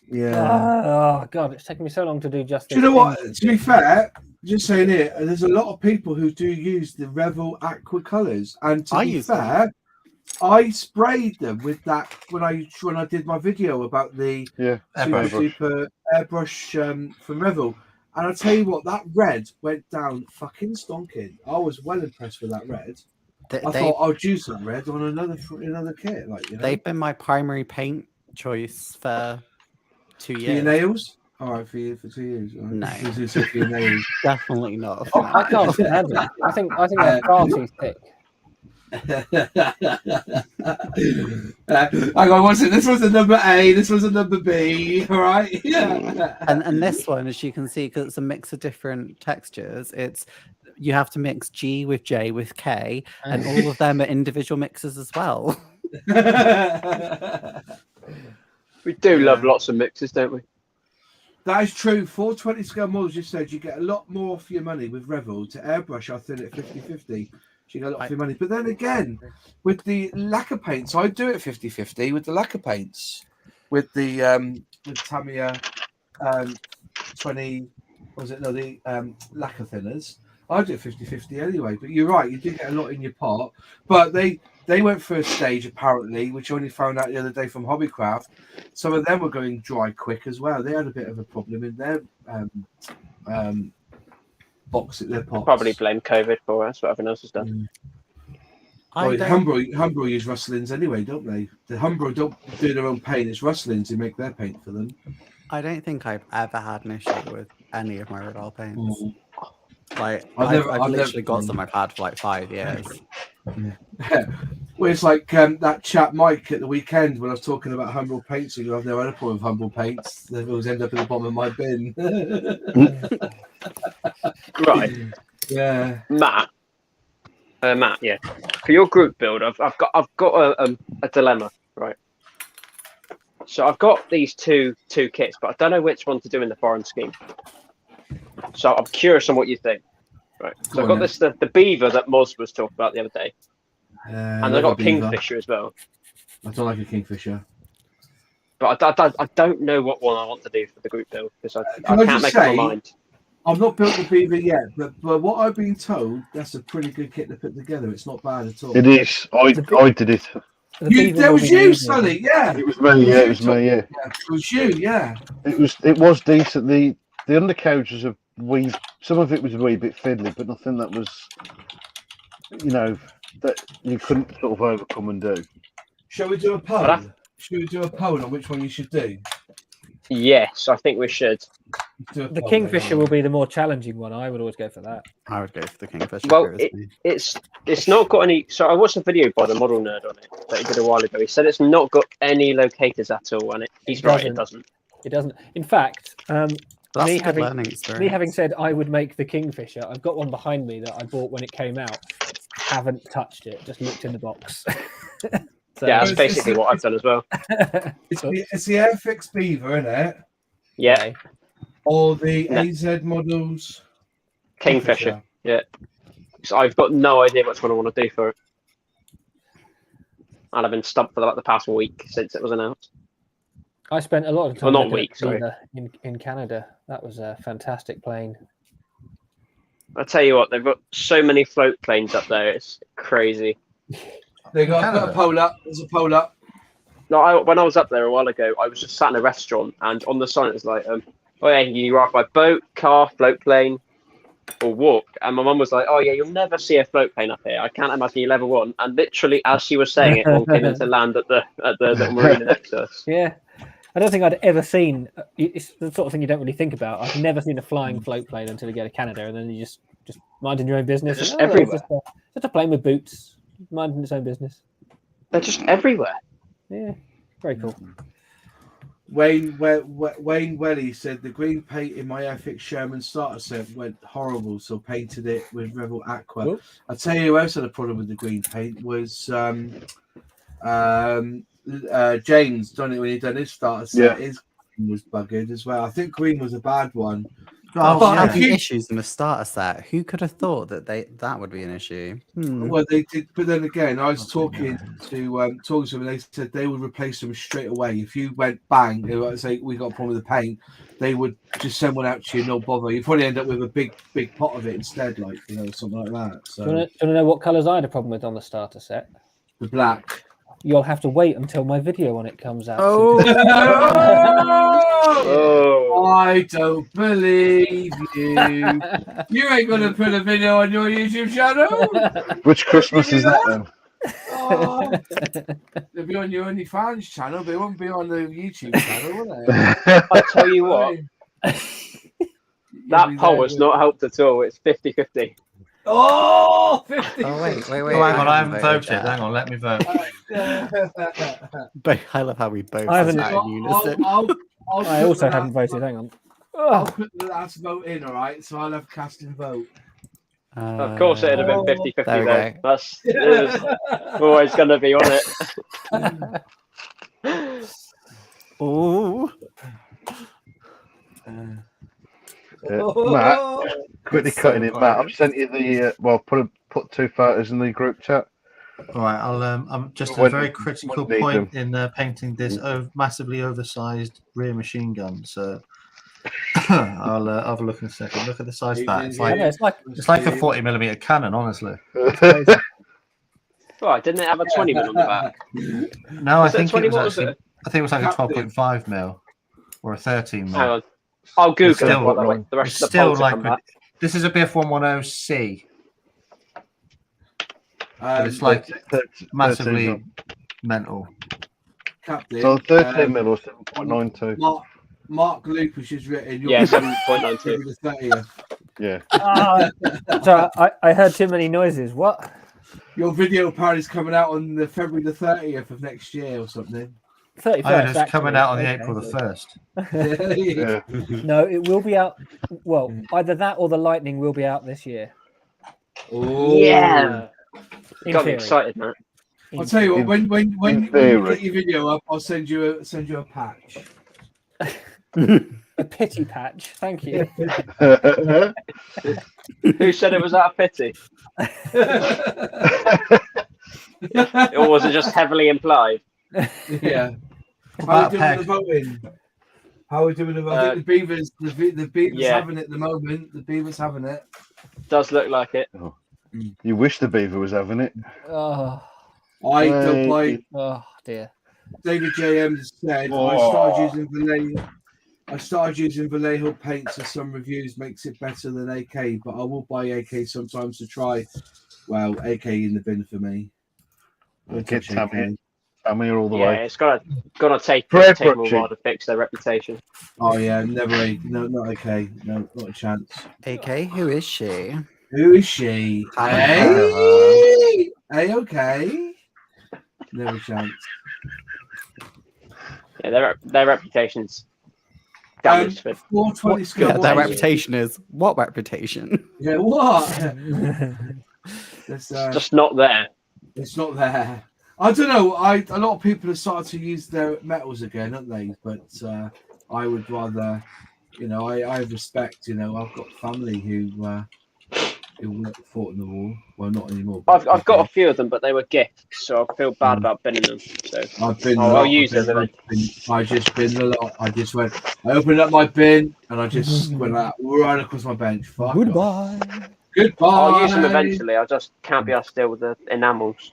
Yeah. Oh god, it's taken me so long to do just this. Do you know what? To be fair, just saying it, there's a lot of people who do use the Revel Aqua colours, and to be fair, I sprayed them with that when I did my video about the super airbrush from Revel. And I'll tell you what, that red went down fucking stonking. I was well impressed with that red. I thought I'll use that red on another kit. They've been my primary paint choice for 2 years. For your nails? All right, for 2 years. Right? No, for your nails. Definitely not. I can't stand it. I think they're far too thick. Hang on, what's it? This was a number A, this was a number B, all right? Yeah. And this one, as you can see, because it's a mix of different textures, you have to mix G with J with K, and all of them are individual mixes as well. We do love lots of mixes, don't we? That is true. 420 scale models, you said you get a lot more for your money with Revel. To airbrush, I think at 50-50. You get a lot for your money. But then again, with the lacquer paints, I do it 50-50 with the lacquer paints. With the Tamiya 20, lacquer thinners. I do it 50-50 anyway. But you're right, you do get a lot in your pot. But they went for a stage, apparently, which I only found out the other day from Hobbycraft. Some of them were going dry quick as well. They had a bit of a problem in their box at their pots. Probably blame COVID for us, what everyone else has done. Humbrol use Rustlins anyway, don't they? The Humbrol don't do their own paint. It's Rustlins who make their paint for them. I don't think I've ever had an issue with any of my Rodal paints. Like I've literally got some I've had for like 5 years. Yeah. Well, it's like that chap Mike at the weekend when I was talking about Humbrol paints. So I've never had a problem with Humbrol paints. They always end up at the bottom of my bin. Right. Yeah. Matt, yeah. For your group build, I've got a dilemma, right? So I've got these two kits, but I don't know which one to do in the foreign scheme. So I'm curious on what you think. Right. So I've got the beaver that Moz was talking about the other day. And I've got a kingfisher as well. I don't like a kingfisher. But I don't know what one I want to do for the group build because I can't make up my mind. I've not built the beaver yet, but what I've been told, that's a pretty good kit to put together. It's not bad at all. It is. I did it. That was you, Sonny. Yeah, it was me. Yeah, it was me. Yeah, it was you. Yeah, it was decent. The undercarriage was a wee. Some of it was a wee bit fiddly, but nothing that was, that you couldn't sort of overcome and do. Shall we do a poll? Should we do a poll on which one you should do? Yes, I think we should. The Kingfisher will be the more challenging one. I would always go for that. I would go for the Kingfisher. Well, it's not got any. So I watched a video by the model nerd on it that he did a while ago. He said it's not got any locators at all, and he's right. It doesn't. It doesn't. In fact, me having said I would make the Kingfisher, I've got one behind me that I bought when it came out. Haven't touched it. Just looked in the box. So, yeah, that's basically what I've done as well. It's the Airfix Beaver, isn't it? Yeah. Or the AZ models Kingfisher. Yeah. So I've got no idea which one I want to do for it. And I've been stumped for like the past week since it was announced. I spent a lot of time in Canada. That was a fantastic plane. I tell you what, they've got so many float planes up there. It's crazy. They got a pole up. There's a pole up. No, when I was up there a while ago, I was just sat in a restaurant, and on the sign it was like, "Oh yeah, you arrive by boat, car, float plane, or walk." And my mum was like, "Oh yeah, you'll never see a float plane up here. I can't imagine you'll ever want." And literally, as she was saying it, one came into land at the marina next to us. Yeah, I don't think I'd ever seen. It's the sort of thing you don't really think about. I've never seen a flying float plane until you get to Canada, and then you just minding your own business. They're just everywhere. Just a plane with boots. Minding its own business. They're just everywhere. Yeah, very cool. Wayne Welly said the green paint in my Airfix Sherman starter set went horrible, so painted it with Rebel Aqua. Cool. I'll tell you who else had a problem with the green paint was James done it when he done his starter set. Yeah. His green was buggered as well. I think green was a bad one. Having issues in the starter set. Who could have thought that would be an issue? Well, they did, but then again, I was talking to them, and they said they would replace them straight away. If you went bang, they would say we got a problem with the paint, they would just send one out to you, no bother. You probably end up with a big pot of it instead, like something like that. So, do you want to know what colours I had a problem with on the starter set? The black. You'll have to wait until my video on it comes out. Oh, I don't believe you. You ain't going to put a video on your YouTube channel. Which Christmas is that then? Oh, they'll be on your OnlyFans channel, but they won't be on the YouTube channel, will they? I tell you what, that poll has not helped at all. It's 50-50. Oh, 50. Oh, wait. Hang on, I haven't voted. Hang on, let me vote. I love how we both are in unison. I also haven't voted. Hang on. I'll put the last vote in, all right? So I'll have casting vote. Of course, it'd have been 50-50 though. That's always going to be on it. Oh. Matt, quickly cutting it. Matt, I've sent you the put two photos in the group chat. All right, I'm just a very critical point in painting this massively oversized rear machine gun. So I'll have a look in a second. Look at the size of that. It's like a 40mm cannon, honestly. Right, didn't it have a 20mm on the back? No, I think it was like a 12.5mm or a 13mm. I'll Google it. The rest of the polls come back. This is a BF110C. It's like massively mental. Captain, so 13mm or 7.92. Mark Lupus has written. 7.92. Yeah. So I heard too many noises. What? Your video apparently is coming out on the February the 30th of next year or something. 31st. It's coming out on the April the 1st. Yeah. No, it will be out. Well, either that or the Lightning will be out this year. Oh yeah! Got me excited, man. I'll tell you what. When you get your video up, I'll send you a patch. A pity patch. Thank you. Who said it was out of pity? Or was it just heavily implied? Yeah. How are we doing the voting? How are we doing the voting? I think the Beavers having it at the moment. The Beavers having it. Does look like it. Oh. You wish the Beaver was having it. Oh. I don't buy. Oh dear. David JM said I started using Vallejo paints, and some reviews makes it better than AK, but I will buy AK sometimes to try. Well, AK in the bin for me. Get Tamiya all the way. Yeah, it's gonna take them a while to fix their reputation. Oh yeah, never no, not AK, no, not a chance. AK, who is she? Who is she? Hey, okay. Never a chance. Yeah, their reputation's damaged for 420 skill. Yeah, their reputation is what reputation? Yeah, what? It's just not there. It's not there. I don't know. A lot of people have started to use their metals again, haven't they? But I would rather, I have respect. I've got family who fought in the war. Well, not anymore. I've got a few of them, but they were gifts, so I feel bad about binning them. So I'll use them. I just binned a lot. I opened up my bin and I just went out right across my bench. Fuck Goodbye. Off. Goodbye. I'll use them eventually. I just can't be asked to deal with the enamels.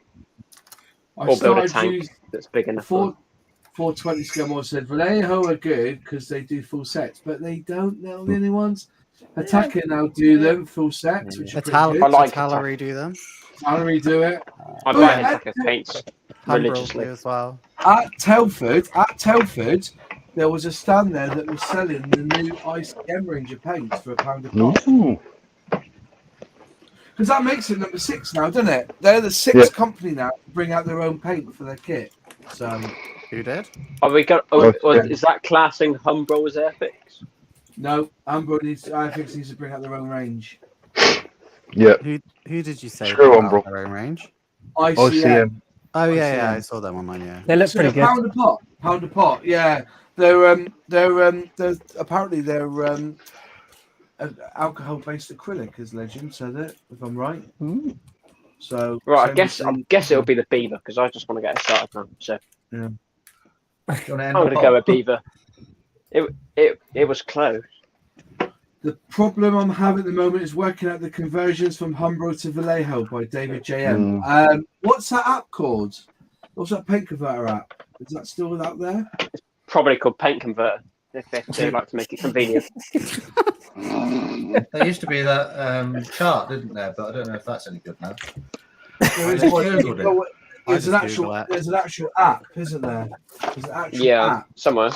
Or build a tank that's big enough. 420 Scummo said Vallejo are good because they do full sets, but they don't know the only ones. Attacker now do them full sets, which is pretty good. I like Tallery do them. Tallery do it. I buy Attacker paints religiously as well. At Telford, there was a stand there that was selling the new ICM range of paints for £1 a pop. Because that makes it number 6 now, doesn't it? They're the 6th company now to bring out their own paint for their kit. So who did? Is that classing Humbro as Airfix? No, Airfix needs to bring out their own range. Yeah. Who did you say Screw Umbro. Their own range? ICM. Oh yeah, I saw them online. Yeah, they look pretty good. £1 a pot. Yeah, they're apparently they're alcohol-based acrylic, as legend said it. If I'm right. So right, I guess it'll be the Beaver because I just want to get it started now. So yeah, I'm going to go with Beaver. It was close. The problem I'm having at the moment is working out the conversions from Humbro to Vallejo by David JM. What's that app called? What's that paint converter app? Is that still out there? It's probably called Paint Converter. If they like to make it convenient. There used to be that chart, didn't there? But I don't know if that's any good now. There's an actual app, isn't there? There's an actual app somewhere.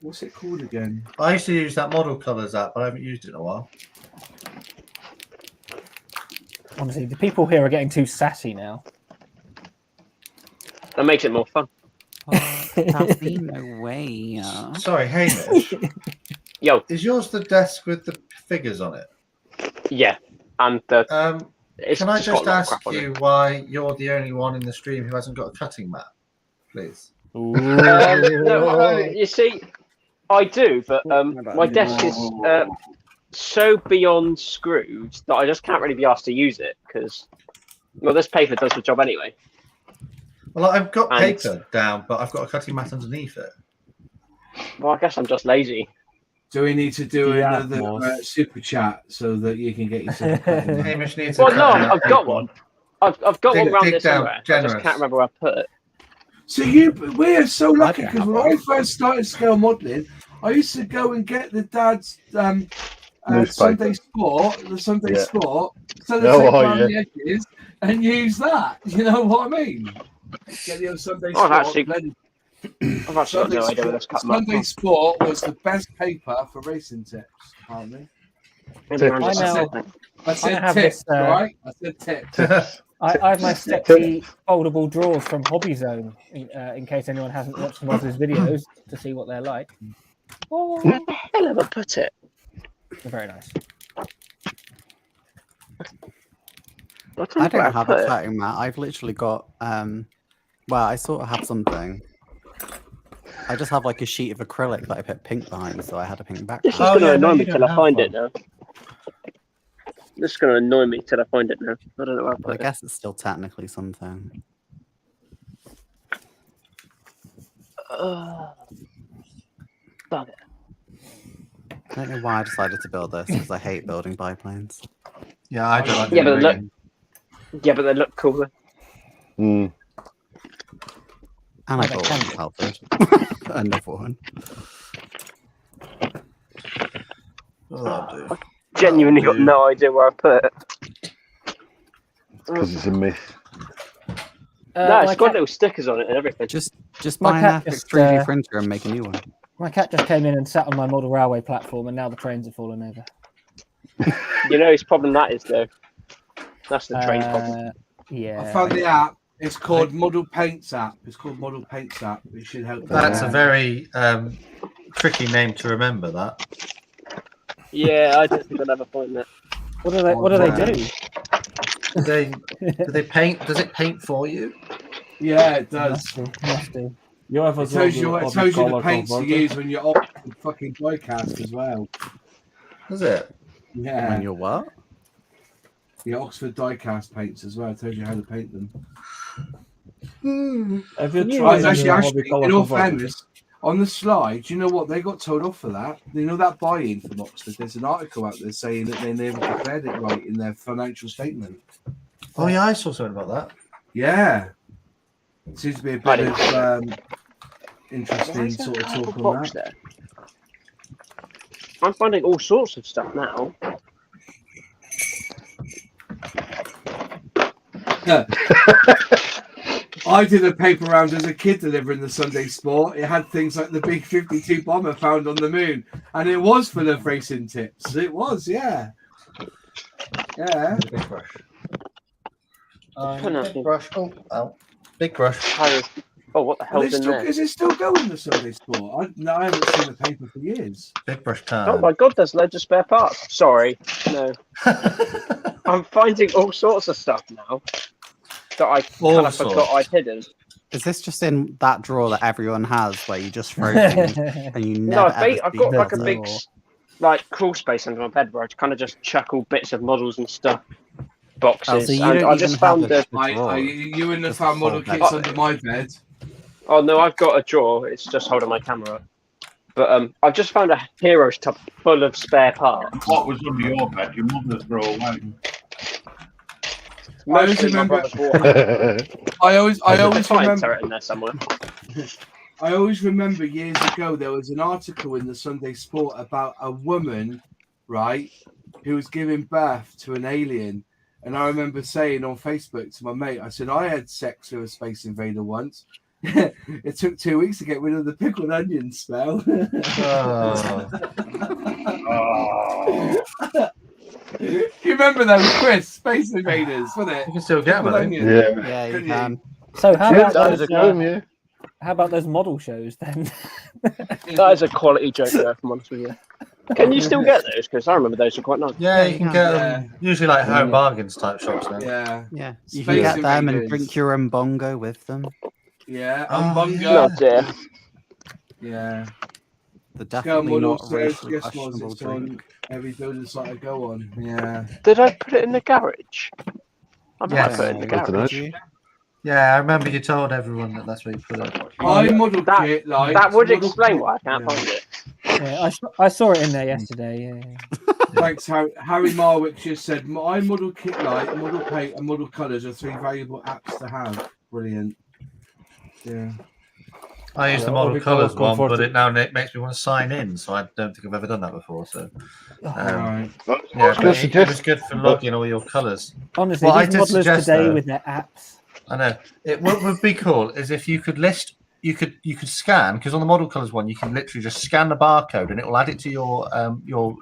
What's it called again? I used to use that Model Colors app, but I haven't used it in a while. Honestly, the people here are getting too sassy now. That makes it more fun. No way. Sorry, Hamish. Yo, is yours the desk with the figures on it? Yeah, and the. Can I just ask you why you're the only one in the stream who hasn't got a cutting mat, please? No, you see, I do, but my desk is so beyond screwed that I just can't really be asked to use it because, this paper does the job anyway. Well, I've got paper down, but I've got a cutting mat underneath it. Well, I guess I'm just lazy. Do we need to do another super chat so that you can get yourself? Hamish needs. Well, no, I've got one. I've got one around there somewhere. I just can't remember where I put it. So we are so lucky because when I first started scale modelling, I used to go and get the dad's Sunday Sport, so the tape around the edges, and use that. You know what I mean? Get the old Sunday Sport. I've actually got no idea where this cut mark Sunday Sport was the best paper for racing tips, apparently. I said tips, right? I said tips. I have my sexy foldable drawers from HobbyZone in case anyone hasn't watched some of those videos to see what they're like. Oh, where the hell have I put it? They're very nice. I don't have a cutting mat. I've literally got, I sort of have something. I just have like a sheet of acrylic that I put pink behind, so I had a pink background. This is going to annoy me till I find it now. This is going to annoy me till I find it now. I don't know where I put it. I guess it's still technically something. Bug it. I don't know why I decided to build this, because I hate building biplanes. Yeah, I don't like but they look cool. Mm. And I got one in Telford. Another one. I genuinely got no idea where I put it. Because it's a myth. No, it's got little stickers on it and everything. Just buy an Airfix 3D printer and make a new one. My cat just came in and sat on my model railway platform, and now the trains have fallen over. You know whose problem that is, though? That's the train problem. Yeah. I found the app. It's called Model Paints app. It's called Model Paints app. It should help. That's a very tricky name to remember. That. Yeah, I don't think I'll ever find that. What do they do? Do they paint? Does it paint for you? Yeah, it does. Must do. It tells you the paints to use when you're off the fucking die-cast as well. Does it? Yeah. When you're what? The Oxford die-cast paints as well. It tells you how to paint them. Have you tried Actually, in all fairness, on the slide, you know what? They got told off for that. You know that buy-in from Oxford? There's an article out there saying that they never declared it right in their financial statement. Oh, yeah, I saw something about that. Yeah. It seems to be a bit of interesting sort of talk on that. There? I'm finding all sorts of stuff now. I did a paper round as a kid delivering the Sunday Sport. It had things like the big 52 bomber found on the moon, and it was full of racing tips. It was, yeah. Yeah. Big brush. Big brush. Oh, big brush. Oh, what the hell's in there? Is it still going, the Sunday Sport? I haven't seen a paper for years. Big brush time. Oh my god, there's loads of spare parts. Sorry, no. I'm finding all sorts of stuff now that I kind of forgot I'd hidden. Is this just in that drawer that everyone has, where you just throw things and you never? No, I've got like a big crawl space under my bed where I kind of just chuck all bits of models and stuff, boxes. So and I just found the. You wouldn't have found model kits under my bed. Oh no, I've got a drawer. It's just holding my camera up. But I've just found a hero's tub full of spare parts. What was under your bed? Your mother's throw away. I always remember. I always remember in there somewhere. I always remember years ago there was an article in the Sunday Sport about a woman, right, who was giving birth to an alien, and I remember saying on Facebook to my mate, I said I had sex with a space invader once. It took 2 weeks to get rid of the pickled onion smell. You remember those, Chris? Space Invaders, wasn't it? You can still get them. Yeah, you can. So how about those model shows then? That is a quality joke there, if I'm honest with you. Can you still get those? Because I remember those were quite nice. Yeah, you can get them. Usually like home bargains type shops now. Yeah. You can get them and drink your bongo with them. Yeah, Oh dear. Yeah. They're definitely not racially questionable drink. Every building site I go on. Yeah. Did I put it in the garage? I might put it in the garage. Yeah, I remember you told everyone that that's where you put it. That would explain why I can't find it. Yeah, I saw it in there yesterday. Yeah. Thanks, Harry Marwick just said, "My model kit light, model paint, and model colours are 3 valuable apps to have." Brilliant. Yeah. I use the model colours one, but it now makes me want to sign in, so I don't think I've ever done that before. So, it was good for logging all your colours. Honestly, these modelers today with their apps. I know. What would be cool is if you could list, you could scan, because on the model colours one, you can literally just scan the barcode and it will add it to your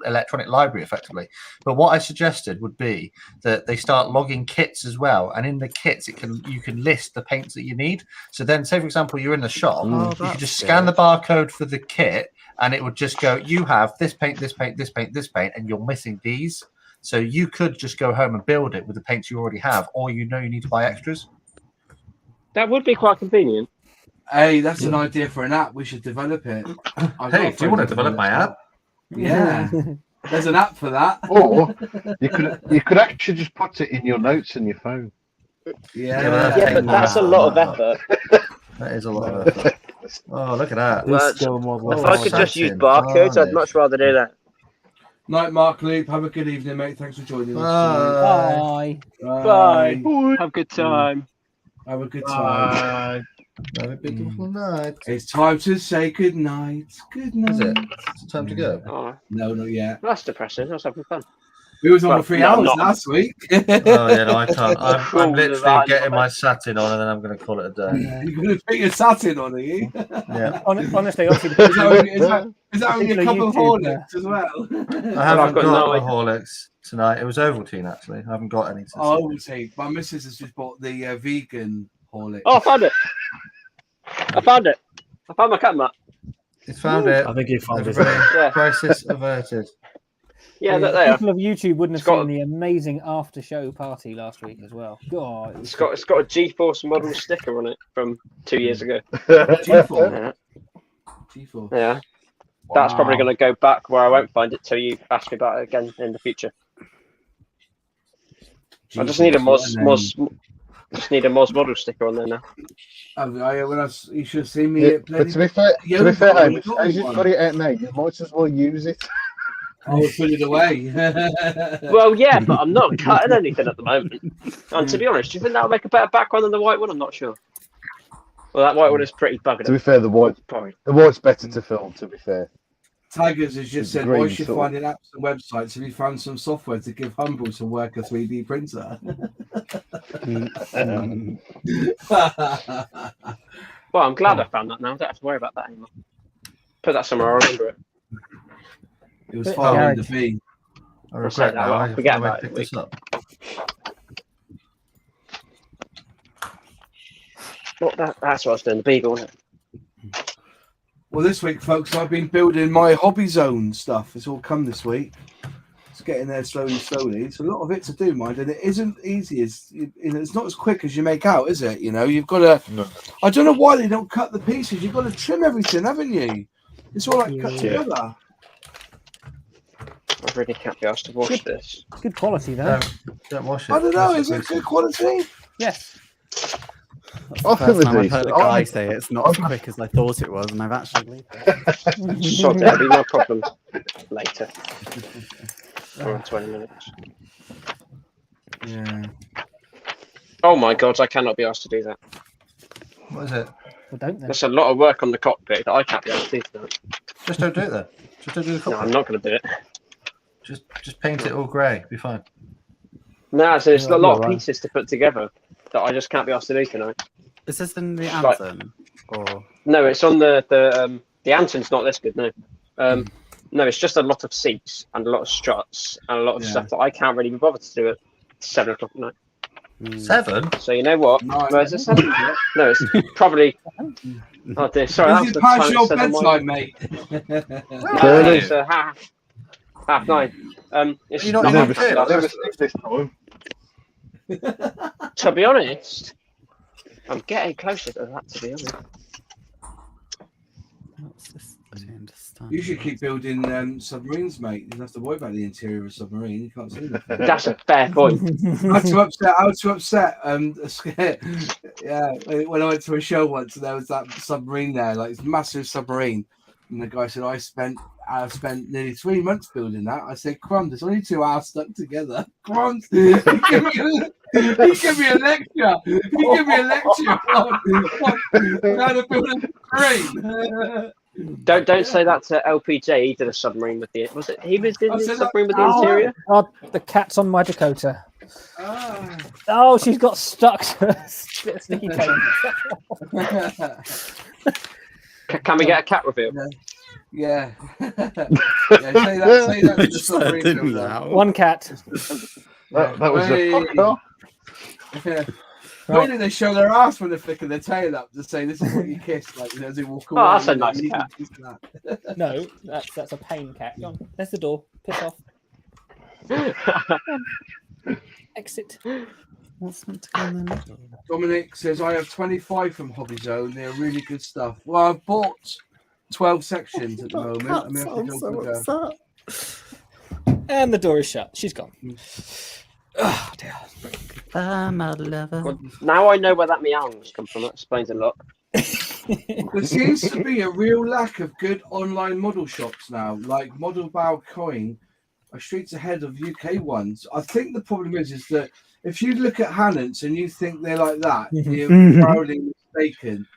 electronic library effectively. But what I suggested would be that they start logging kits as well, and in the kits you can list the paints that you need. So then, say for example, you're in the shop, you can just scan the barcode for the kit, and it would just go, you have this paint, this paint, this paint, this paint, and you're missing these. So you could just go home and build it with the paints you already have, or you need to buy extras. That would be quite convenient. Hey, that's an idea for an app. We should develop it. Hey, do you want to develop my app? Yeah. There's an app for that. Or you could actually just put it in your notes in your phone. Yeah, but that's a lot of effort. That is a lot of effort. Oh, look at that. Well, if I could just use barcodes, I'd much rather do that. Night, Mark, Luke. Have a good evening, mate. Thanks for joining us. Bye. Bye. Have a good time. Have a good time. Have a beautiful night. It's time to say good night. Good night. Is it? It's time to go. Oh, No, not yet. that's depressing. I was having fun. We was on for 3 hours last week. Oh yeah, no, I can't. I'm literally getting my satin on, and then I'm going to call it a day. You're going to put your satin on, are you? Yeah. Honestly, obviously, is that only a couple of Horlicks as well? I haven't got my Horlicks tonight. It was Ovaltine actually. I haven't got any. Ovaltine. My missus has just bought the vegan Horlicks. Oh, I found it. I found my cat mat. He's found it. I think he found it. Yeah. Crisis averted. Yeah, there. People of YouTube wouldn't have seen the amazing after-show party last week as well. God, it's got a GeForce model sticker on it from 2 years ago. GeForce. Yeah. Wow. That's probably going to go back where I won't find it till you ask me about it again in the future. I just need a Moz model sticker on there now. You should see me. But to be fair, as you've got it out now, you might as well use it. I will put it away. Well, yeah, but I'm not cutting anything at the moment. And to be honest, do you think that'll make a better background than the white one? I'm not sure. Well, that white one is pretty buggered. To be fair, the white's better to film. To be fair, Tigers has just said, "Why should finding apps and websites? Have you found some software to give Humble to work a 3D printer?" Well, I'm glad I found that now. I don't have to worry about that anymore. Put that somewhere. I remember it. It was far in the B. I regret that. I forget about it. Well, that's what I was doing. The Beagle, wasn't it? Well, this week, folks, I've been building my HobbyZone stuff. It's all come this week. It's getting there slowly. It's a lot of it to do, mind, and it isn't easy. It's not as quick as you make out, is it? You know, you've got to. No. I don't know why they don't cut the pieces. You've got to trim everything, haven't you? It's all like cut together. I really can't be asked to wash this. Good quality, though. Don't wash it. I don't know. Is it good quality? Yes. I've heard a guy say it's not as quick as I thought it was, and I've actually. So that'll be my problem later. Or in 20 minutes. Yeah. Oh my God! I cannot be asked to do that. What is it? Well, don't they? There's a lot of work on the cockpit that I can't be asked to do tonight. Just don't do it then. Just don't do the cockpit. No, I'm not going to do it. Just paint it all grey. Be fine. No, so it's a lot of pieces to put together that I just can't be asked to do tonight. Is this in the Anton? Or no, it's on the Anton's not this good. No, no, it's just a lot of seats and a lot of struts and a lot of stuff that I can't really be bothered to do at 7 o'clock at night. 7? So you know what? No, is it 7? No, it's probably. Oh dear, sorry. This is past your bedtime, mate. It's half 9. It's you're not never this time. To be honest, I'm getting closer to that. To be honest, what's this? I don't understand. You should keep building submarines, mate. You don't have to worry about the interior of a submarine. You can't see them. That's a fair point. How to upset. Yeah, when I went to a show once, there was that submarine there, like this massive submarine, and the guy said, "I've spent nearly 3 months building that." I said, "Crumbs, it's only 2 hours stuck together." Crumbs, he give me a lecture. He give me a lecture on how to build a submarine. Don't say that to LPJ. He did a submarine with the. Was it? He was in the submarine with the interior. Oh, the cat's on my Dakota. Oh, she's got stuck to a sneaky tail. Can we get a cat reveal? Yeah. Say that to the submarine. One cat. That was a fuck. Normally they show their ass when they're flicking their tail up to say this is what you kiss, like, you know, as they walk away. Oh, that's a nice cat. No, that's a pain cat. Go on, there's the door. Piss off. Exit. What's meant to go in the middle? Dominic says, I have 25 from HobbyZone. They're really good stuff. Well, I've bought 12 sections at the moment. And the door is shut. She's gone. Oh, dear. Well, now I know where that meowings come from. That explains a lot. There seems to be a real lack of good online model shops now, like Model Bow Coin are streets ahead of UK ones. I think the problem is that if you look at Hannants and you think they're like that, you're proudly mistaken.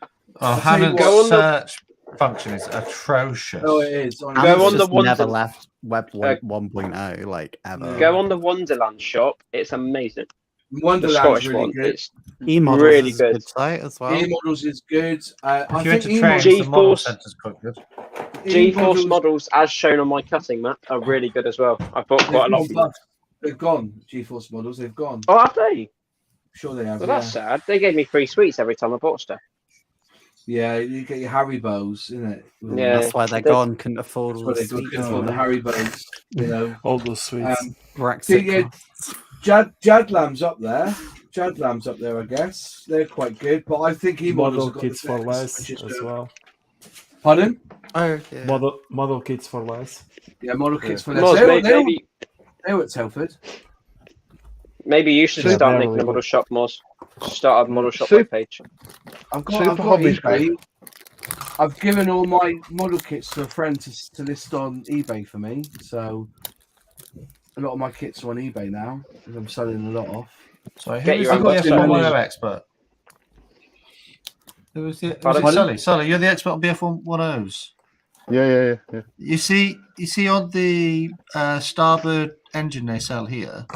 Oh, Hannant's search function is atrocious. Oh, it is. Go on the never left Web 1.0 like ever. Go on the Wonderland shop. It's amazing. Wonderland's really good. It's E-Models really is good. a good site as well. E-Models is good. If you went to train, the model center's quite good. GeForce models, as shown on my cutting map, are really good as well. I bought quite a lot of them. They've gone. GeForce models, they've gone. Oh, have they? Sure they have. Well, that's sad. They gave me free sweets every time I bought stuff. Yeah, you get your Haribo's, isn't it? Yeah, that's why they're gone. Couldn't afford all the sweets. Couldn't afford the Haribo's, you know. All those sweets. Brexit. Jad Lamb's up there. Jad Lamb's up there, I guess. They're quite good, but I think model kits for less as well. Pardon? Oh, yeah. Model kits for less. Yeah, model kits for less. They were at Telford. Maybe you should start making a model shop, Moz. Start a model shop webpage. I've got eBay. I've given all my model kits to a friend to list on eBay for me. So a lot of my kits are on eBay now because I'm selling a lot off. So who's the BF110 expert? Who was it? Sully, you're the expert on BF110s. Yeah. You see on the starboard engine they sell here,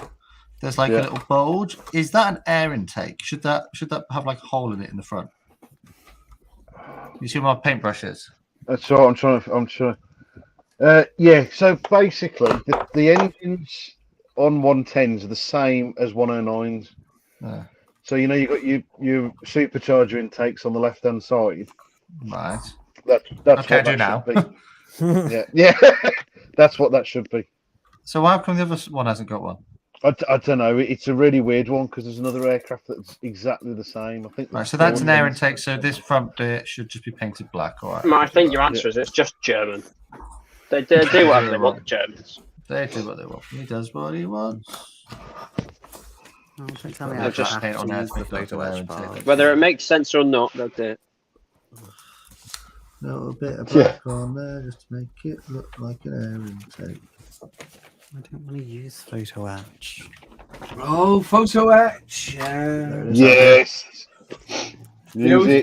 there's like a little bulge. Is that an air intake? Should that have like a hole in it in the front? You see my paintbrushes? That's right. I'm trying. Yeah. So basically, the engines on 110s are the same as 109s. So you know you got your supercharger intakes on the left hand side. Right. That's okay, what do that now. Be. Yeah. That's what that should be. So how come the other one hasn't got one? I don't know. It's a really weird one because there's another aircraft that's exactly the same. I think. Right, so that's an air intake. So this front bit should just be painted black, all right? I think your answer is it's just German. They do whatever they want, the Germans. They do what they want. He does what he wants. They'll just paint on whether it makes sense or not, they'll do it. A little bit of black on there just to make it look like an air intake. I don't want to use photo etch. Oh, photo etch. Yes. They always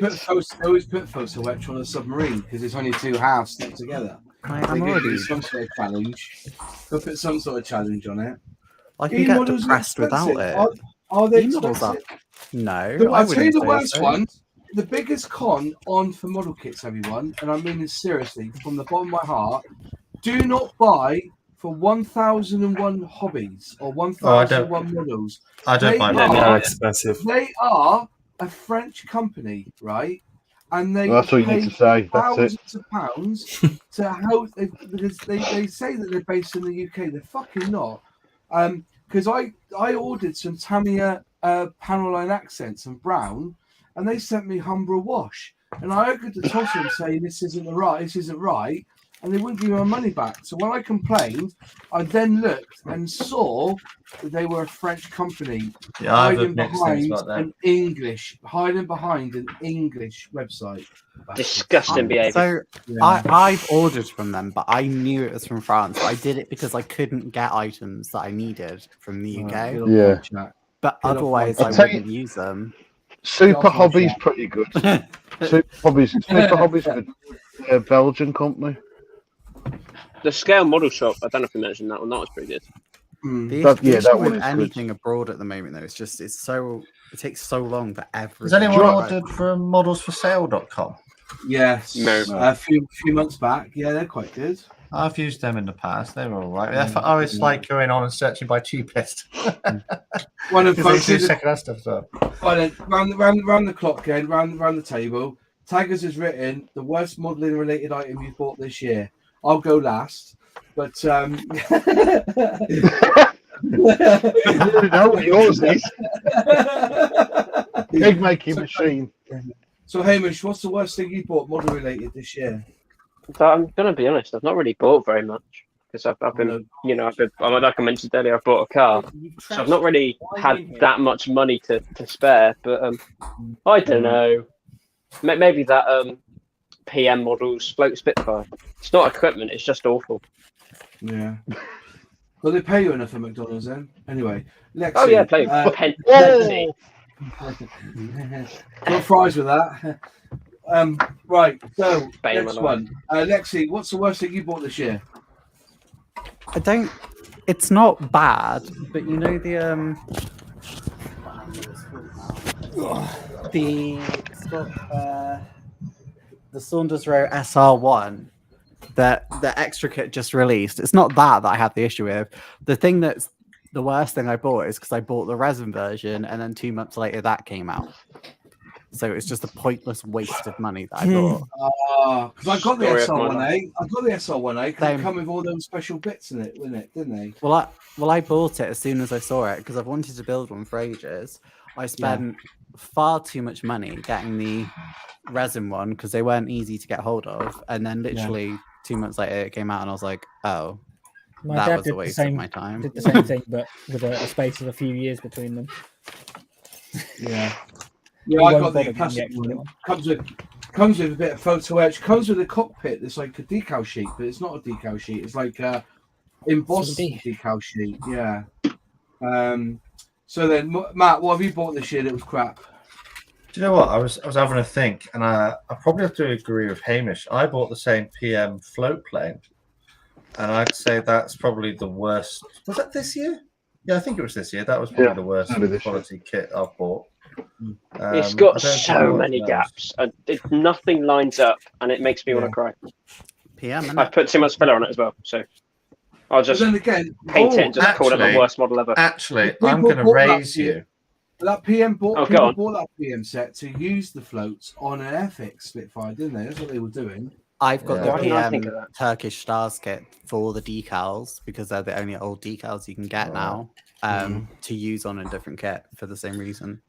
put photo etch on a submarine because it's only two halves stuck together. I'm already some sort of challenge. They'll put some sort of challenge on it. I can get depressed without it. Are they expensive? No. I'll tell you the worst one. The biggest con on for model kits, everyone, and I mean this seriously from the bottom of my heart, do not buy for 1001 hobbies or 1001 models. I don't buy them. They're expensive. They are a French company, right? And they that's what you need to say. Thousands of pounds to help because they say that they're based in the UK. They're fucking not. Because I ordered some Tamiya panel line accents and brown, and they sent me Humbra wash. And I argued to toss them saying this isn't right, and they wouldn't give me my money back. So when I complained, I then looked and saw that they were a French company hiding behind an English website. Disgusting behaviour. So I've ordered from them, but I knew it was from France. I did it because I couldn't get items that I needed from the UK. Yeah. But otherwise, I wouldn't use them. Super Hobby's pretty good. Super Hobby's good. Belgian company. The Scale Model Shop, I don't know if you mentioned that one. That was pretty good. The issue with anything abroad at the moment, though, it's just it takes so long for everything. Has anyone ordered from modelsforsale.com? Yes. No. A few months back. Yeah, they're quite good. I've used them in the past. They were all right. I was like going on and searching by cheapest. One of they do second-hand stuff. So. Right, round the clock again, round the table. Taggers has written the worst modelling related item you've bought this year. I'll go last, but you know what yours is. Egg making machine. So Hamish, what's the worst thing you bought model related this year? I'm gonna be honest. I've not really bought very much because I've been, like I mentioned earlier, I've bought a car, so I've not really had that much money to spare. But I don't know. Maybe that PM models float Spitfire. It's not equipment. It's just awful. Yeah. Well, they pay you enough at McDonald's then. Anyway, Lexi. Oh yeah, play Lexi. Got fries with that. Right. So next one, Lexi. What's the worst thing you bought this year? It's not bad, but you know the Saunders Row SR1 that the extra kit just released. It's not that I have the issue with. The thing that's the worst thing I bought is because I bought the resin version and then 2 months later that came out. So it's just a pointless waste of money that I bought. Because I got the SR1A. I got the SR1A because it come with all those special bits in it, didn't they? Well, I bought it as soon as I saw it because I've wanted to build one for ages. I spent far too much money getting the resin one because they weren't easy to get hold of, and then literally 2 months later it came out, and I was like, "Oh, that was a waste of my time." Did the same thing, but with a space of a few years between them. Yeah, I got the plastic one. Comes with a bit of photo etch. Comes with a cockpit that's like a decal sheet, but it's not a decal sheet. It's like a embossed decal sheet. Yeah. So then, Matt, what have you bought this year that was crap? Do you know what? I was having a think, and I probably have to agree with Hamish. I bought the same PM float plane, and I'd say that's probably the worst. Was that this year? Yeah, I think it was this year. That was probably the worst quality kit I've bought. It's got so many gaps, and nothing lines up, and it makes me want to cry. PM. I've put too much filler on it as well, so I'll just paint it and just call it the worst model ever. Actually, I'm going to raise you. That PM bought that PM set to use the floats on an Airfix Spitfire, didn't they? That's what they were doing. I've got the PM Turkish Stars kit for the decals because they're the only old decals you can get now to use on a different kit for the same reason.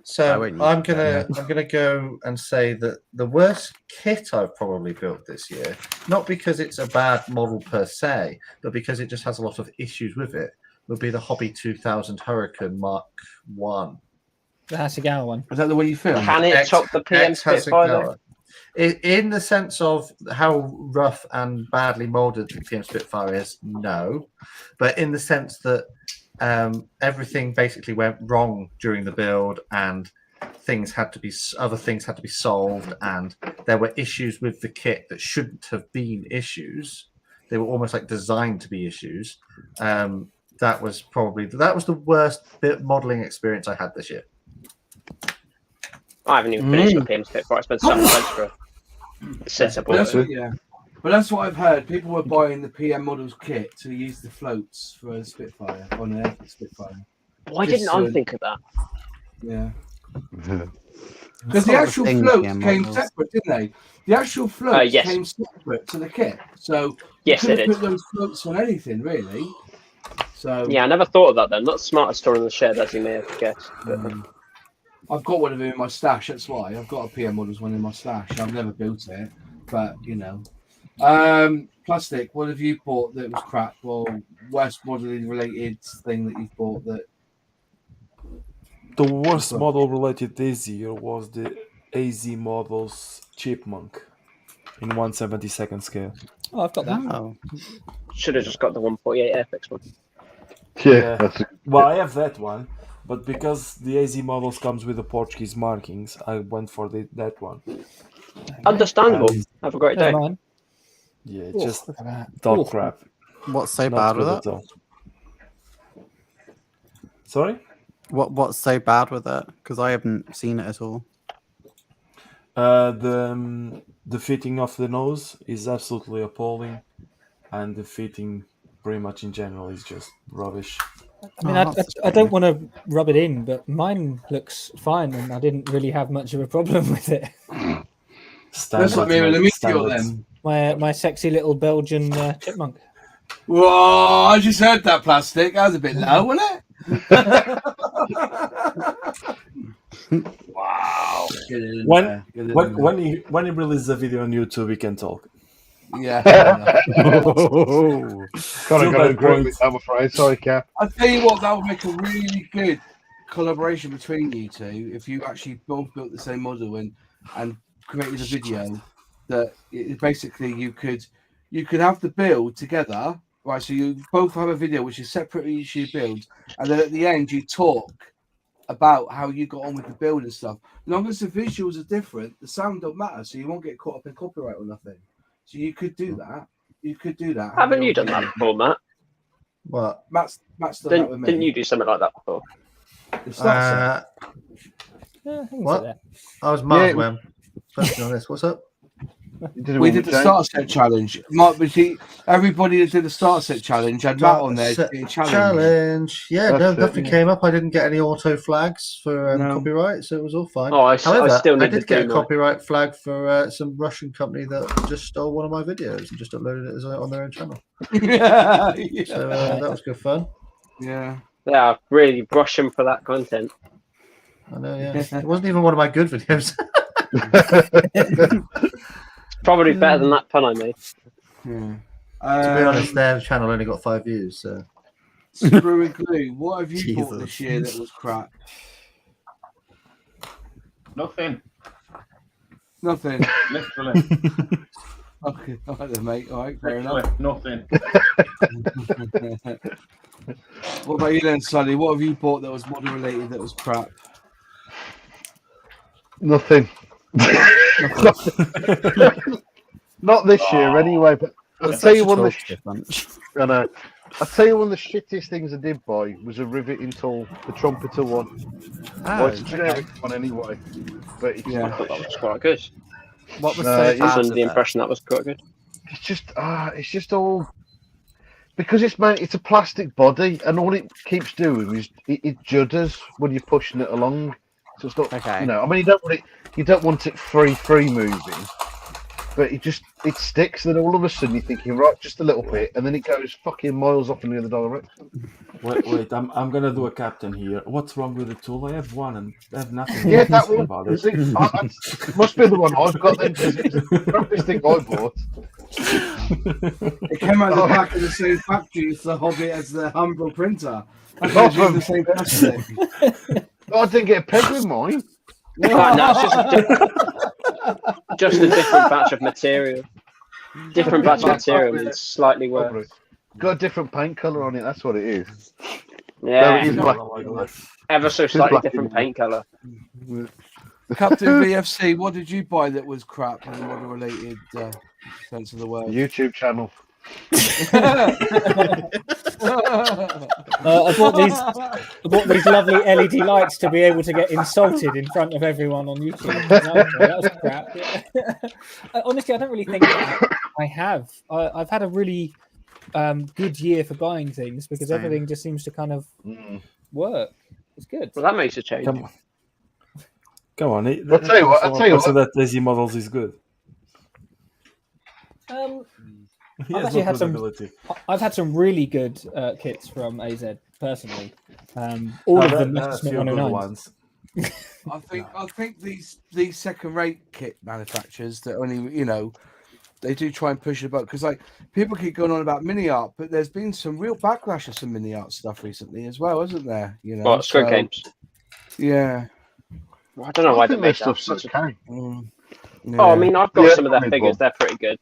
So I'm gonna go and say that the worst kit I've probably built this year, not because it's a bad model per se, but because it just has a lot of issues with it, would be the Hobby 2000 Hurricane Mark 1. The Hasegawa one. Is that the way you feel? Can it top the PM Spitfire? In the sense of how rough and badly molded the PM Spitfire is, no. But in the sense that everything basically went wrong during the build, and other things had to be solved, and there were issues with the kit that shouldn't have been issues. They were almost like designed to be issues. That was the worst modeling experience I had this year. I haven't even finished my PM Spitfire. I spent so much for a setup. But that's what I've heard. People were buying the PM models kit to use the floats for a Spitfire on an Airfix Spitfire. Why didn't I think of that? Yeah. Because the actual floats came separate, didn't they? The actual floats came separate to the kit. So you couldn't put those floats on anything, really. So yeah, I never thought of that then. Not smart to store in the shed, as you may have guessed. But I've got one of them in my stash, that's why. I've got a PM models one in my stash. I've never built it, but you know. Plastic, what have you bought that was crap, or worst modeling related thing that you've bought that? The worst model related this year was the AZ Models Chipmunk in 1/72 scale. Oh, I've got that. Should have just got the 148 Airfix one. Yeah. Well, I have that one, but because the AZ Models comes with the Portuguese markings, I went for that one. Understandable. Have a great day. Yeah, just dog crap. What's so bad with it? Sorry? What's so bad with it? Because I haven't seen it at all. The fitting of the nose is absolutely appalling, and the fitting pretty much in general is just rubbish. I mean, I don't want to rub it in, but mine looks fine, and I didn't really have much of a problem with it. That's what me with then. My sexy little Belgian chipmunk. Whoa! I just heard that, Plastic. That was a bit low, wasn't it? Wow! When he releases a video on YouTube, we can talk. Yeah. Can't agree with that, I'm afraid. Sorry, Cap. I'll tell you what, that would make a really good collaboration between you two if you actually both built the same model and created a video that basically you could have the build together Right, so you both have a video which is separate YouTube builds, and then at the end you talk about how you got on with the build and stuff. As long as the visuals are different, the sound don't matter, so you won't get caught up in copyright or nothing. So you could do that. You could do that. Haven't you done that before, Matt? What? Matt's done that with me. Didn't you do something like that before? What? I was miles away. Let's be honest. What's up? We did the starter set challenge. Everybody that did the starter set challenge had Matt on there. Challenge. Yeah, nothing came up. I didn't get any auto flags for copyright, so it was all fine. However, I did get a copyright flag for some Russian company that just stole one of my videos and just uploaded it on their own channel. So that was good fun. Yeah. Yeah, really Russian for that content. I know, yeah. It wasn't even one of my good videos. Probably better than that pun I made. To be honest, their channel only got 5 views. So, Sprue and Glue, what have you bought this year that was crap? Nothing. Nothing. Literally. Okay, all right then, mate. All right, fair Literally, enough. nothing. What about you then, Sonny? What have you bought that was model related that was crap? Nothing. Not this year, anyway. But I'll tell you one of the. I'll tell you one of the shittiest things I did buy was a riveting tool, the trumpeter one. It's a generic one anyway, but I thought that was quite good. What was under the impression that was quite good? It's just all because it's a plastic body, and all it keeps doing is it judders when you're pushing it along. So it's not, I mean, you don't want it free moving, but it sticks. Then all of a sudden you're thinking, right, just a little bit, and then it goes fucking miles off in the other direction. Wait, I'm gonna do a captain here. What's wrong with the tool? I have one and I have nothing. Yeah, that one. About it. Must be the one I've got then, because it's the crappiest thing I bought. It came out the back of the same factory as the Hobbit as the Humble printer. I thought it was the same plastic. I didn't get a peg with mine. No, it's just a different batch of material. Different batch of material is slightly worse. Got a different paint colour on it, that's what it is. Yeah, no, ever so slightly different paint colour. Captain VFC, what did you buy that was crap in the model related sense of the word? YouTube channel. I bought these lovely LED lights to be able to get insulted in front of everyone on YouTube. That was crap. Yeah. Honestly, I don't really think I have. I've had a really good year for buying things because everything just seems to kind of work. It's good. Well, that makes a change. Come on. I'll tell you what. So that lazy models is good. I've had some really good kits from AZ personally. All of them that's your good ones. I think these second-rate kit manufacturers that only they do try and push it about because people keep going on about mini art, but there's been some real backlash of some mini art stuff recently as well, isn't there? What Squid Games? Yeah. Well, I don't know why they make stuff such a. Yeah. Oh, I mean, I've got some of their figures. They're pretty good.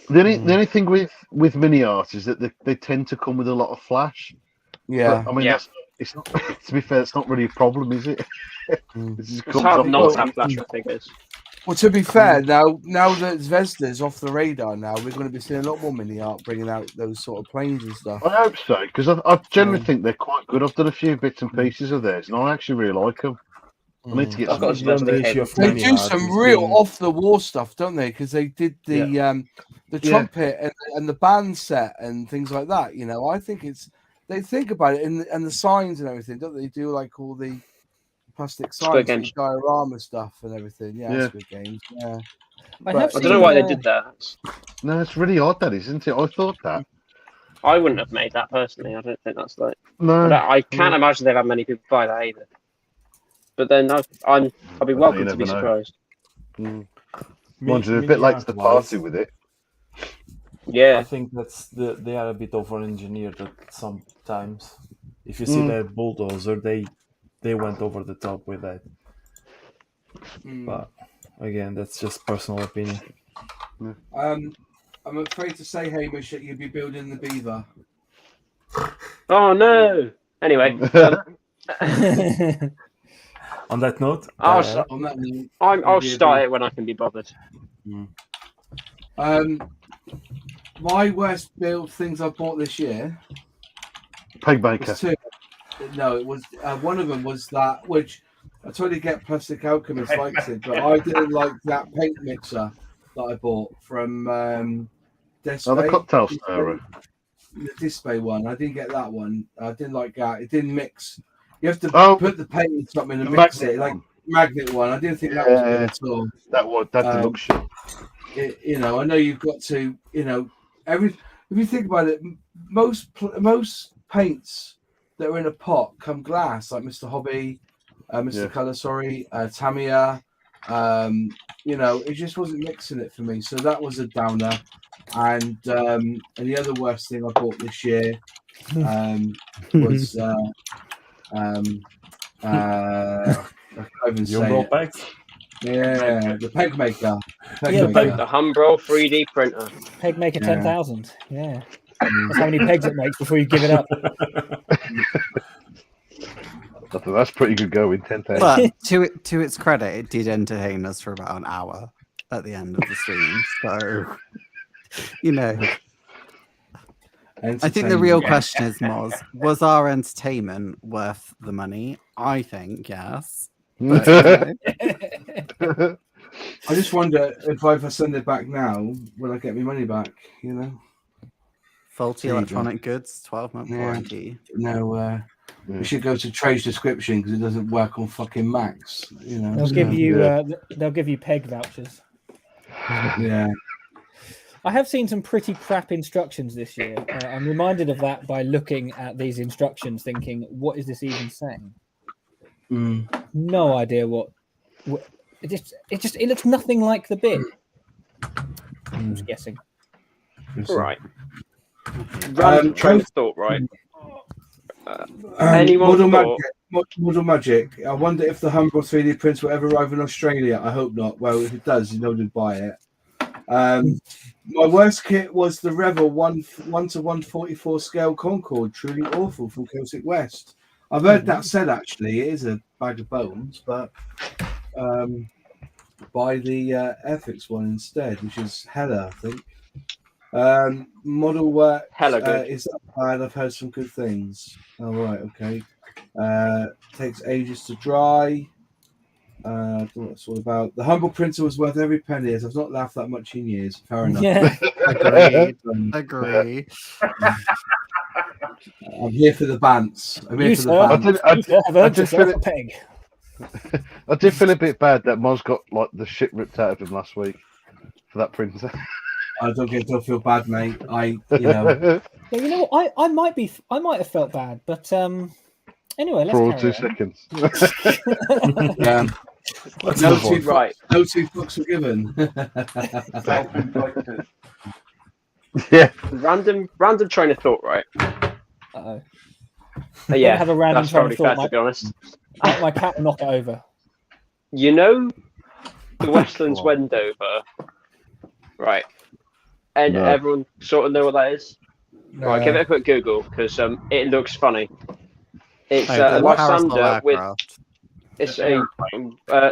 The only thing with mini art is that they tend to come with a lot of flash. Yeah, but, I mean, it's not. To be fair, it's not really a problem, is it? It's hard not to have flash figures. Well, to be fair, now that Zvezda's off the radar, now we're going to be seeing a lot more mini art bringing out those sort of planes and stuff. I hope so, because I generally think they're quite good. I've done a few bits and pieces of theirs, and I actually really like them. I need to get some. They do some real off the wall stuff, don't they? Because they did the trumpet and the band set and things like that. I think they think about it and the signs and everything, don't they? Do like all the plastic signs, and diorama stuff and everything. Yeah. Squid Games. Yeah. I don't know why they did that. No, it's really odd, that isn't it? I thought that. I wouldn't have made that personally. I don't think that's like. No. I can't imagine they've had many people buy that either. But then I'll be welcome to be surprised. Mine's a bit late to the party with it. Yeah, I think they are a bit over-engineered at sometimes. If you see that bulldozer, they went over the top with that. But again, that's just personal opinion. I'm afraid to say, Hamish, that you'd be building the beaver. Oh no! Anyway, on that note, I'll start it when I can be bothered. My worst build things I bought this year. Peg maker. No, it was one of them was that which I totally get Plastic Alchemist likes it, but I didn't like that paint mixer that I bought from Despae. Oh, the cocktail stirrer. The Despae one. I didn't get that one. I didn't like that. It didn't mix. You have to put the paint in something and mix it, like magnet one. I didn't think that was good at all. That deluxe shit. You know, I know you've got to, you know, if you think about it, most paints that are in a pot come glass, like Mr. Hobby, Mr. Colour, Tamiya. You know, it just wasn't mixing it for me, so that was a downer. And the other worst thing I bought this year was I can't even say it. Pegs? Yeah, the peg maker. The Humbrol 3D printer. Peg maker 10,000. Yeah. That's how many pegs it makes before you give it up. That's pretty good going, 10,000. But to its credit, it did entertain us for about an hour at the end of the stream. So, you know. I think the real question is, Moz, was our entertainment worth the money? I think yes. But, I just wonder if I send it back now, will I get my money back? You know, faulty electronic goods, 12-month warranty. No, we should go to trade description because it doesn't work on fucking Macs. You know, they'll give you peg vouchers. Yeah. I have seen some pretty crap instructions this year. I'm reminded of that by looking at these instructions, thinking, "What is this even saying?" No idea what it looks nothing like the bit. I'm just guessing. Right. Random train of thought, right? Anyone Model Magic. I wonder if the Humbrol 3D prints will ever arrive in Australia. I hope not. Well, if it does, you know to buy it. My worst kit was the Revel 1:144 scale Concorde. Truly awful from Celtic West. I've heard that said, actually. It is a bag of bones, but buy the Airfix one instead, which is hella, I think. Model work is that bad? I've heard some good things. All right, okay. Takes ages to dry. I don't know what it's all about. The Humble printer was worth every penny. I've not laughed that much in years. Fair enough. Yeah. Agree. I'm here for the bants. I'm here for the bants. I did feel a bit bad that Moz got like the shit ripped out of him last week for that printer. I don't feel bad, mate. You know. Yeah, you know what? I might have felt bad, but anyway, let's for all carry 2 on. seconds. Yeah. No two fucks were given. Yeah. Random train of thought, right? Uh-oh. Yeah, have a random that's train probably of thought, fair, to be honest. My cat will knock it over. You know the Westlands Wendover, right? And everyone sort of know what that is? No. Right, give it a quick Google because it looks funny. It's a Lysander with... It's a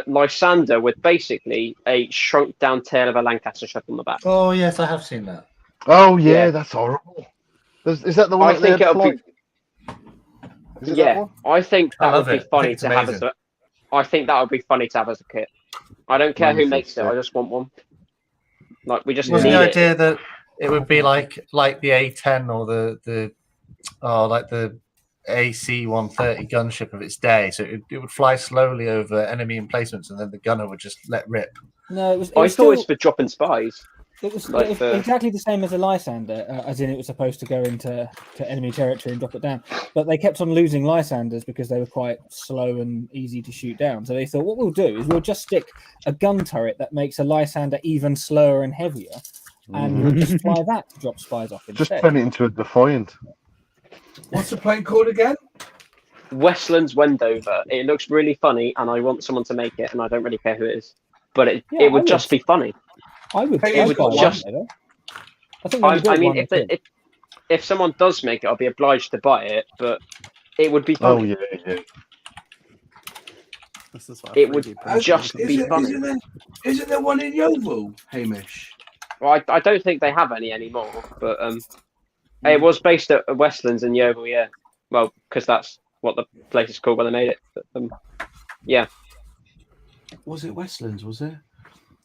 Lysander with basically a shrunk down tail of a Lancaster shut on the back. Oh yes, I have seen that. Oh yeah, that's horrible. Is that the one? I think it'll be. Yeah, I think that would be funny to have as a. I think that would be funny to have as a kit. I don't care who makes it. I just want one. Like we just. Was the idea that it would be like the A10 or the AC-130 gunship of its day, so it would fly slowly over enemy emplacements, and then the gunner would just let rip. No, it was. I thought it's for dropping spies. It was exactly the same as a Lysander, as in it was supposed to go into enemy territory and drop it down. But they kept on losing Lysanders because they were quite slow and easy to shoot down. So they thought, what we'll do is we'll just stick a gun turret that makes a Lysander even slower and heavier, and we'll just fly that to drop spies off instead. Just turn it into a Defiant. What's the plane called again? Westlands Wendover. It looks really funny, and I want someone to make it, and I don't really care who it is. But it would just be funny. I would I think when you build one, if someone does make it, I'll be obliged to buy it, but it would be funny. Oh yeah. This is what It would just be funny. Isn't there one in Yeovil, Hamish? Well, I don't think they have any anymore, but it was based at Westlands in Yeovil, yeah. Well, because that's what the place is called when they made it. But, yeah. Was it Westlands? Was it?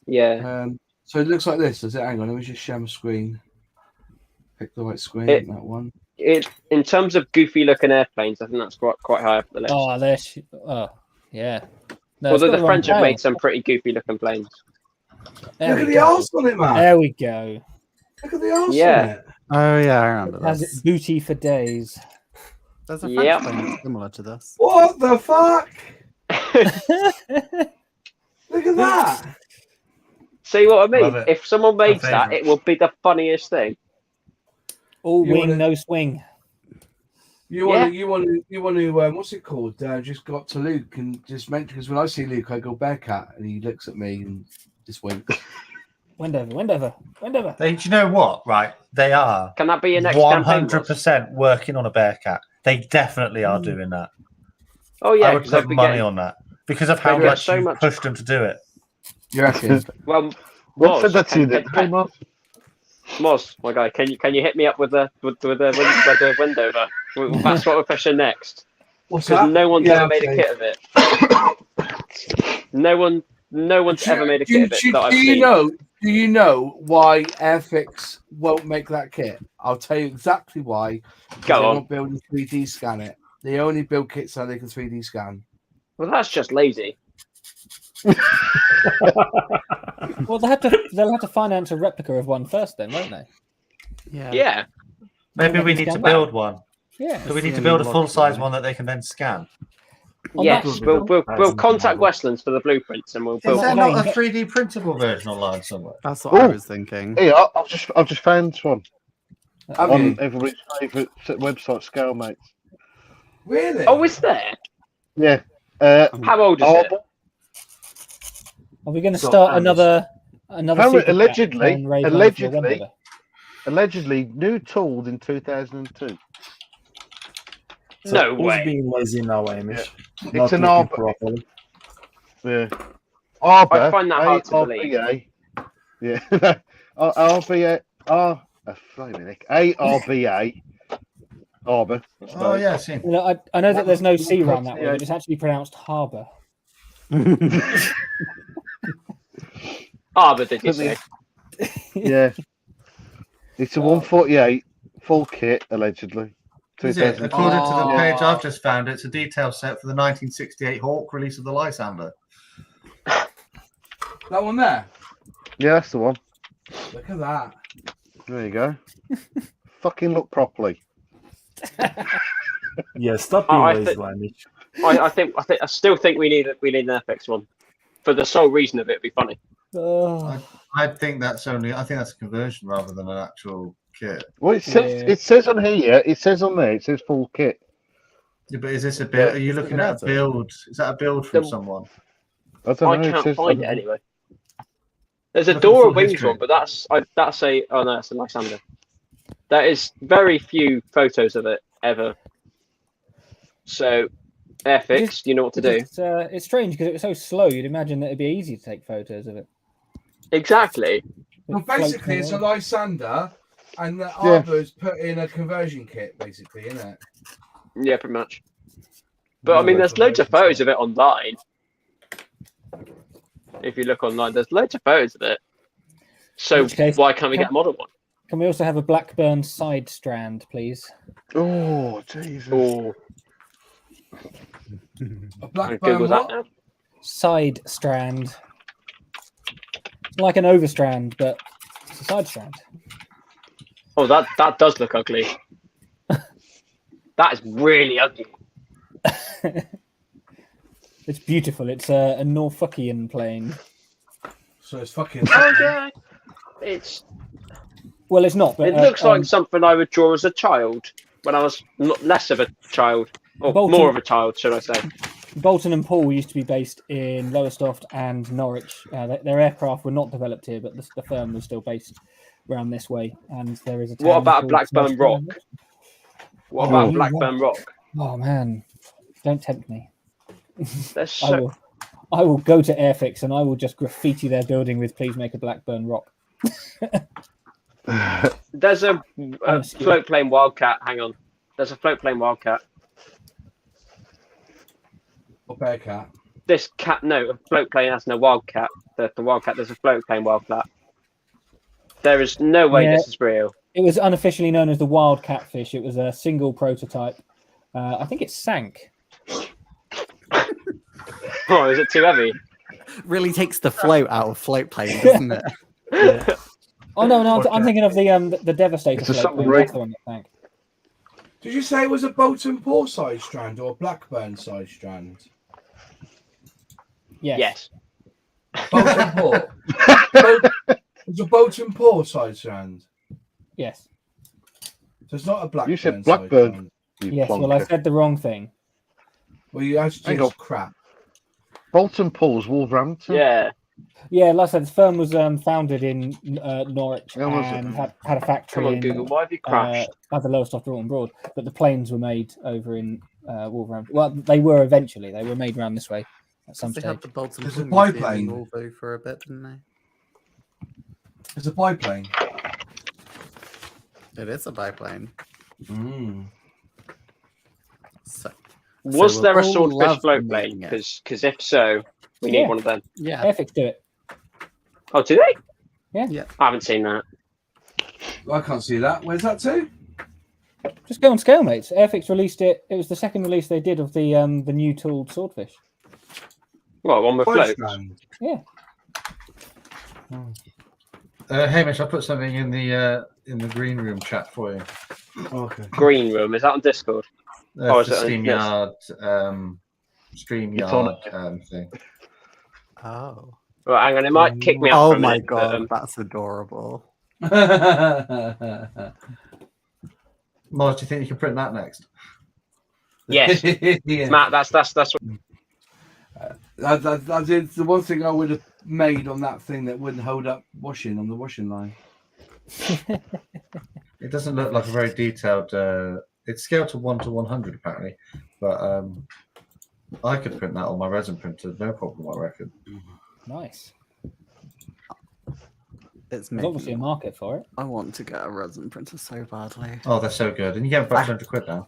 Yeah. So it looks like this. Does it? Hang on, let me just share my screen. Pick the right screen. That one. In terms of goofy looking airplanes, I think that's quite high up the list. Yeah. No, although the French have made some pretty goofy looking planes. Look at the arse on it, man. There we go. Look at the arse on it. Oh yeah, I remember that. Has it booty for days. There's a French plane similar to this. What the fuck? Look at that. See what I mean? If someone makes that, it will be the funniest thing. All wing, no swing. You want to what's it called? Just got to Luke and just mention, because when I see Luke, I go Bearcat, and he looks at me and just winks. Wendover. Do you know what? Right, they are. Can that be your next 100% working on a Bearcat? They definitely are doing that. Oh yeah, I would put money on that because of how much you pushed them to do it. You reckon? Well, what said that to you, Moz, my guy, can you hit me up with the Wendover? That's what we're pushing next. Because no one's ever made a kit of it. No one's ever made a kit of it that I've seen. Do you know why Airfix won't make that kit? I'll tell you exactly why. Go on. They won't be able to 3D scan it. They only build kits so they can 3D scan. Well, that's just lazy. Well, they'll have to finance a replica of one first, then, won't they? Yeah. Maybe we need to build one. Yeah. Do we need to build a full-size one that they can then scan? Yes, we'll contact Westlands for the blueprints and we'll build. Is there not a 3D printable version online somewhere? That's what I was thinking. Hey, I've just found one on everybody's favourite website, ScaleMates. Really? Oh, is there? Yeah. How old is it? Are we going to start another? Allegedly, new tooled in 2002. So no who's way. being lazy now, Amish? Yeah. It's an Arbor. Yeah. Arbor. I find that hard to believe. Yeah. RBA. ARBA. Arbor. Oh yeah, I've seen. I know that there's no C around that word. It's actually pronounced harbour. Arbor, did you say? Yeah. It's a 148 full kit, allegedly. Is it? According to the page I've just found, it's a detail set for the 1968 Hawk release of the Lysander. That one there? Yeah, that's the one. Look at that. There you go. Fucking look properly. Yeah, stop being lazy, Amish. I still think we need an Airfix one, for the sole reason of it be funny. I think that's a conversion rather than an actual kit. Well, it says on here. It says on there. It says full kit. Yeah, but is this a build? Are you looking at a build? Is that a build from someone? I don't know. I can't find it anyway. There's a Dora Wings one, but that's a Lysander. There is very few photos of it ever. So, Airfix, do you know what to do? It's strange because it was so slow. You'd imagine that it'd be easy to take photos of it. Exactly. Well, basically, it's a Lysander, and the Arbor's put in a conversion kit, basically, isn't it? Yeah, pretty much. But I mean, there's loads of photos of it online. If you look online, there's loads of photos of it. So why can't we get a model one? Can we also have a Blackburn side strand, please? Oh, Jesus. Oh. A Blackburn what? That side strand. Like an overstrand, but it's a side strand. Oh, that does look ugly. That is really ugly. It's beautiful. It's a Norfolkian plane. So it's fucking. Oh yeah, it's. Well, it's not. But it looks like something I would draw as a child when I was less of a child, or more of a child, should I say? Bolton and Paul used to be based in Lowestoft and Norwich. Their aircraft were not developed here, but the firm was still based round this way, and there is a. What town about a called Blackburn Smoke Rock? Island. What about Blackburn Rock? Oh man, don't tempt me. That's so... I will go to Airfix and I will just graffiti their building with "Please make a Blackburn Rock." There's a float plane Wildcat. Hang on. There's a float plane Wildcat. Or Bearcat. This cat, no, a float plane has no Wildcat. The Wildcat, there's a float plane Wildcat. There is no way this is real. It was unofficially known as the Wild Catfish. It was a single prototype. I think it sank. Oh, is it too heavy? Really takes the float out of float plane, doesn't it? Yeah. Oh no, I'm thinking of the Devastator float plane. That's the one that sank. Did you say it was a Bolton Paw size strand or a Blackburn size strand? Yes. Bolton Paw. It's a Bolton Paw size strand. Yes. So it's not a Blackburn. You said Blackburn. Yes. Well, I said the wrong thing. Well, you actually just crap. Bolton Paws, Wolverhampton. Yeah. Yeah, like I said, the firm was founded in Norwich and had a factory. Come on, Google. Why have you crashed? Had the lowest off Broughton Broad, but the planes were made over in Wolverhampton. Well, they were eventually. They were made around this way at some stage. They had the Bolton There's a biplane Volvo for a bit, didn't they? It's a biplane. It is a biplane. Was there a swordfish float plane? Because if so, we need one of them. Yeah. Airfix do it. Oh, do they? Yeah. I haven't seen that. I can't see that. Where's that to? Just go on Scalemates. Airfix released it. It was the second release they did of the new tooled swordfish. Well, one with floats. Yeah. Hamish, I put something in the green room chat for you. Okay. Green room, is that on Discord? Oh, is it StreamYard thing? Oh. Right, hang on, it might kick me out. Oh my god, that's adorable. Mars, do you think you can print that next? Yes. Yeah. Matt, that's what. I did the one thing I would have made on that thing that wouldn't hold up washing on the washing line. It doesn't look like a very detailed. It's scaled to 1 to 100 apparently, but I could print that on my resin printer, no problem. I reckon. Nice. There's obviously a market for it. I want to get a resin printer so badly. Oh, they're so good, and you get about 200 quid now.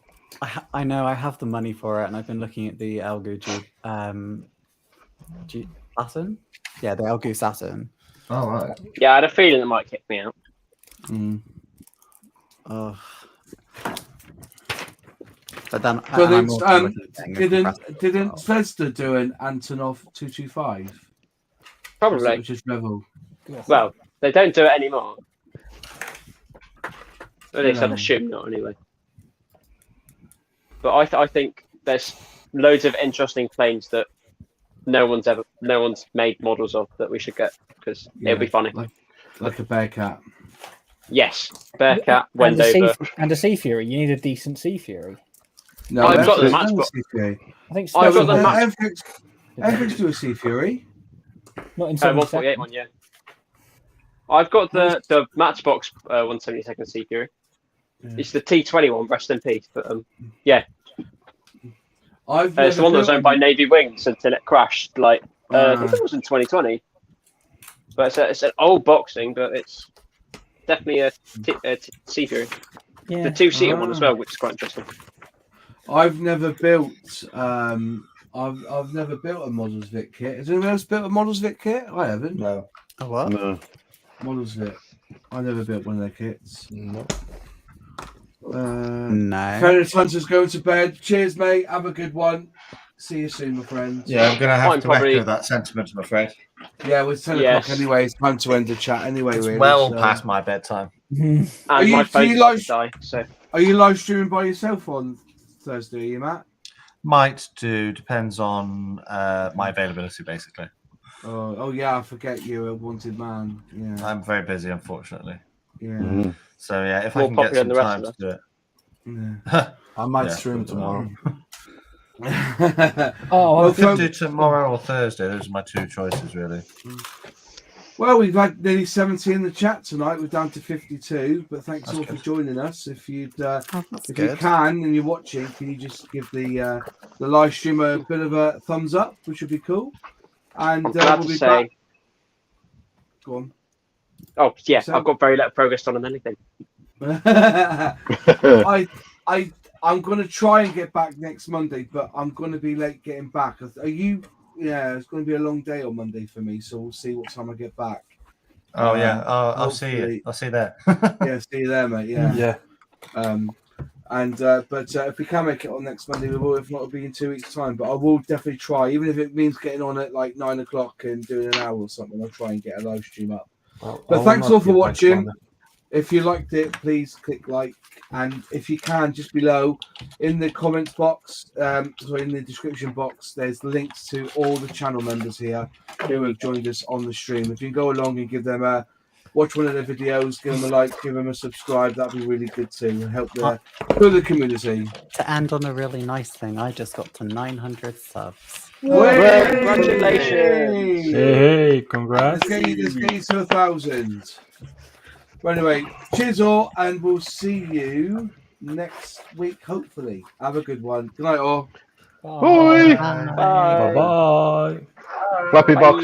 I know, I have the money for it, and I've been looking at the Elgu Saturn. Yeah, the Elgu Saturn. Oh right. Yeah, I had a feeling it might kick me out. Oh. But then didn't Zvezda do an Antonov 225? Probably. Just Revel. Well, they don't do it anymore. At least I'd assume not anyway. But I think there's loads of interesting planes that no one's made models of that we should get because it'll be funny. Like a Bearcat. Yes, Bearcat, Wendover. And a Sea Fury. You need a decent Sea Fury. No, I've got the Matchbox. I think I've got the Airfix do a Sea Fury. Not in 148 one, yeah. I've got the Matchbox 172nd Sea Fury. Yeah. It's the T21, rest in peace. But yeah, it's the one that was owned by Navy Wings until it crashed. Like I think it was in 2020. But it's an old boxing, but it's definitely a Sea Fury. Yeah. The 2-seater one as well, which is quite interesting. I've never built. I've never built a Models Vic kit. Has anyone else built a Models Vic kit? I haven't. No. A what? No. Models Vic. I never built one of their kits. No. Predator Hunter's going to bed. Cheers, mate. Have a good one. See you soon, my friend. Yeah, I'm going to have to echo that sentiment, I'm afraid. Yeah, well, it's 10 o'clock anyway. It's time to end the chat anyway. It's well past my bedtime. And my phone's about to die, so. Are you live streaming by yourself on Thursday, are you, Matt? Might do. Depends on my availability, basically. Oh yeah, I forget you're a wanted man. Yeah, I'm very busy, unfortunately. Yeah. So yeah, if I can get some time to do it, I might stream tomorrow. I could do tomorrow or Thursday. Those are my two choices, really. Well, we've had nearly 70 in the chat tonight. We're down to 52, but thanks all for joining us. If you can and you're watching, can you just give the live stream a bit of a thumbs up, which would be cool. And we'll be back. Go on. Oh yeah, I've got very little progress on anything. I'm going to try and get back next Monday, but I'm going to be late getting back. Are you? Yeah, it's going to be a long day on Monday for me, so we'll see what time I get back. Oh yeah, I'll see you. I'll see you there. Yeah, see you there, mate. Yeah. But if we can make it on next Monday, we will. If not, it'll be in 2 weeks' time. But I will definitely try, even if it means getting on at like 9 o'clock and doing an hour or something. I'll try and get a live stream up. But thanks all for watching. If you liked it, please click like, and if you can, just below in the comments box, in the description box, there's links to all the channel members here who have joined us on the stream. If you can go along and give them watch one of their videos, give them a like, give them a subscribe, that'd be really good too, and help the community. To end on a really nice thing, I just got to 900 subs. Well, congratulations! Hey, congrats! Let's get you to 1,000. But anyway, cheers all, and we'll see you next week, hopefully. Have a good one. Good night, all. Bye. Bye. Flappy box.